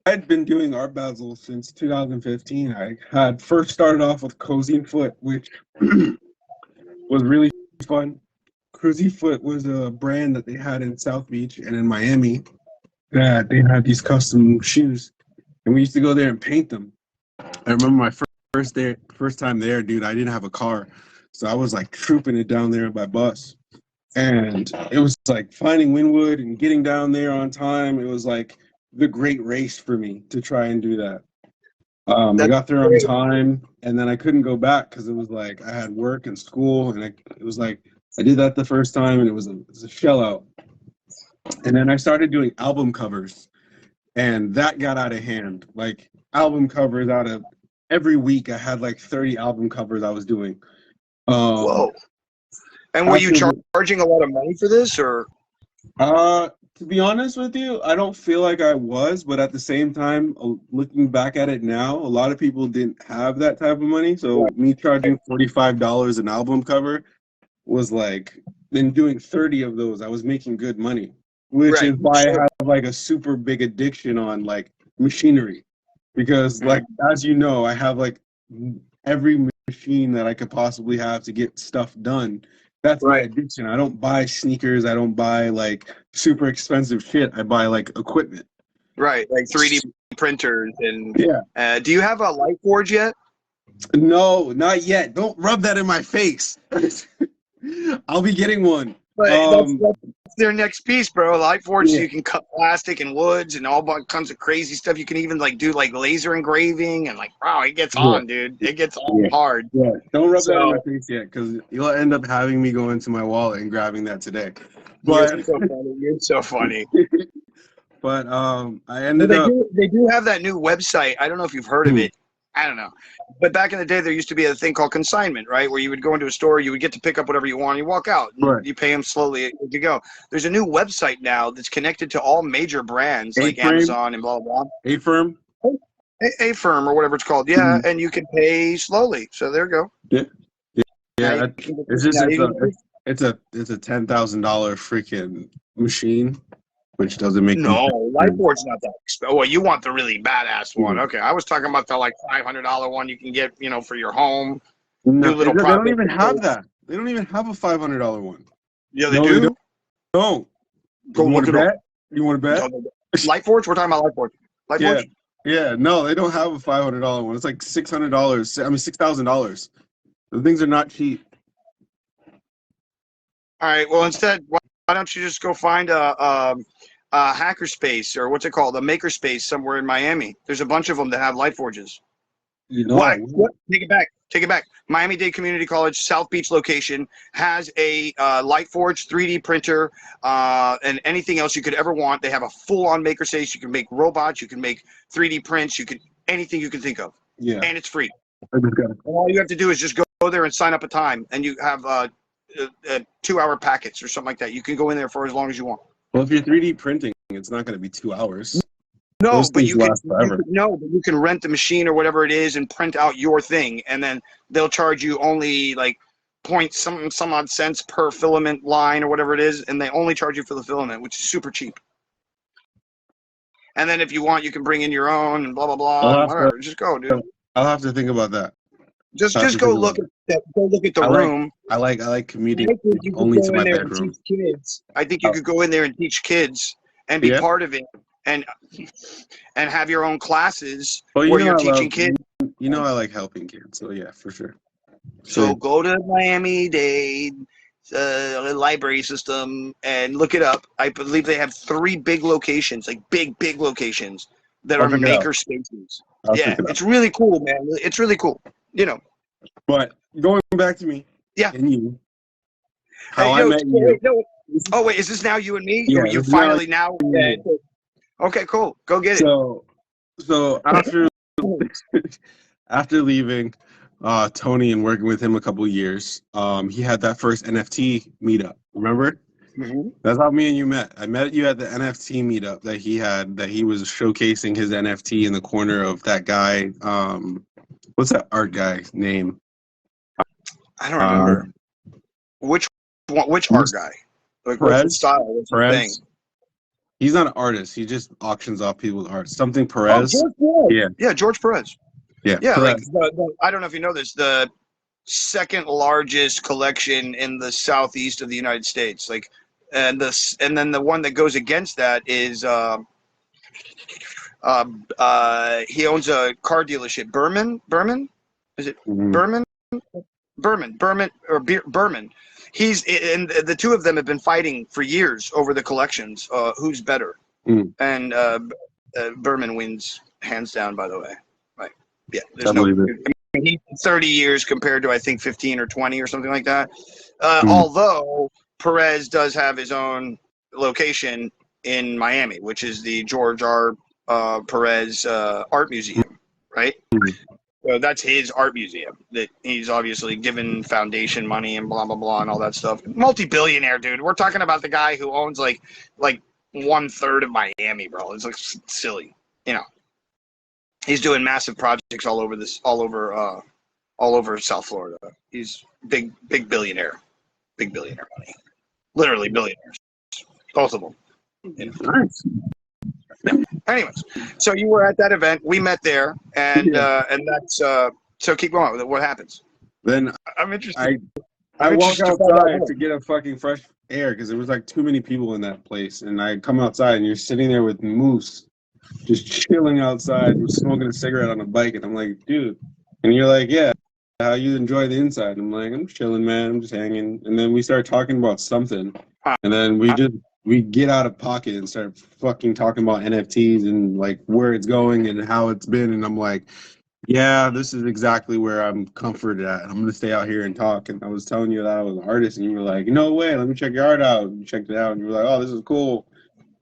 I'd been doing Art Basel since 2015. I had first started off with Cozy Foot, which was really fun. Cozy Foot was a brand that they had in South Beach and in Miami, that they had these custom shoes, and we used to go there and paint them. I remember my first time there, dude. I didn't have a car, so I was like trooping it down there by bus, and it was like finding Wynwood and getting down there on time. It was like the great race for me to try and do that. I got there on time, and then I couldn't go back because it was like I had work and school, and it was like I did that the first time, and it was a shell out. And then I started doing album covers, and that got out of hand. Like album covers out of every week, I had like 30 album covers I was doing. Whoa! And were you charging a lot of money for this, or? To be honest with you, I don't feel like I was, but at the same time, looking back at it now, a lot of people didn't have that type of money. So me charging $45 an album cover was like, then doing 30 of those, I was making good money, which is why I have like a super big addiction on like machinery, because like, as you know, I have like every machine that I could possibly have to get stuff done. That's my addiction. I don't buy sneakers. I don't buy like super expensive shit. I buy like equipment. Right, like 3D printers and do you have a Lightforge yet? No, not yet. Don't rub that in my face. I'll be getting one. But that's their next piece, bro. Light forge, so Yeah. you can cut plastic and woods and all kinds of crazy stuff. You can even like do like laser engraving and like, wow, it gets on, dude. It gets on hard. Yeah, don't rub that in my So face yet, because you'll end up having me go into my wallet and grabbing that today. you're But so funny. You're so funny. but I Well, ended up. they do have that new website. I don't know if you've heard of it. I don't know. But back in the day, there used to be a thing called consignment, right? Where you would go into a store, you would get to pick up whatever you want, and you walk out. And Right. you pay them slowly as you go. There's a new website now that's connected to all major brands like A-Frame? Amazon and blah, blah, blah. A-Firm? A firm or whatever it's called. Yeah, and you can pay slowly. So there you go. Yeah, it's just Now you can- it's a $10,000 freaking machine, which doesn't make No, Lightboard's not that expensive. Well, you want the really badass one. Mhm. Okay, I was talking about the like $500 one you can get, for your home. No, Do little they don't projects. even have that. They don't even have a $500 one. Yeah, they No, do. they don't. Go You want look to it up. bet? You want to bet? Lightforge? We're talking about Lightforge. Yeah. Lightforge? Yeah, no, they don't have a $500 one. It's like $600. I mean, $6,000. The things are not cheap. All right. Well, instead, why don't you just go find a hackerspace or what's it called, a makerspace somewhere in Miami? There's a bunch of them that have Lightforges. You know, What? Take it back. Take it back. Miami-Dade Community College, South Beach location, has a Lightforge 3D printer and anything else you could ever want. They have a full-on makerspace. You can make robots. You can make 3D prints. You can anything you can think of. Yeah. And it's free. I just got And all you have to do is just go there and sign up a time, and you have 2-hour packets or something like that. You can go in there for as long as you want. Well, if you're 3D printing, it's not going to be 2 hours. No, Those but things you can last forever. but you can rent the machine or whatever it is and print out your thing, and then they'll charge you only like some odd cents per filament line or whatever it is, and they only charge you for the filament, which is super cheap. And then if you want, you can bring in your own and blah blah blah. I'll And have to- whatever. Just go, dude. I'll have to think about that. Just have to go think look about at go look at the I like- room. I like commuting I think you could only go to in my there and bedroom. teach kids. I think you could go in there and teach kids and be Yeah. part of it and have your own classes Well, where you're teaching kids. You know, I like helping kids, so yeah, for sure. So go to Miami-Dade library system and look it up. I believe they have 3 big locations, like big locations that I'll are check it out. maker spaces. I'll Yeah, check it out. it's really cool, man. It's really cool. But going back to me, Yeah. and you, how Hey, I no, met you. wait, no. Oh wait, is this now you and me? Yeah, Or you this is now finally now? me. Okay, cool. Go get it. So after leaving Tony and working with him a couple of years, he had that first NFT meetup. Remember? Mhm. That's how me and you met. I met you at the NFT meetup that he had. That he was showcasing his NFT in the corner of that guy. What's that art guy's name? I don't remember. Which art guy? Like what's the Perez? style? What's the thing? Perez. He's not an artist. He just auctions off people's art. Something Perez. Oh, George Perez. Yeah. Yeah, George Perez. Yeah. Yeah, Perez. like I don't know if you know this, the second largest collection in the southeast of the United States. Like, and then the one that goes against that is he owns a car dealership. Berman? Is it Mhm. Berman? Berman. He's and the two of them have been fighting for years over the collections. Who's better? Mm. And Berman wins hands down. By the way, right? Yeah, there's I no. believe it. I mean, he's 30 years compared to I think 15 or 20 or something like that. Mm. Although Perez does have his own location in Miami, which is the George R. Perez Art Museum, right? Mm. So that's his art museum that he's obviously given foundation money and blah blah blah and all that stuff. Multi-billionaire dude. We're talking about the guy who owns like 1/3 of Miami, bro. It's like silly, He's doing massive projects all over South Florida. He's big billionaire, big billionaire money, literally billionaires, both of them. Nice. Anyways, so you were at that event. We met there, and that's so. Keep going with it. What happens? Then I'm interested. I I'm walk interested to find out outside more. to get a fucking fresh air because there was like too many people in that place, and I come outside and you're sitting there with Moose, just chilling outside, smoking a cigarette on a bike, and I'm like, dude, And you're like, yeah, how you enjoy the inside? I'm like, I'm chilling, man. I'm just hanging. And then we start talking about something. And then we get out of pocket and start fucking talking about NFTs and like where it's going and how it's been. And I'm like, yeah, this is exactly where I'm comforted at. I'm going to stay out here and talk. And I was telling you that I was an artist, and you were like, no way, let me check your art out. And you checked it out, and you were like, oh, this is cool.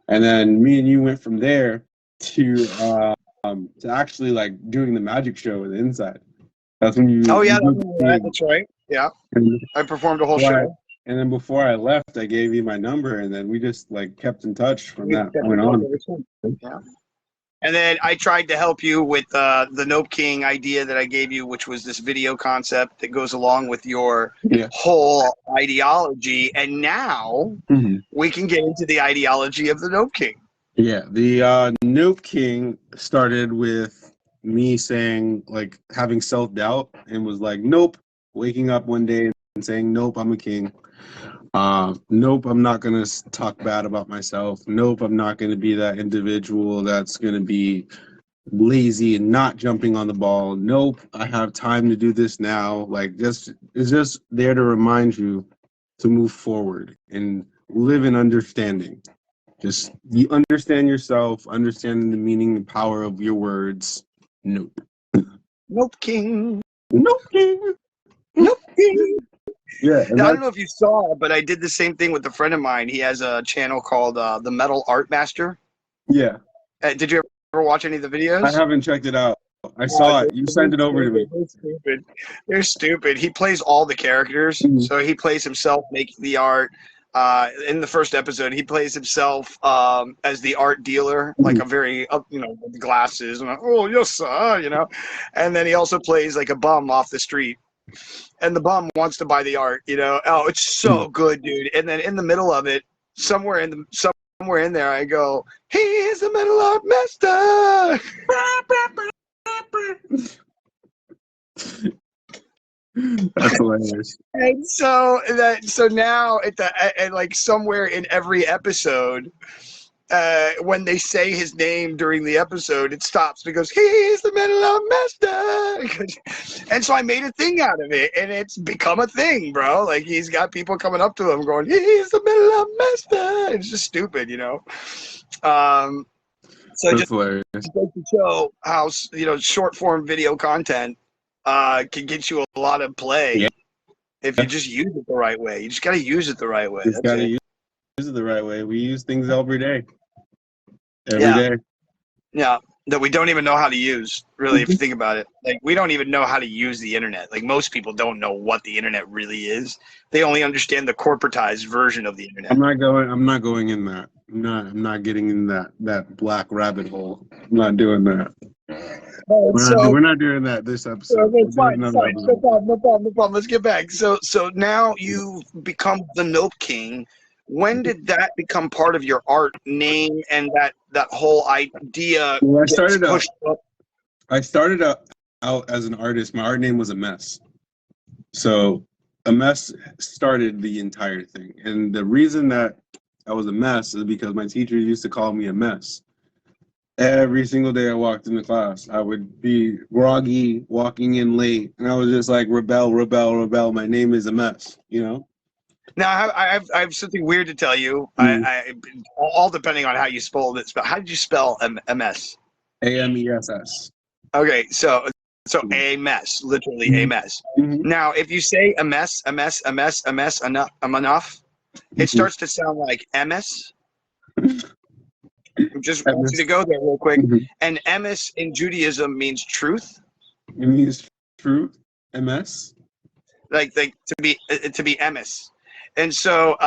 And then me and you went from there to actually like doing the magic show with the inside. That's when you. Oh yeah, you that's right. Yeah, I performed a whole show. And then before I left, I gave you my number, and then we just like kept in touch from that point on. Yeah. And then I tried to help you with the Nope King idea that I gave you, which was this video concept that goes along with your whole ideology. And now we can get into the ideology of the Nope King. Yeah, the Nope King started with me saying, like, having self-doubt, and was like, nope, waking up one day and saying, nope, I'm a king. Nope, I'm not going to talk bad about myself. Nope, I'm not going to be that individual that's going to be lazy and not jumping on the ball. Nope, I have time to do this now. Like, it's just there to remind you to move forward and live in understanding. Just you understand yourself, understanding the meaning and power of your words. Nope. Nope King. Nope King. Nope King. Yeah. Now, I don't know if you saw, but I did the same thing with a friend of mine. He has a channel called The Metal Art Master. Yeah. Did you ever watch any of the videos? I haven't checked it out. I saw it. You sent it over to me. They're stupid. They're stupid. He plays all the characters. So he plays himself making the art. In the first episode, he plays himself as the art dealer, like a very, with glasses. And oh, yes, sir, And then he also plays like a bum off the street. And the bum wants to buy the art, Oh, it's so good, dude. And then in the middle of it, somewhere in there, I go, he is the metal art master. That's hilarious. And so now like somewhere in every episode, when they say his name during the episode, it stops because he's the metal art master. And so I made a thing out of it, and it's become a thing, bro. Like he's got people coming up to him going, he's the metal art master. It's just stupid, So that's just hilarious. to show how short form video content can get you a lot of play if you just use it the right way. You just got to use it the right way. Just got to use it the right way. We use things every day. Every day. Yeah, that we don't even know how to use, really, if you think about it. Like, we don't even know how to use the internet. Like, most people don't know what the internet really is. They only understand the corporatized version of the internet. I'm not going in that. I'm not getting in that black rabbit hole. I'm not doing that. We're not doing that this episode. Fine. No problem. Let's get back. So now you've become the Nope King. When did that become part of your art name and that whole idea? Well, I started out as an artist. My art name was A Mess. So A Mess started the entire thing. And the reason that I was a mess is because my teacher used to call me a mess. Every single day I walked into class, I would be groggy, walking in late, and I was just like, rebel. My name is A Mess, Now, I have something weird to tell you. I all depending on how you spell it. How did you spell MS? AMESS. Okay, so a mess, literally a mess. Now, if you say a mess, enough, it starts to sound like MS. Just want you to go there real quick. And MS in Judaism means truth. It means truth. MS. Like to be MS. And so,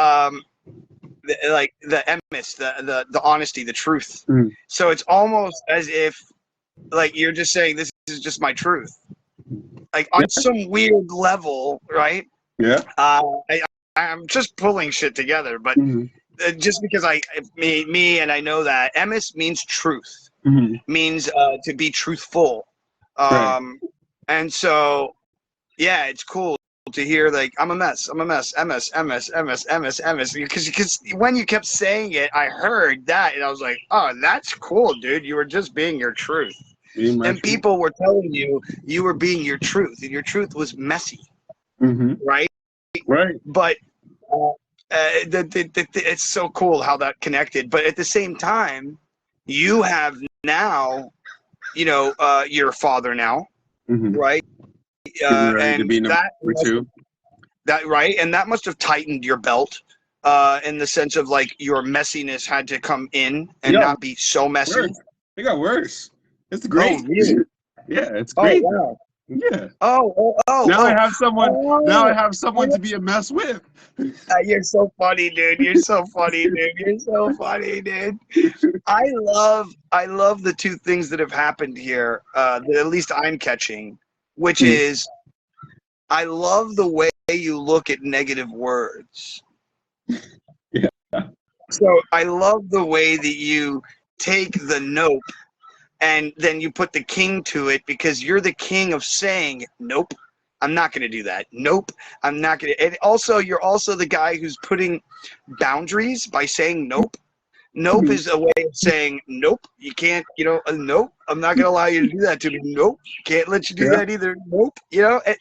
like the emis, the honesty, the truth. So it's almost as if, like, you're just saying, this is just my truth. Like, on some weird level, right? Yeah. I'm just pulling shit together, but just because me, and I know that emis means truth, means to be truthful. And so, yeah, it's cool to hear, like, I'm a mess, MS, because when you kept saying it, I heard that, and I was like, oh, that's cool, dude. You were just being your truth. And people were telling you you were being your truth, and your truth was messy, right? Right. But it's so cool how that connected. But at the same time, you have now, you're a father now, right? Getting ready to be number two. That right, and that must have tightened your belt, in the sense of like your messiness had to come in and not be so messy. Worse. It got worse. It's great. Oh, really? Yeah, it's great. Oh, wow. Yeah. Now I have someone. Now I have someone to be a mess with. You're so funny, dude. You're so funny, dude. You're so funny, dude. I love the two things that have happened here, that at least I'm catching, which is I love the way you look at negative words. Yeah. So I love the way that you take the nope and then you put the king to it, because you're the king of saying, nope, I'm not going to do that. Nope, I'm not going to. And also, you're also the guy who's putting boundaries by saying nope. Nope is a way of saying, nope, you can't, nope, I'm not going to allow you to do that to me. Nope, can't let you do that either. Nope,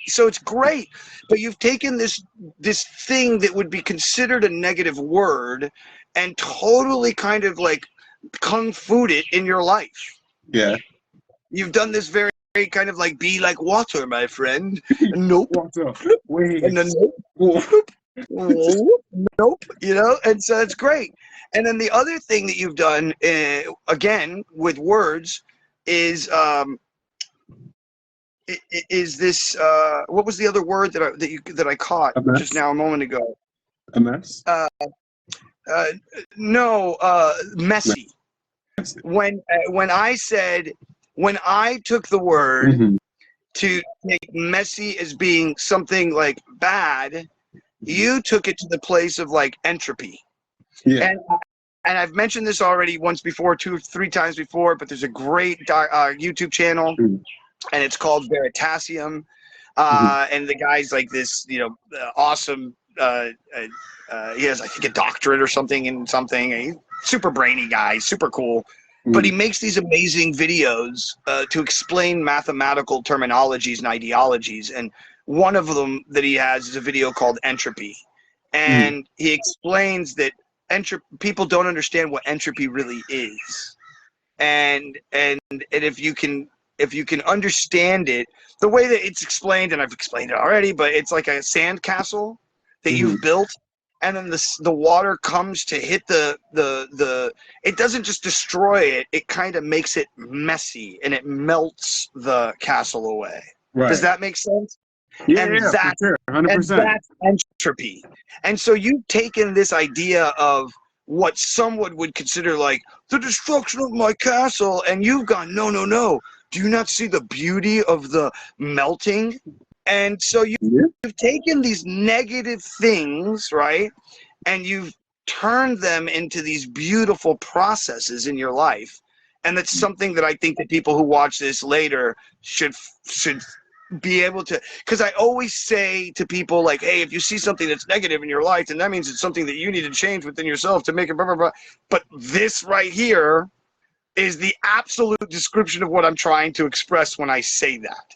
so it's great. But you've taken this thing that would be considered a negative word and totally kind of like kung fu'd it in your life. Yeah. You've done this very, very kind of like, be like water, my friend. Nope. Water. Wait. And then nope. Nope. And so it's great. And then the other thing that you've done, again, with words is this, what was the other word that I caught just now a moment ago? A mess? No, messy. When I took the word to take messy as being something like bad, you took it to the place of like entropy. Yeah. And I've mentioned this already once before, 2 or 3 times before, but there's a great YouTube channel, and it's called Veritasium. And the guy's like this, awesome. He has, I think, a doctorate or something in something. He's super brainy guy, super cool. But he makes these amazing videos to explain mathematical terminologies and ideologies. And one of them that he has is a video called Entropy. And he explains that people don't understand what entropy really is. And if you can understand it, the way that it's explained, and I've explained it already, but it's like a sand castle that you've built, and then the water comes to hit the it doesn't just destroy it, it kind of makes it messy, and it melts the castle away. Right. Does that make sense? Yeah, for sure, 100%. And that's entropy. And so you've taken this idea of what someone would consider like the destruction of my castle, and you've gone, no. Do you not see the beauty of the melting? And so you've taken these negative things, right, and you've turned them into these beautiful processes in your life. And that's something that I think that people who watch this later should be able to, because I always say to people like, hey, if you see something that's negative in your life, then that means it's something that you need to change within yourself to make it blah, blah, blah. But this right here is the absolute description of what I'm trying to express when I say that.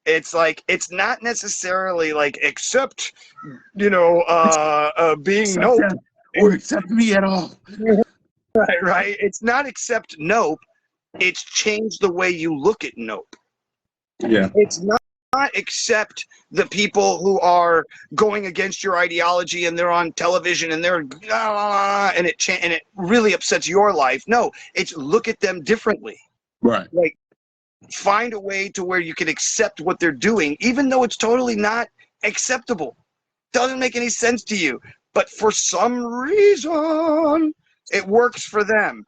It's like, it's not necessarily like accept, being nope. Or accept me at all. Right. It's not accept nope. It's change the way you look at nope. Yeah. It's not accept the people who are going against your ideology and they're on television and they're and it really upsets your life. No, it's look at them differently. Right. Like, find a way to where you can accept what they're doing, even though it's totally not acceptable. Doesn't make any sense to you. But for some reason, it works for them.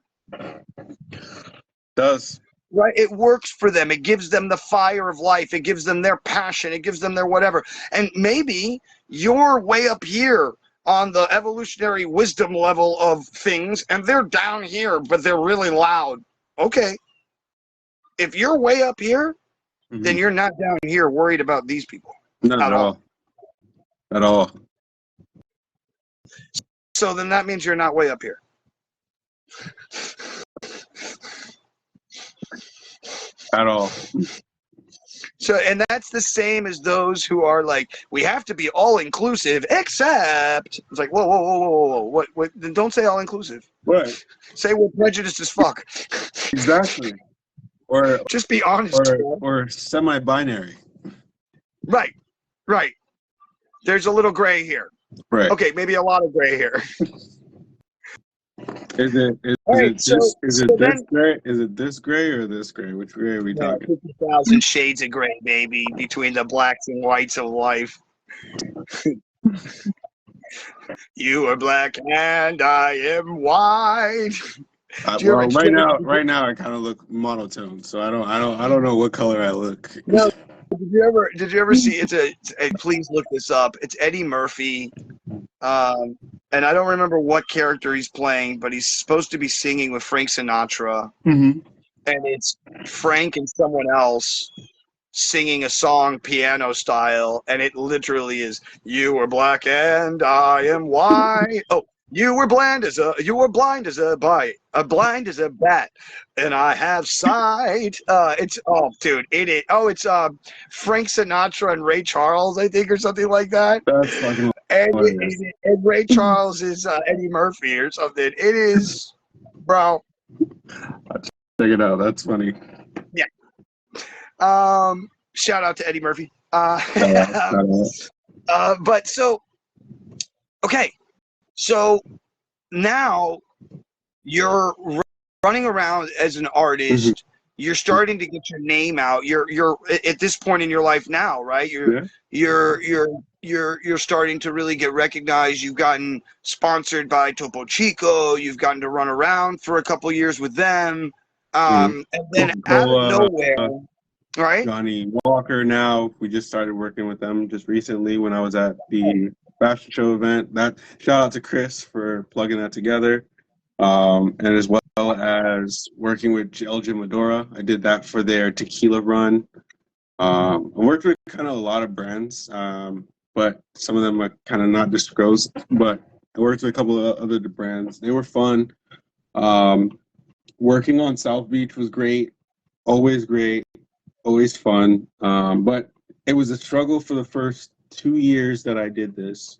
Does. Right? It works for them. It gives them the fire of life. It gives them their passion. It gives them their whatever. And maybe you're way up here on the evolutionary wisdom level of things, and they're down here, but they're really loud. Okay. If you're way up here, then you're not down here worried about these people. Not at all. At all. So then that means you're not way up here. At all. So, and that's the same as those who are like, we have to be all inclusive, except it's like, whoa, whoa, whoa, whoa, whoa, what? Then don't say all inclusive. Right. Say we're prejudiced as fuck. Exactly. Or Just be honest. or semi-binary. Right. Right. There's a little gray here. Right. Okay, maybe a lot of gray here. Is it this gray or this gray? Which gray are we talking? 50,000 shades of gray, baby, between the blacks and whites of life. You are black and I am white. Well, right now I kind of look monotone, so I don't know what color I look. No, did you ever see? Please look this up. It's Eddie Murphy, and I don't remember what character he's playing, but he's supposed to be singing with Frank Sinatra, Mm-hmm. and it's Frank and someone else singing a song piano style, and it literally is, you were black and I am white. Oh, you were blind as a blind as a bat, and I have sight. It's Frank Sinatra and Ray Charles, I think, or something like that. That's fucking and Ray Charles is Eddie Murphy or something. It is, bro. Check it out. That's funny. Yeah. Shout out to Eddie Murphy. But so, okay. So now you're running around as an artist. Mm-hmm. You're starting to get your name out. You're at this point in your life now, right? You're starting to really get recognized. You've gotten sponsored by Topochico. You've gotten to run around for a couple years with them. And then out of nowhere, right? Johnny Walker. Now we just started working with them just recently when I was at the fashion show event. That shout out to Chris for plugging that together, and as well as working with Jimador. I did that for their tequila run. I worked with kind of a lot of brands, but some of them are kind of not disclosed. But I worked with a couple of other brands. They were fun. Working on South Beach was great, always fun. But it was a struggle for the first 2 years that I did this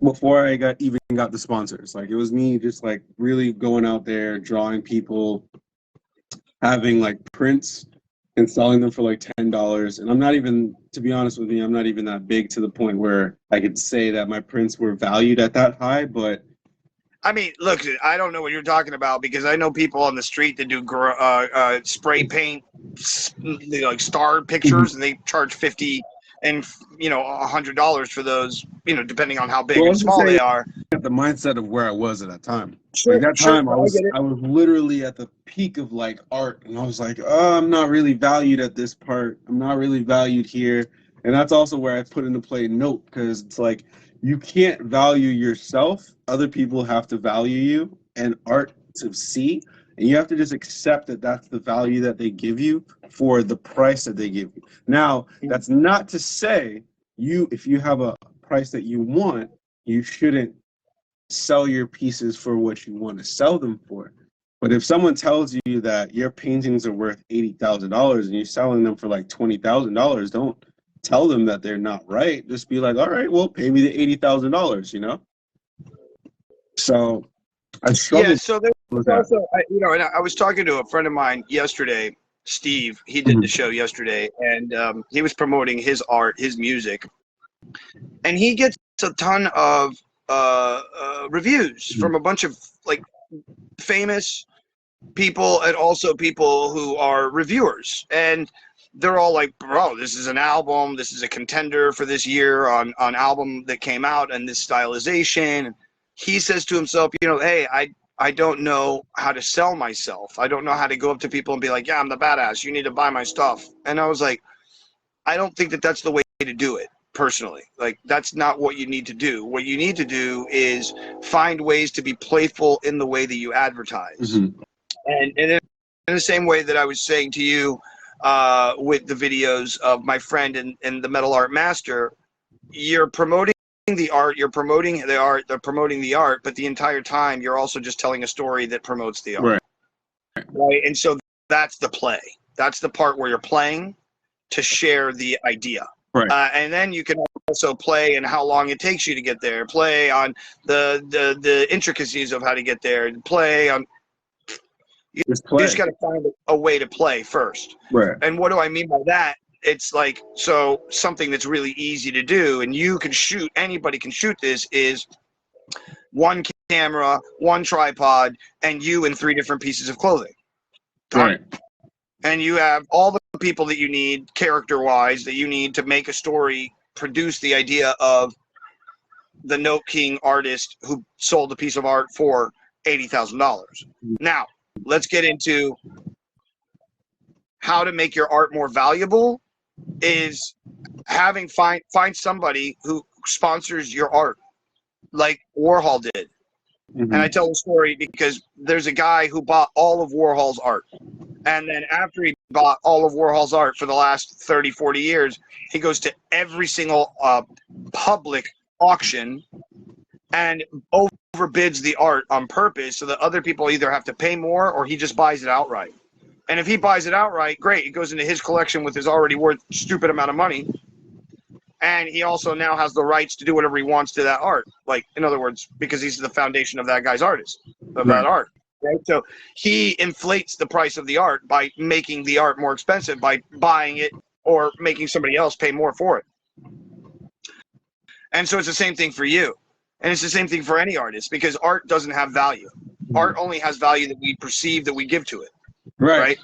before I even got the sponsors. Like, it was me just like really going out there, drawing people, having like prints and selling them for like $10. And I'm not even, to be honest with you, I'm not even that big to the point where I could say that my prints were valued at that high. But I mean, look, I don't know what you're talking about, because I know people on the street that do spray paint, like star pictures, and they charge $50 and $100 for those, depending on how big and small they are. The mindset of where I was at that time. Sure, at that time, I was literally at the peak of like art, and I was like, oh, I'm not really valued at this part. I'm not really valued here, and that's also where I put into play note, because it's like, you can't value yourself. Other people have to value you and art to see. And you have to just accept that that's the value that they give you for the price that they give you. Now, that's not to say if you have a price that you want, you shouldn't sell your pieces for what you want to sell them for. But if someone tells you that your paintings are worth $80,000 and you're selling them for like $20,000, don't tell them that they're not right. Just be like, all right, well, pay me the $80,000, So I struggled. Yeah, so there was also, and I was talking to a friend of mine yesterday, Steve. He did the show yesterday, and he was promoting his art, his music, and he gets a ton of reviews from a bunch of like famous people, and also people who are reviewers, and they're all like, bro, this is an album, this is a contender for this year on album that came out, and this stylization. He says to himself, hey, I don't know how to sell myself. I don't know how to go up to people and be like, yeah, I'm the badass, you need to buy my stuff. And I was like, I don't think that that's the way to do it, personally. Like, that's not what you need to do. What you need to do is find ways to be playful in the way that you advertise. Mm-hmm. And in the same way that I was saying to you, with the videos of my friend and the metal art master, you're promoting the art, you're promoting the art, they're promoting the art, but the entire time you're also just telling a story that promotes the art. Right? And so that's the play. That's the part where you're playing to share the idea. Right. And then you can also play and how long it takes you to get there. Play on the intricacies of how to get there. Play on. You just got to find a way to play first. Right. And what do I mean by that? It's like, so something that's really easy to do, and you can shoot, anybody can shoot this, is one camera, one tripod, and you in 3 different pieces of clothing. Right. And you have all the people that you need, character-wise, that you need to make a story, produce the idea of the Note King artist who sold a piece of art for $80,000. Now, let's get into how to make your art more valuable. Is find somebody who sponsors your art, like Warhol did. Mm-hmm. And I tell the story because there's a guy who bought all of Warhol's art. And then after he bought all of Warhol's art for the last 30, 40 years, he goes to every single public auction and overbids the art on purpose so that other people either have to pay more or he just buys it outright. And if he buys it outright, great. It goes into his collection with his already worth stupid amount of money. And he also now has the rights to do whatever he wants to that art. Like, in other words, because he's the foundation of that guy's artist, of that art. Right? So he inflates the price of the art by making the art more expensive, by buying it or making somebody else pay more for it. And so it's the same thing for you. And it's the same thing for any artist, because art doesn't have value. Art only has value that we perceive, that we give to it. Right.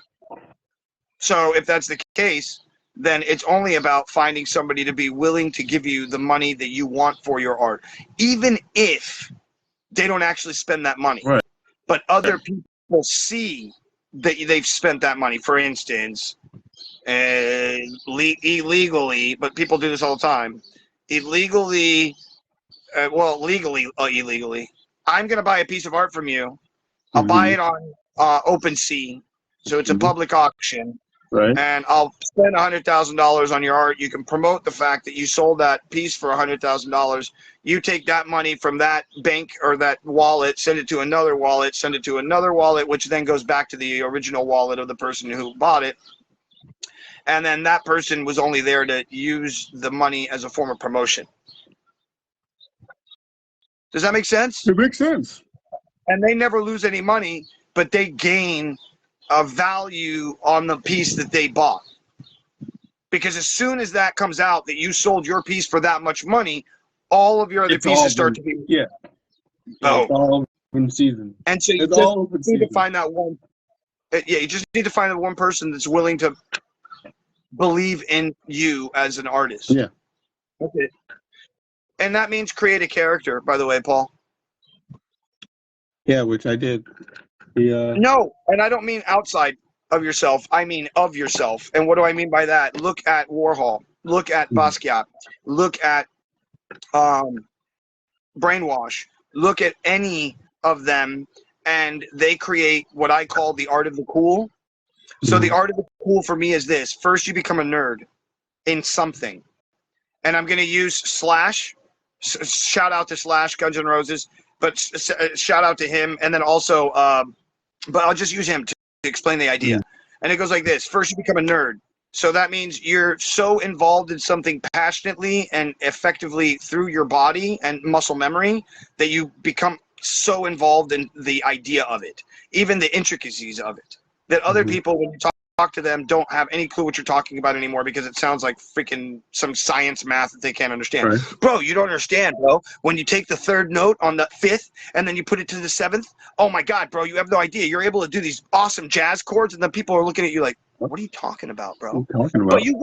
So if that's the case, then it's only about finding somebody to be willing to give you the money that you want for your art, even if they don't actually spend that money. Right. But other people see that they've spent that money. For instance, illegally, but people do this all the time. Illegally, illegally. I'm going to buy a piece of art from you. I'll buy it on OpenSea. So it's a public auction, right? And I'll spend $100,000 on your art. You can promote the fact that you sold that piece for $100,000. You take that money from that bank or that wallet, send it to another wallet, send it to another wallet, which then goes back to the original wallet of the person who bought it. And then that person was only there to use the money as a form of promotion. Does that make sense? It makes sense. And they never lose any money, but they gain a value on the piece that they bought. Because as soon as that comes out that you sold your piece for that much money, all of your other pieces start to be it's all in season. And so you just need to find that one. You just need to find the one person that's willing to believe in you as an artist. Yeah. Okay. And that means create a character, by the way, Paul. Yeah, which I did. No, and I don't mean outside of yourself. I mean of yourself. And what do I mean by that? Look at Warhol. Look at Basquiat. Look at Brainwash. Look at any of them, and they create what I call the art of the cool. So the art of the cool for me is this. First, you become a nerd in something. And I'm going to use Slash. Shout out to Slash, Guns N' Roses. But shout out to him. And then also, but I'll just use him to explain the idea. And it goes like this. First, you become a nerd. So that means you're so involved in something passionately and effectively through your body and muscle memory that you become so involved in the idea of it, even the intricacies of it, that other people, when you talk to them, don't have any clue what you're talking about anymore because it sounds like freaking some science math that they can't understand. Right. Bro, you don't understand, bro. When you take the third note on the fifth and then you put it to the seventh, oh my God, bro, you have no idea. You're able to do these awesome jazz chords and then people are looking at you like, what are you talking about, bro? What are you talking about? But you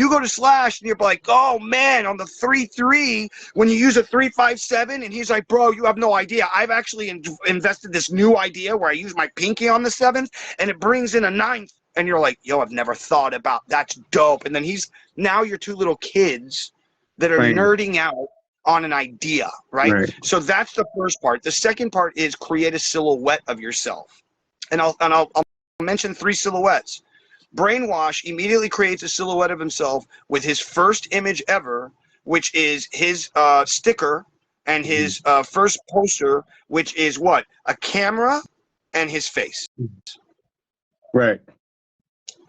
go to Slash and you're like, oh man, on the 3-3, when you use a 3-5-7, and he's like, bro, you have no idea. I've actually invested this new idea where I use my pinky on the seventh and it brings in a ninth. And you're like, yo, I've never thought about that's dope. And then now you're two little kids that are nerding out on an idea, right? So that's the first part. The second part is create a silhouette of yourself. And I'll mention 3 silhouettes. Brainwash immediately creates a silhouette of himself with his first image ever, which is his sticker, and his first poster, which is what? A camera and his face. Right.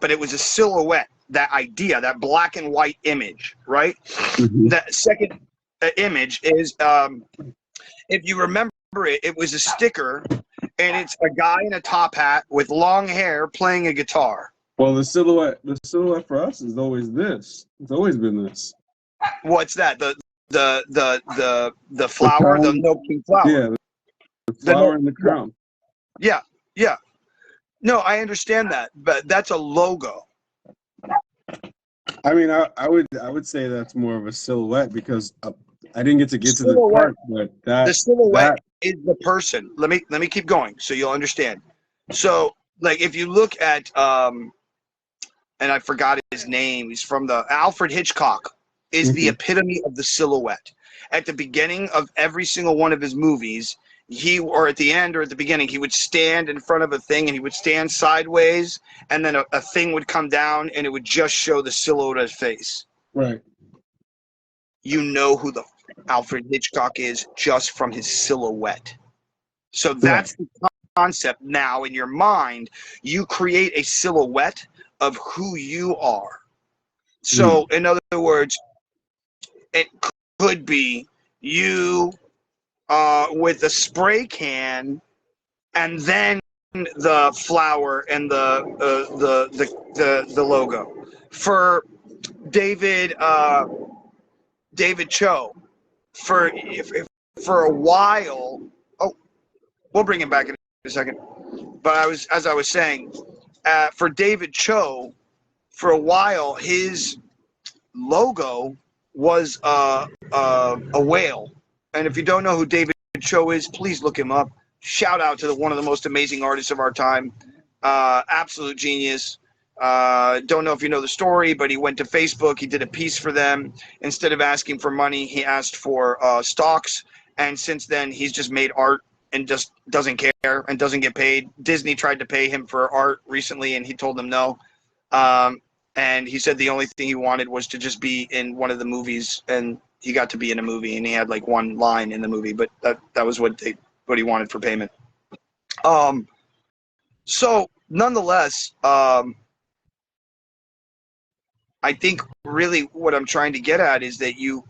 but it was a silhouette. That idea, that black and white image, right? Mm-hmm. That second image is, if you remember it, it was a sticker, and it's a guy in a top hat with long hair playing a guitar. Well, the silhouette for us is always this. It's always been this. What's that? The flower, the no-king flower. Yeah, the flower and the crown. Yeah. No, I understand that, but that's a logo. I mean, I would say that's more of a silhouette because I didn't get to the part, but the silhouette is the person. Let me keep going so you'll understand. So, like, if you look at and I forgot his name. He's from the Alfred Hitchcock. Is the epitome of the silhouette. At the beginning of every single one of his movies, or at the end or at the beginning, he would stand in front of a thing and he would stand sideways, and then a thing would come down and it would just show the silhouette of his face. Right. You know who the Alfred Hitchcock is just from his silhouette. So that's the concept. Now in your mind, you create a silhouette of who you are. So in other words, it could be you with a spray can, and then the flower and the logo. For David Cho, for a while. Oh, we'll bring him back in a second. But as I was saying, for David Cho, for a while, his logo was a whale. And if you don't know who David Cho is, please look him up. Shout out to one of the most amazing artists of our time. Absolute genius. Don't know if you know the story, but he went to Facebook. He did a piece for them. Instead of asking for money, he asked for stocks. And since then, he's just made art and just doesn't care and doesn't get paid. Disney tried to pay him for art recently, and he told them no. And he said the only thing he wanted was to just be in one of the movies, and he got to be in a movie, and he had like one line in the movie, but that was what he wanted for payment. So nonetheless, I think really what I'm trying to get at is that you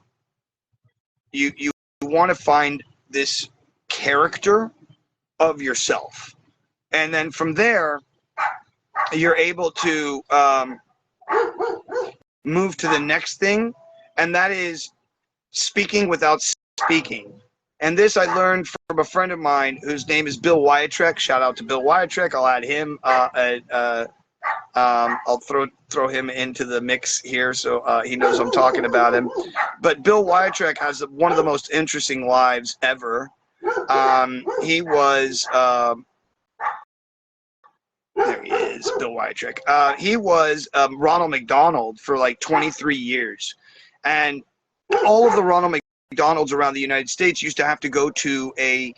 want to find this character of yourself, and then from there you're able to move to the next thing, and that is speaking without speaking. And this I learned from a friend of mine whose name is Bill Wyatrek. Shout out to Bill Wyatrek. I'll add him. I'll throw him into the mix here so he knows I'm talking about him. But Bill Wyatrek has one of the most interesting lives ever. He was there he is, Bill Wyatrek. He was Ronald McDonald for like 23 years. And all of the Ronald McDonalds around the United States used to have to go to a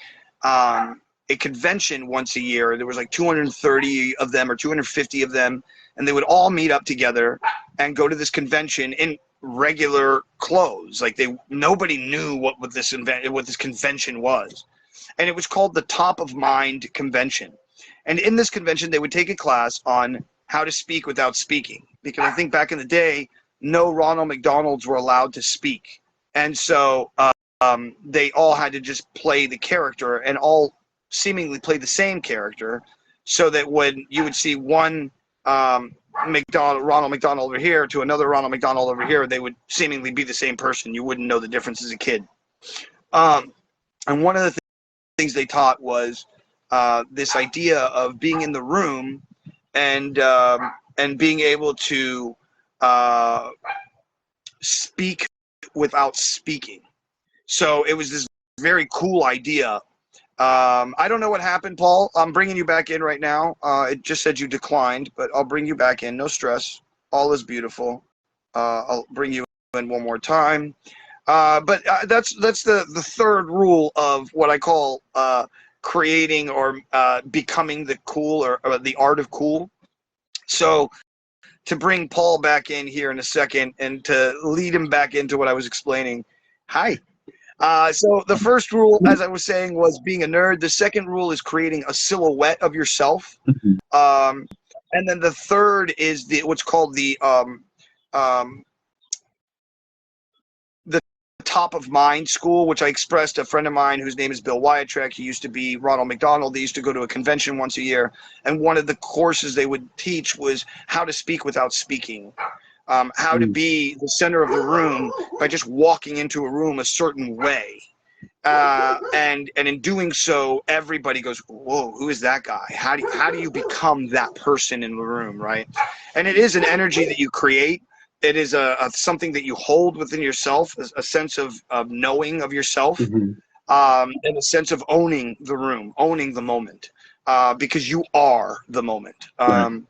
convention once a year. There was like 230 of them or 250 of them, and they would all meet up together and go to this convention in regular clothes. Like nobody knew what this convention was, and it was called the Top of Mind Convention. And in this convention, they would take a class on how to speak without speaking, because I think back in the day, no Ronald McDonalds were allowed to speak. And so they all had to just play the character and all seemingly play the same character, so that when you would see one Ronald McDonald over here to another Ronald McDonald over here, they would seemingly be the same person. You wouldn't know the difference as a kid. And one of the things they taught was this idea of being in the room and being able to speak without speaking. So it was this very cool idea. I don't know what happened, Paul. I'm bringing you back in right now. It just said you declined, but I'll bring you back in. No stress. All is beautiful. I'll bring you in one more time. But that's the third rule of what I call creating or becoming the cool or the art of cool. So to bring Paul back in here in a second and to lead him back into what I was explaining. Hi. So the first rule, as I was saying, was being a nerd. The second rule is creating a silhouette of yourself. And then the third is what's called the top of mind school, which I expressed a friend of mine whose name is Bill Wyatrek. He used to be Ronald McDonald. They used to go to a convention once a year, and one of the courses they would teach was how to speak without speaking, how to be the center of the room by just walking into a room a certain way. And in doing so, everybody goes, whoa, who is that guy? How do you become that person in the room, right? And it is an energy that you create. It is something that you hold within yourself, a sense of knowing of yourself, and a sense of owning the room, owning the moment, because you are the moment. Right.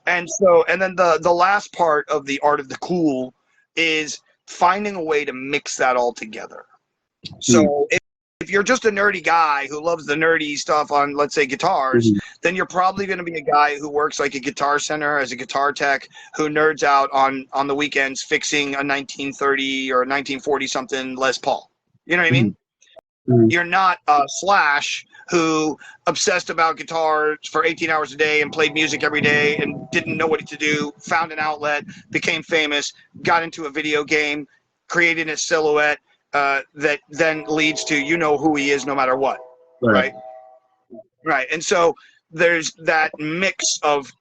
And then the last part of the art of the cool is finding a way to mix that all together. So if you're just a nerdy guy who loves the nerdy stuff on, let's say, guitars, then you're probably going to be a guy who works like a Guitar Center as a guitar tech, who nerds out on the weekends fixing a 1930 or 1940 something Les Paul. You know what I mean? You're not Slash, who obsessed about guitars for 18 hours a day and played music every day and didn't know what to do, found an outlet, became famous, got into a video game, created a silhouette, that then leads to who he is no matter what, right? And so there's that mix of,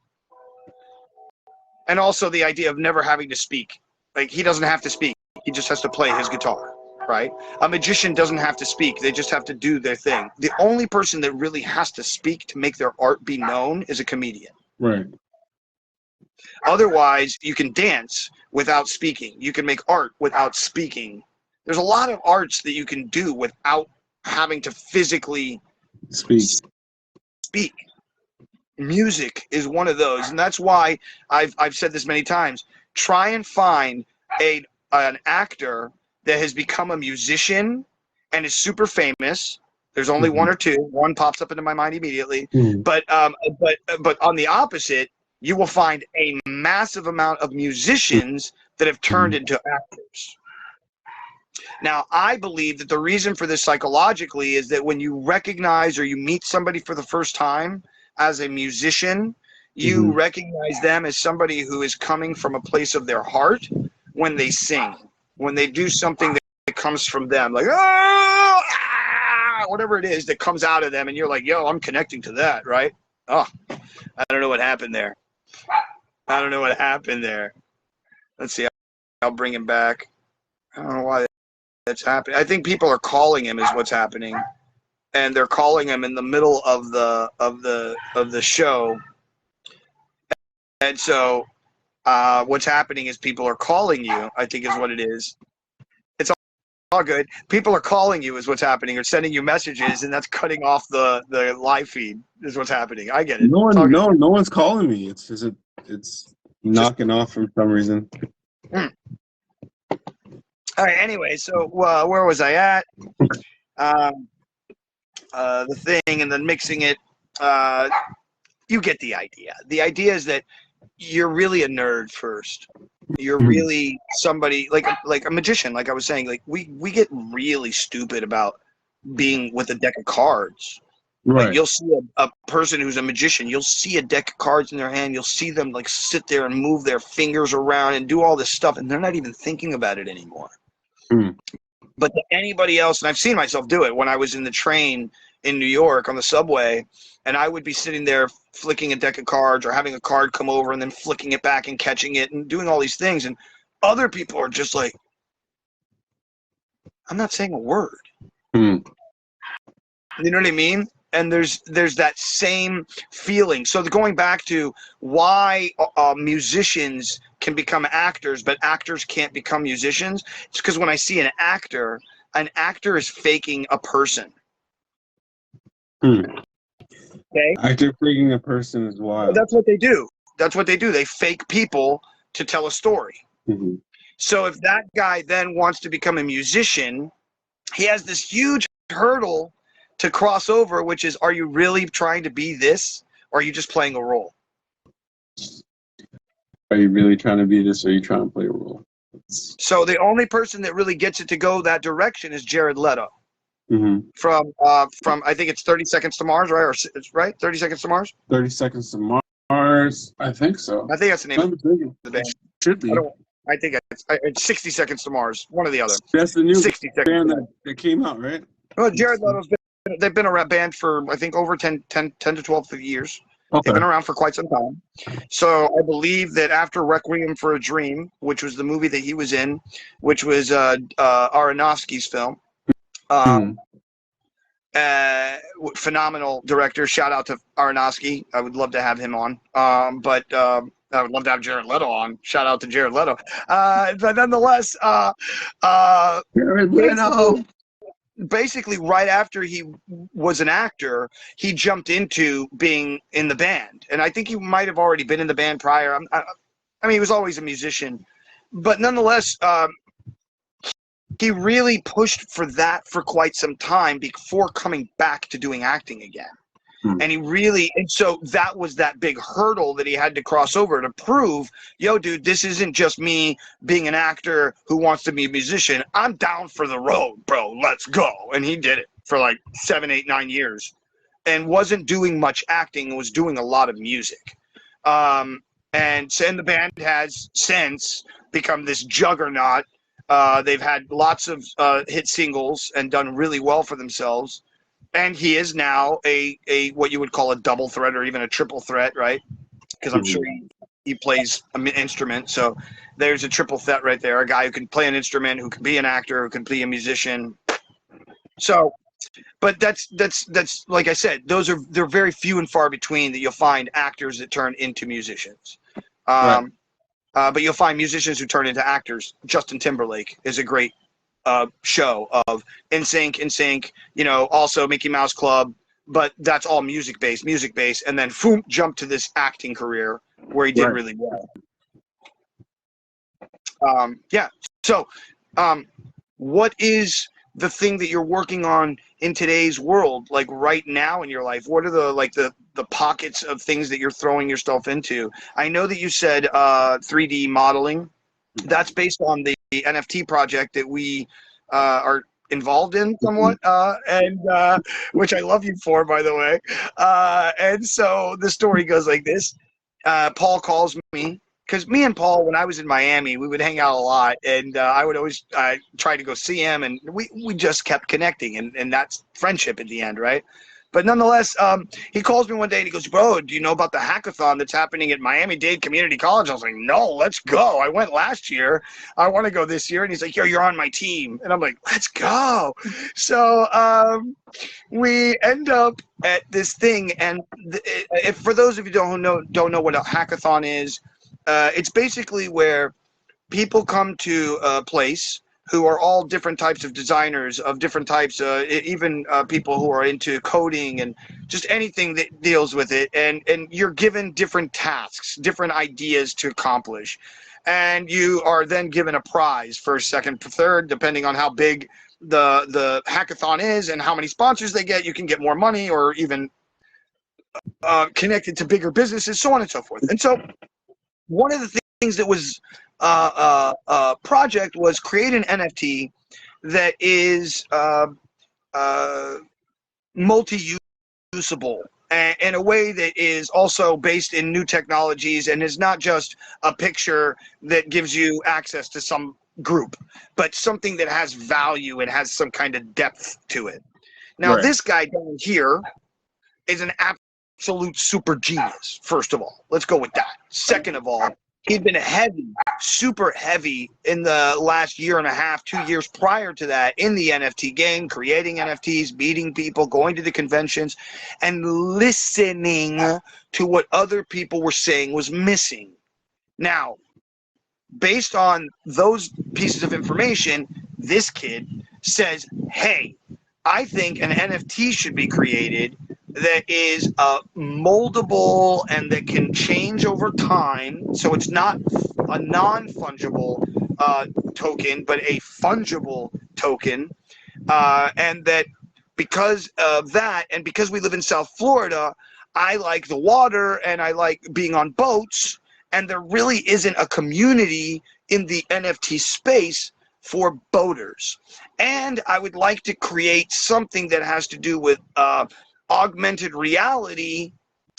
and also the idea of never having to speak. Like, he doesn't have to speak, he just has to play his guitar, right? A magician doesn't have to speak, they just have to do their thing. The only person that really has to speak to make their art be known is a comedian. Right. Otherwise, you can dance without speaking, you can make art without speaking. There's a lot of arts that you can do without having to physically speak. Music is one of those, and that's why I've said this many times. Try and find an actor that has become a musician and is super famous. There's only one or two. One pops up into my mind immediately. But on the opposite, you will find a massive amount of musicians that have turned into actors. Now, I believe that the reason for this psychologically is that when you recognize or you meet somebody for the first time as a musician, you recognize them as somebody who is coming from a place of their heart when they sing, when they do something that comes from them, like, whatever it is that comes out of them, and you're like, yo, I'm connecting to that, right? Oh, I don't know what happened there. Let's see. I'll bring him back. I don't know why that's happening. I think people are calling him is what's happening, and they're calling him in the middle of the show. And so what's happening is people are calling you, I think is what it is. It's all good. People are calling you is what's happening, or sending you messages, and that's cutting off the live feed is what's happening. I get it. No one's calling me. It's knocking off for some reason. All right, anyway, so where was I at? The thing, and then mixing it. You get the idea. The idea is that you're really a nerd first. You're really somebody like a magician, like I was saying. Like we get really stupid about being with a deck of cards. Right. Like, you'll see a person who's a magician. You'll see a deck of cards in their hand. You'll see them like sit there and move their fingers around and do all this stuff, and they're not even thinking about it anymore. But to anybody else, and I've seen myself do it when I was in the train in New York on the subway, and I would be sitting there flicking a deck of cards or having a card come over and then flicking it back and catching it and doing all these things, and other people are just like, I'm not saying a word. You know what I mean? And there's that same feeling. So going back to why musicians can become actors, but actors can't become musicians, it's because when I see an actor is faking a person. Okay? Actor faking a person is wild. That's what they do. They fake people to tell a story. So if that guy then wants to become a musician, he has this huge hurdle to cross over, which is, are you really trying to be this, or are you just playing a role? Are you really trying to be this, or are you trying to play a role? So the only person that really gets it to go that direction is Jared Leto. From I think it's 30 Seconds to Mars, right? Or right? 30 Seconds to Mars? 30 Seconds to Mars. Mars. I think so. I think that's the name of the band. Should be. I think it's 60 Seconds to Mars. One or the other. That's the new 60 band Seconds. that came out, right? Well, Jared Leto's they've been a rap band for, I think, over 10 to 12 years. Okay. They've been around for quite some time. So I believe that after Requiem for a Dream, which was the movie that he was in, which was Aronofsky's film, phenomenal director. Shout out to Aronofsky. I would love to have him on. But I would love to have Jared Leto on. Shout out to Jared Leto. But nonetheless, Jared Leto. Basically, right after he was an actor, he jumped into being in the band. And I think he might have already been in the band prior. I mean, he was always a musician. But nonetheless, he really pushed for that for quite some time before coming back to doing acting again. And so that was that big hurdle that he had to cross over to prove, yo, dude, this isn't just me being an actor who wants to be a musician. I'm down for the road, bro. Let's go. And he did it for like 7, 8, 9 years and wasn't doing much acting, was doing a lot of music. And the band has since become this juggernaut. They've had lots of hit singles and done really well for themselves. And he is now a what you would call a double threat or even a triple threat, right? Because I'm sure he plays an instrument. So there's a triple threat right there. A guy who can play an instrument, who can be an actor, who can be a musician. So, but that's like I said, they're very few and far between that you'll find actors that turn into musicians. Right. But you'll find musicians who turn into actors. Justin Timberlake is a great show of NSYNC, you know, also Mickey Mouse Club, but that's all music based, and then boom, jump to this acting career where he did really well. So what is the thing that you're working on in today's world, like right now in your life? What are the pockets of things that you're throwing yourself into? I know that you said 3D modeling. That's based on the NFT project that we are involved in somewhat, and which I love you for, by the way. And so the story goes like this. Paul calls me, because me and Paul, when I was in Miami, we would hang out a lot, and I would always try to go see him, and we just kept connecting, and that's friendship at the end, right? But nonetheless, he calls me one day and he goes, bro, do you know about the hackathon that's happening at Miami-Dade Community College? I was like, no, let's go. I went last year. I want to go this year. And he's like, yo, you're on my team. And I'm like, let's go. So we end up at this thing. And if for those of you who don't know what a hackathon is, it's basically where people come to a place who are all different types of designers of different types, even people who are into coding and just anything that deals with it. And you're given different tasks, different ideas to accomplish. And you are then given a prize, first, second, third, depending on how big the hackathon is and how many sponsors they get. You can get more money or even connected to bigger businesses, so on and so forth. And so one of the things that was project was create an NFT that is multi-usable in a way that is also based in new technologies and is not just a picture that gives you access to some group, but something that has value and has some kind of depth to it. Now, this guy down here is an absolute super genius, first of all. Let's go with that. Second of all, he'd been super heavy in the last year and a half, 2 years prior to that in the NFT game, creating NFTs, meeting people, going to the conventions, and listening to what other people were saying was missing. Now, based on those pieces of information, this kid says, hey, I think an NFT should be created that is moldable and that can change over time. So it's not a non-fungible token, but a fungible token. And that because of that, and because we live in South Florida, I like the water and I like being on boats. And there really isn't a community in the NFT space for boaters. And I would like to create something that has to do with augmented reality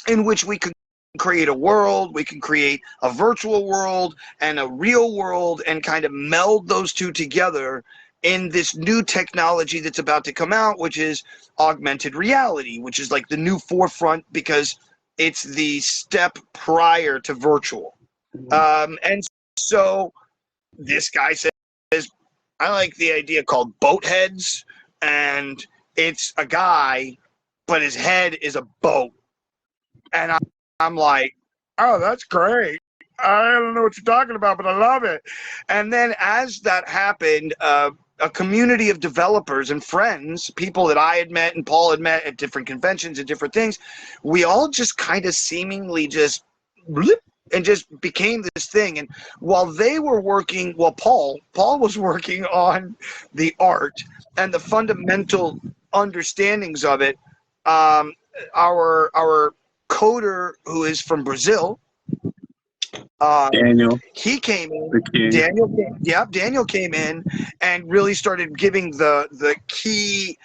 in which we could create a world, we can create a virtual world and a real world, and kind of meld those two together in this new technology that's about to come out, which is augmented reality, which is like the new forefront because it's the step prior to virtual. And so this guy says, I like the idea called boat heads, and it's a guy, but his head is a boat. And I'm like, oh, that's great. I don't know what you're talking about, but I love it. And then as that happened, a community of developers and friends, people that I had met and Paul had met at different conventions and different things, we all just kind of seemingly just blip, and just became this thing. And while they were working, Paul was working on the art and the fundamental understandings of it, our coder who is from Brazil, Daniel, he came in. the king. Daniel came in and really started giving the key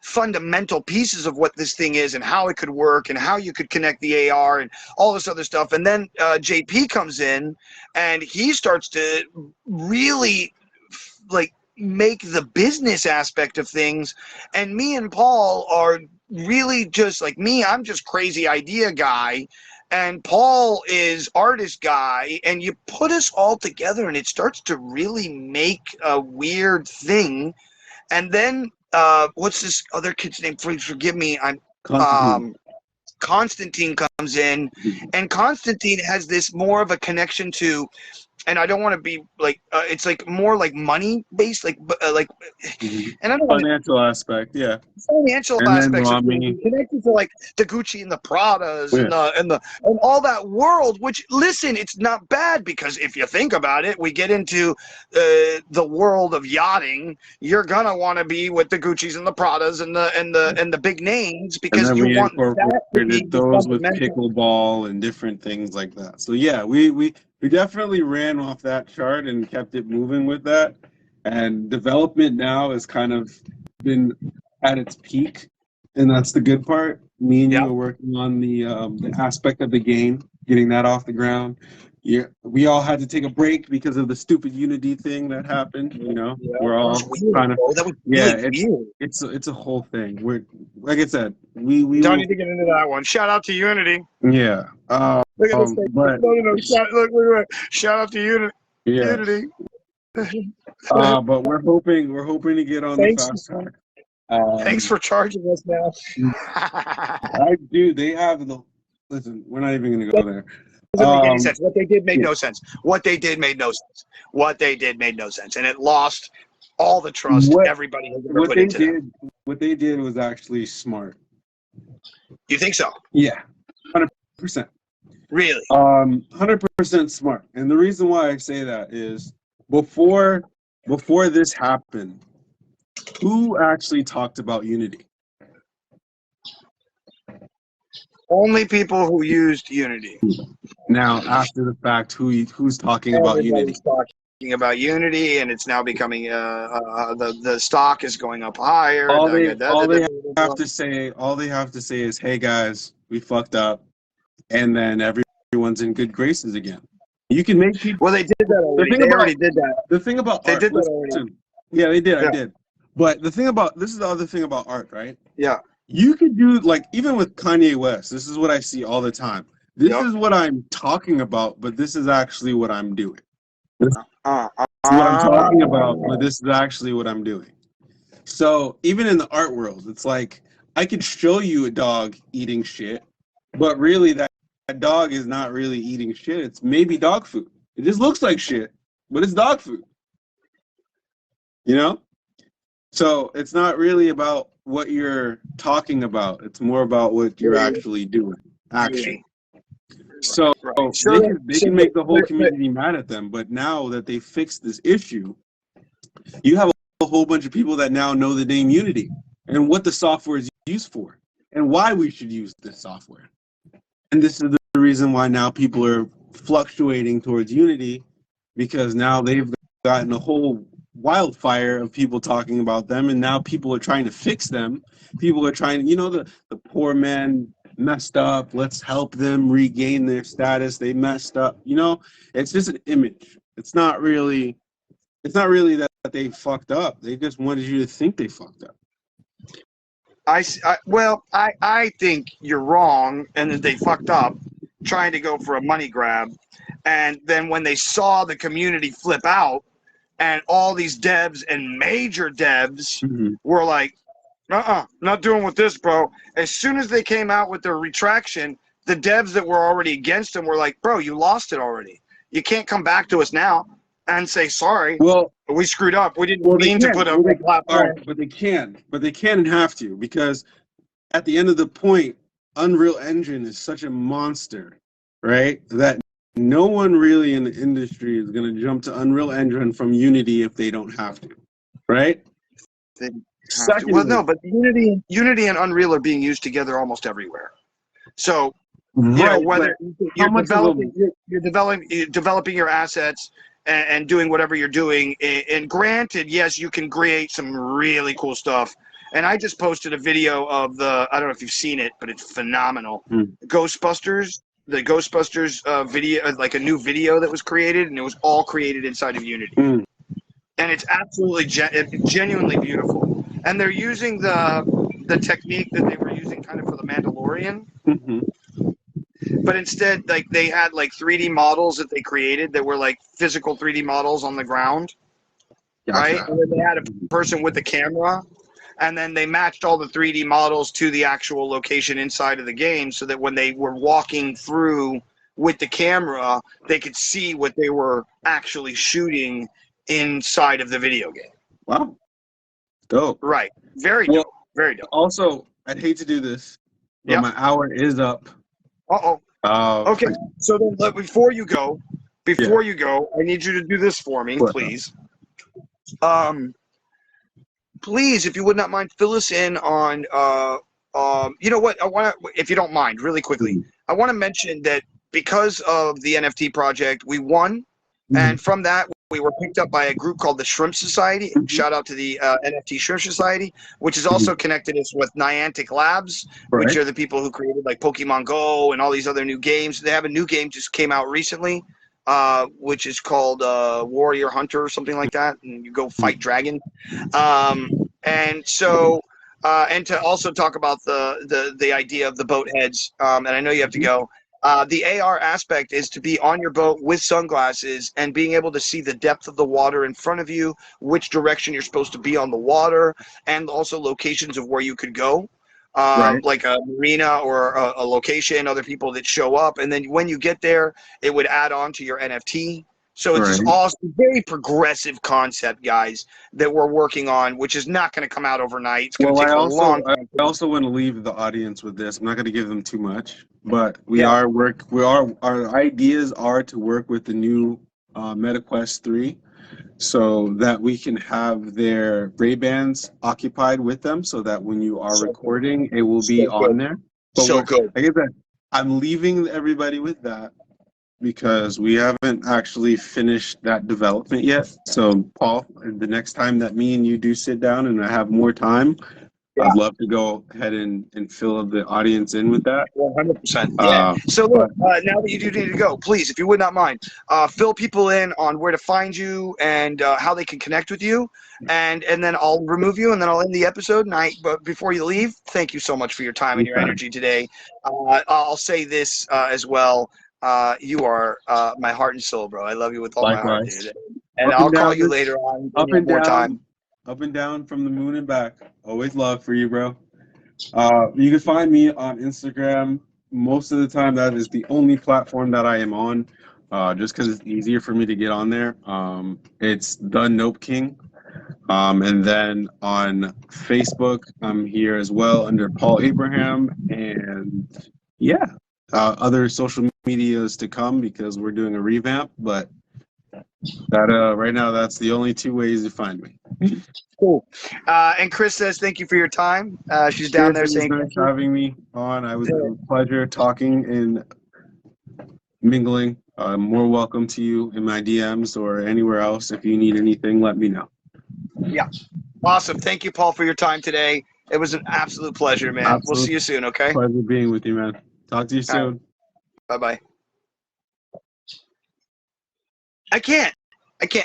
fundamental pieces of what this thing is and how it could work and how you could connect the AR and all this other stuff. And then JP comes in and he starts to really like make the business aspect of things. And me and Paul are really just like me. I'm just crazy idea guy. And Paul is artist guy, and you put us all together and it starts to really make a weird thing. And then what's this other kid's name? Please forgive me. Constantine comes in, and Constantine has this more of a connection to, and I don't want to be like, it's like more like money based, like, and I don't want Financial aspect, yeah. financial And aspects of Rami. things, connected to like the Gucci and the Pradas and all that world. Which, listen, it's not bad, because if you think about it, we get into the world of yachting. You're gonna want to be with the Guccis and the Pradas and the big names, because And then you we want that to be incorporated those with fundamental. pickleball and different things like that. So yeah, we definitely ran off that chart and kept it moving with that. And development now has kind of been at its peak, and that's the good part. Me and you are working on the aspect of the game, getting that off the ground. Yeah, we all had to take a break because of the stupid Unity thing that happened. You know, we're all kind of it's a whole thing. We're, like I said, we Don't need to get into that one. Shout out to Unity. yeah. Look at this thing. But Shout out to Unity. yeah. Unity. But we're hoping to get on the fast track. Thanks for charging us now. I do. They have the. Listen, we're not even going to go there. Doesn't make any sense. What they did made no sense. What they did made no sense. What they did made no sense, and it lost all the trust everybody has ever put into them. What they did was actually smart. You think so? Yeah, 100%. Really? 100% smart. And the reason why I say that is before this happened, who actually talked about Unity? Only people who used Unity. Now, after the fact, who's talking about Unity? Talking about Unity, and it's now becoming the stock is going up higher. All they have to say is, "Hey guys, we fucked up," and then everyone's in good graces again. You can make people. Well, they did that already. They already did that. The thing about they art, did that already. Yeah, they did. Yeah. I did. But this is the other thing about art, right? Yeah. You could do, like, even with Kanye West, this is what I see all the time. This is what I'm talking about, but this is actually what I'm doing. This is what I'm talking about, but this is actually what I'm doing. So even in the art world, it's like, I could show you a dog eating shit, but really that dog is not really eating shit. It's maybe dog food. It just looks like shit, but it's dog food. You know? So it's not really about what you're talking about. It's more about what you're actually doing. Action. So they can make the whole community mad at them, but now that they fixed this issue, you have a whole bunch of people that now know the name Unity and what the software is used for and why we should use this software. And this is the reason why now people are fluctuating towards Unity, because now they've gotten a whole wildfire of people talking about them, and now people are trying to fix them. People are trying, the poor man messed up. Let's help them regain their status. They messed up. You know, it's just an image. It's not really that they fucked up. They just wanted you to think they fucked up. I think you're wrong, and that they fucked up trying to go for a money grab, and then when they saw the community flip out, and all these devs and major devs were like, not doing with this, bro. As soon as they came out with their retraction, the devs that were already against them were like, bro, you lost it already. You can't come back to us now and say sorry. Well, we screwed up. We didn't mean to put up a platform. Right, but they can and have to, because at the end of the point, Unreal Engine is such a monster, right? That no one really in the industry is going to jump to Unreal Engine from Unity if they don't have to, right? Secondly, well, no, but Unity and Unreal are being used together almost everywhere. So, you know, whether you're developing your assets and doing whatever you're doing, and granted, yes, you can create some really cool stuff. And I just posted a video of I don't know if you've seen it, but it's phenomenal. Ghostbusters, the Ghostbusters video, like a new video that was created, and it was all created inside of Unity. And it's absolutely genuinely beautiful. And they're using the technique that they were using kind of for the Mandalorian. But instead, like, they had like 3D models that they created that were like physical 3D models on the ground, right? And then they had a person with the camera, and then they matched all the 3D models to the actual location inside of the game, so that when they were walking through with the camera, they could see what they were actually shooting inside of the video game. Wow. Dope. Right. Very dope. Very dope. Also, I'd hate to do this, but my hour is up. Okay. So then, before you go, I need you to do this for me, please. Please, if you would not mind, fill us in on. You know what? I want to, if you don't mind, really quickly, I want to mention that because of the NFT project, we won, and from that, we were picked up by a group called the Shrimp Society. Shout out to the NFT Shrimp Society, which has also connected us with Niantic Labs, which are the people who created like Pokemon Go and all these other new games. They have a new game just came out recently, which is called Warrior Hunter or something like that, and you go fight dragon. And so, and to also talk about the idea of the boat heads, and I know you have to go. The AR aspect is to be on your boat with sunglasses and being able to see the depth of the water in front of you, which direction you're supposed to be on the water, and also locations of where you could go, like a marina or a location, other people that show up. And then when you get there, it would add on to your NFT. So it's this awesome, very progressive concept, guys, that we're working on, which is not going to come out overnight. It's going to take a long time. I also want to leave the audience with this. I'm not going to give them too much, but our ideas are to work with the new MetaQuest 3, so that we can have their Ray-Bans occupied with them, so that when you are recording, it will be on there. So good. Like I said, I'm leaving everybody with that, because we haven't actually finished that development yet. So, Paul, the next time that me and you do sit down and I have more time, I'd love to go ahead and fill the audience in with that. 100%. Yeah. So, look, now that you do need to go, please, if you would not mind, fill people in on where to find you and how they can connect with you. And then I'll remove you, and then I'll end the episode. But before you leave, thank you so much for your time and your energy today. I'll say this as well. You are my heart and soul, bro. I love you with all my heart, dude. And I'll call you later on. Up and down. Up and down from the moon and back. Always love for you, bro. You can find me on Instagram. Most of the time, that is the only platform that I am on, just because it's easier for me to get on there. It's the Nope King. And then on Facebook, I'm here as well under Paul Abraham. And other social medias to come, because we're doing a revamp, but that right now, that's the only two ways to find me. Cool. And Chris says thank you for your time. She's down there saying thanks for having me on. I was a pleasure talking and mingling. More welcome to you in my DMs or anywhere else. If you need anything, let me know. Yeah. Awesome. Thank you, Paul, for your time today. It was an absolute pleasure, man. We'll see Absolute you soon, okay? pleasure being with you, man. Talk to you All right. soon. Bye-bye. I can't, but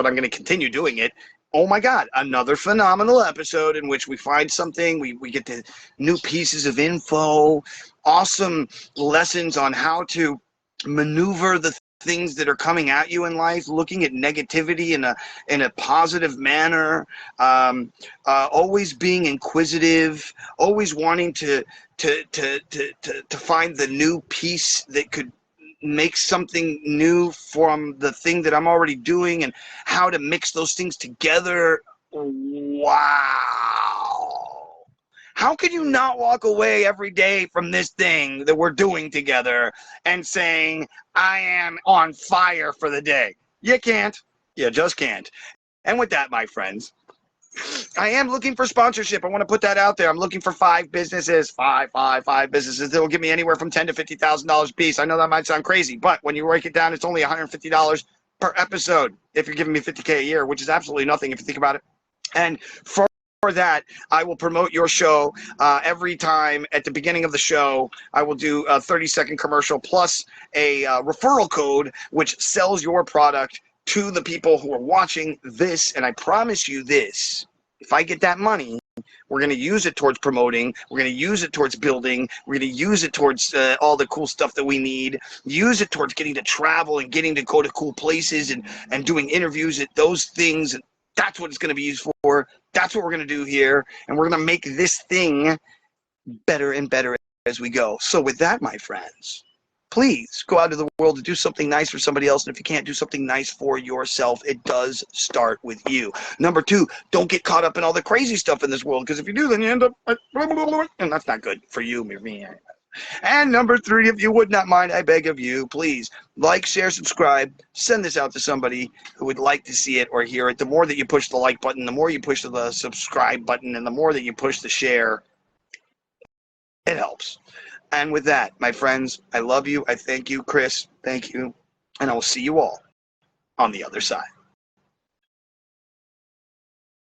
I'm going to continue doing it. Oh my God, another phenomenal episode in which we find something, we get the new pieces of info, awesome lessons on how to maneuver the things that are coming at you in life, looking at negativity in a positive manner, always being inquisitive, always wanting to find the new piece that could make something new from the thing that I'm already doing and how to mix those things together. Wow. How could you not walk away every day from this thing that we're doing together and saying, I am on fire for the day? You can't. You just can't. And with that, my friends, I am looking for sponsorship. I want to put that out there. I'm looking for five businesses that will give me anywhere from $10,000 to $50,000 a piece. I know that might sound crazy, but when you break it down, it's only $150 per episode if you're giving me $50K a year, which is absolutely nothing if you think about it. And for that, I will promote your show every time at the beginning of the show. I will do a 30-second commercial plus a referral code which sells your product to the people who are watching this. And I promise you this, if I get that money, we're going to use it towards promoting. We're going to use it towards building. We're going to use it towards all the cool stuff that we need. Use it towards getting to travel and getting to go to cool places and doing interviews at those things. And that's what it's going to be used for. That's what we're going to do here. And we're going to make this thing better and better as we go. So with that, my friends, please go out to the world to do something nice for somebody else. And if you can't do something nice for yourself, it does start with you. Number two, don't get caught up in all the crazy stuff in this world, because if you do, then you end up like, and that's not good for you or me. And number three, if you would not mind, I beg of you, please like, share, subscribe, send this out to somebody who would like to see it or hear it. The more that you push the like button, the more you push the subscribe button, and the more that you push the share, it helps. And with that, my friends, I love you. I thank you, Chris. Thank you. And I will see you all on the other side.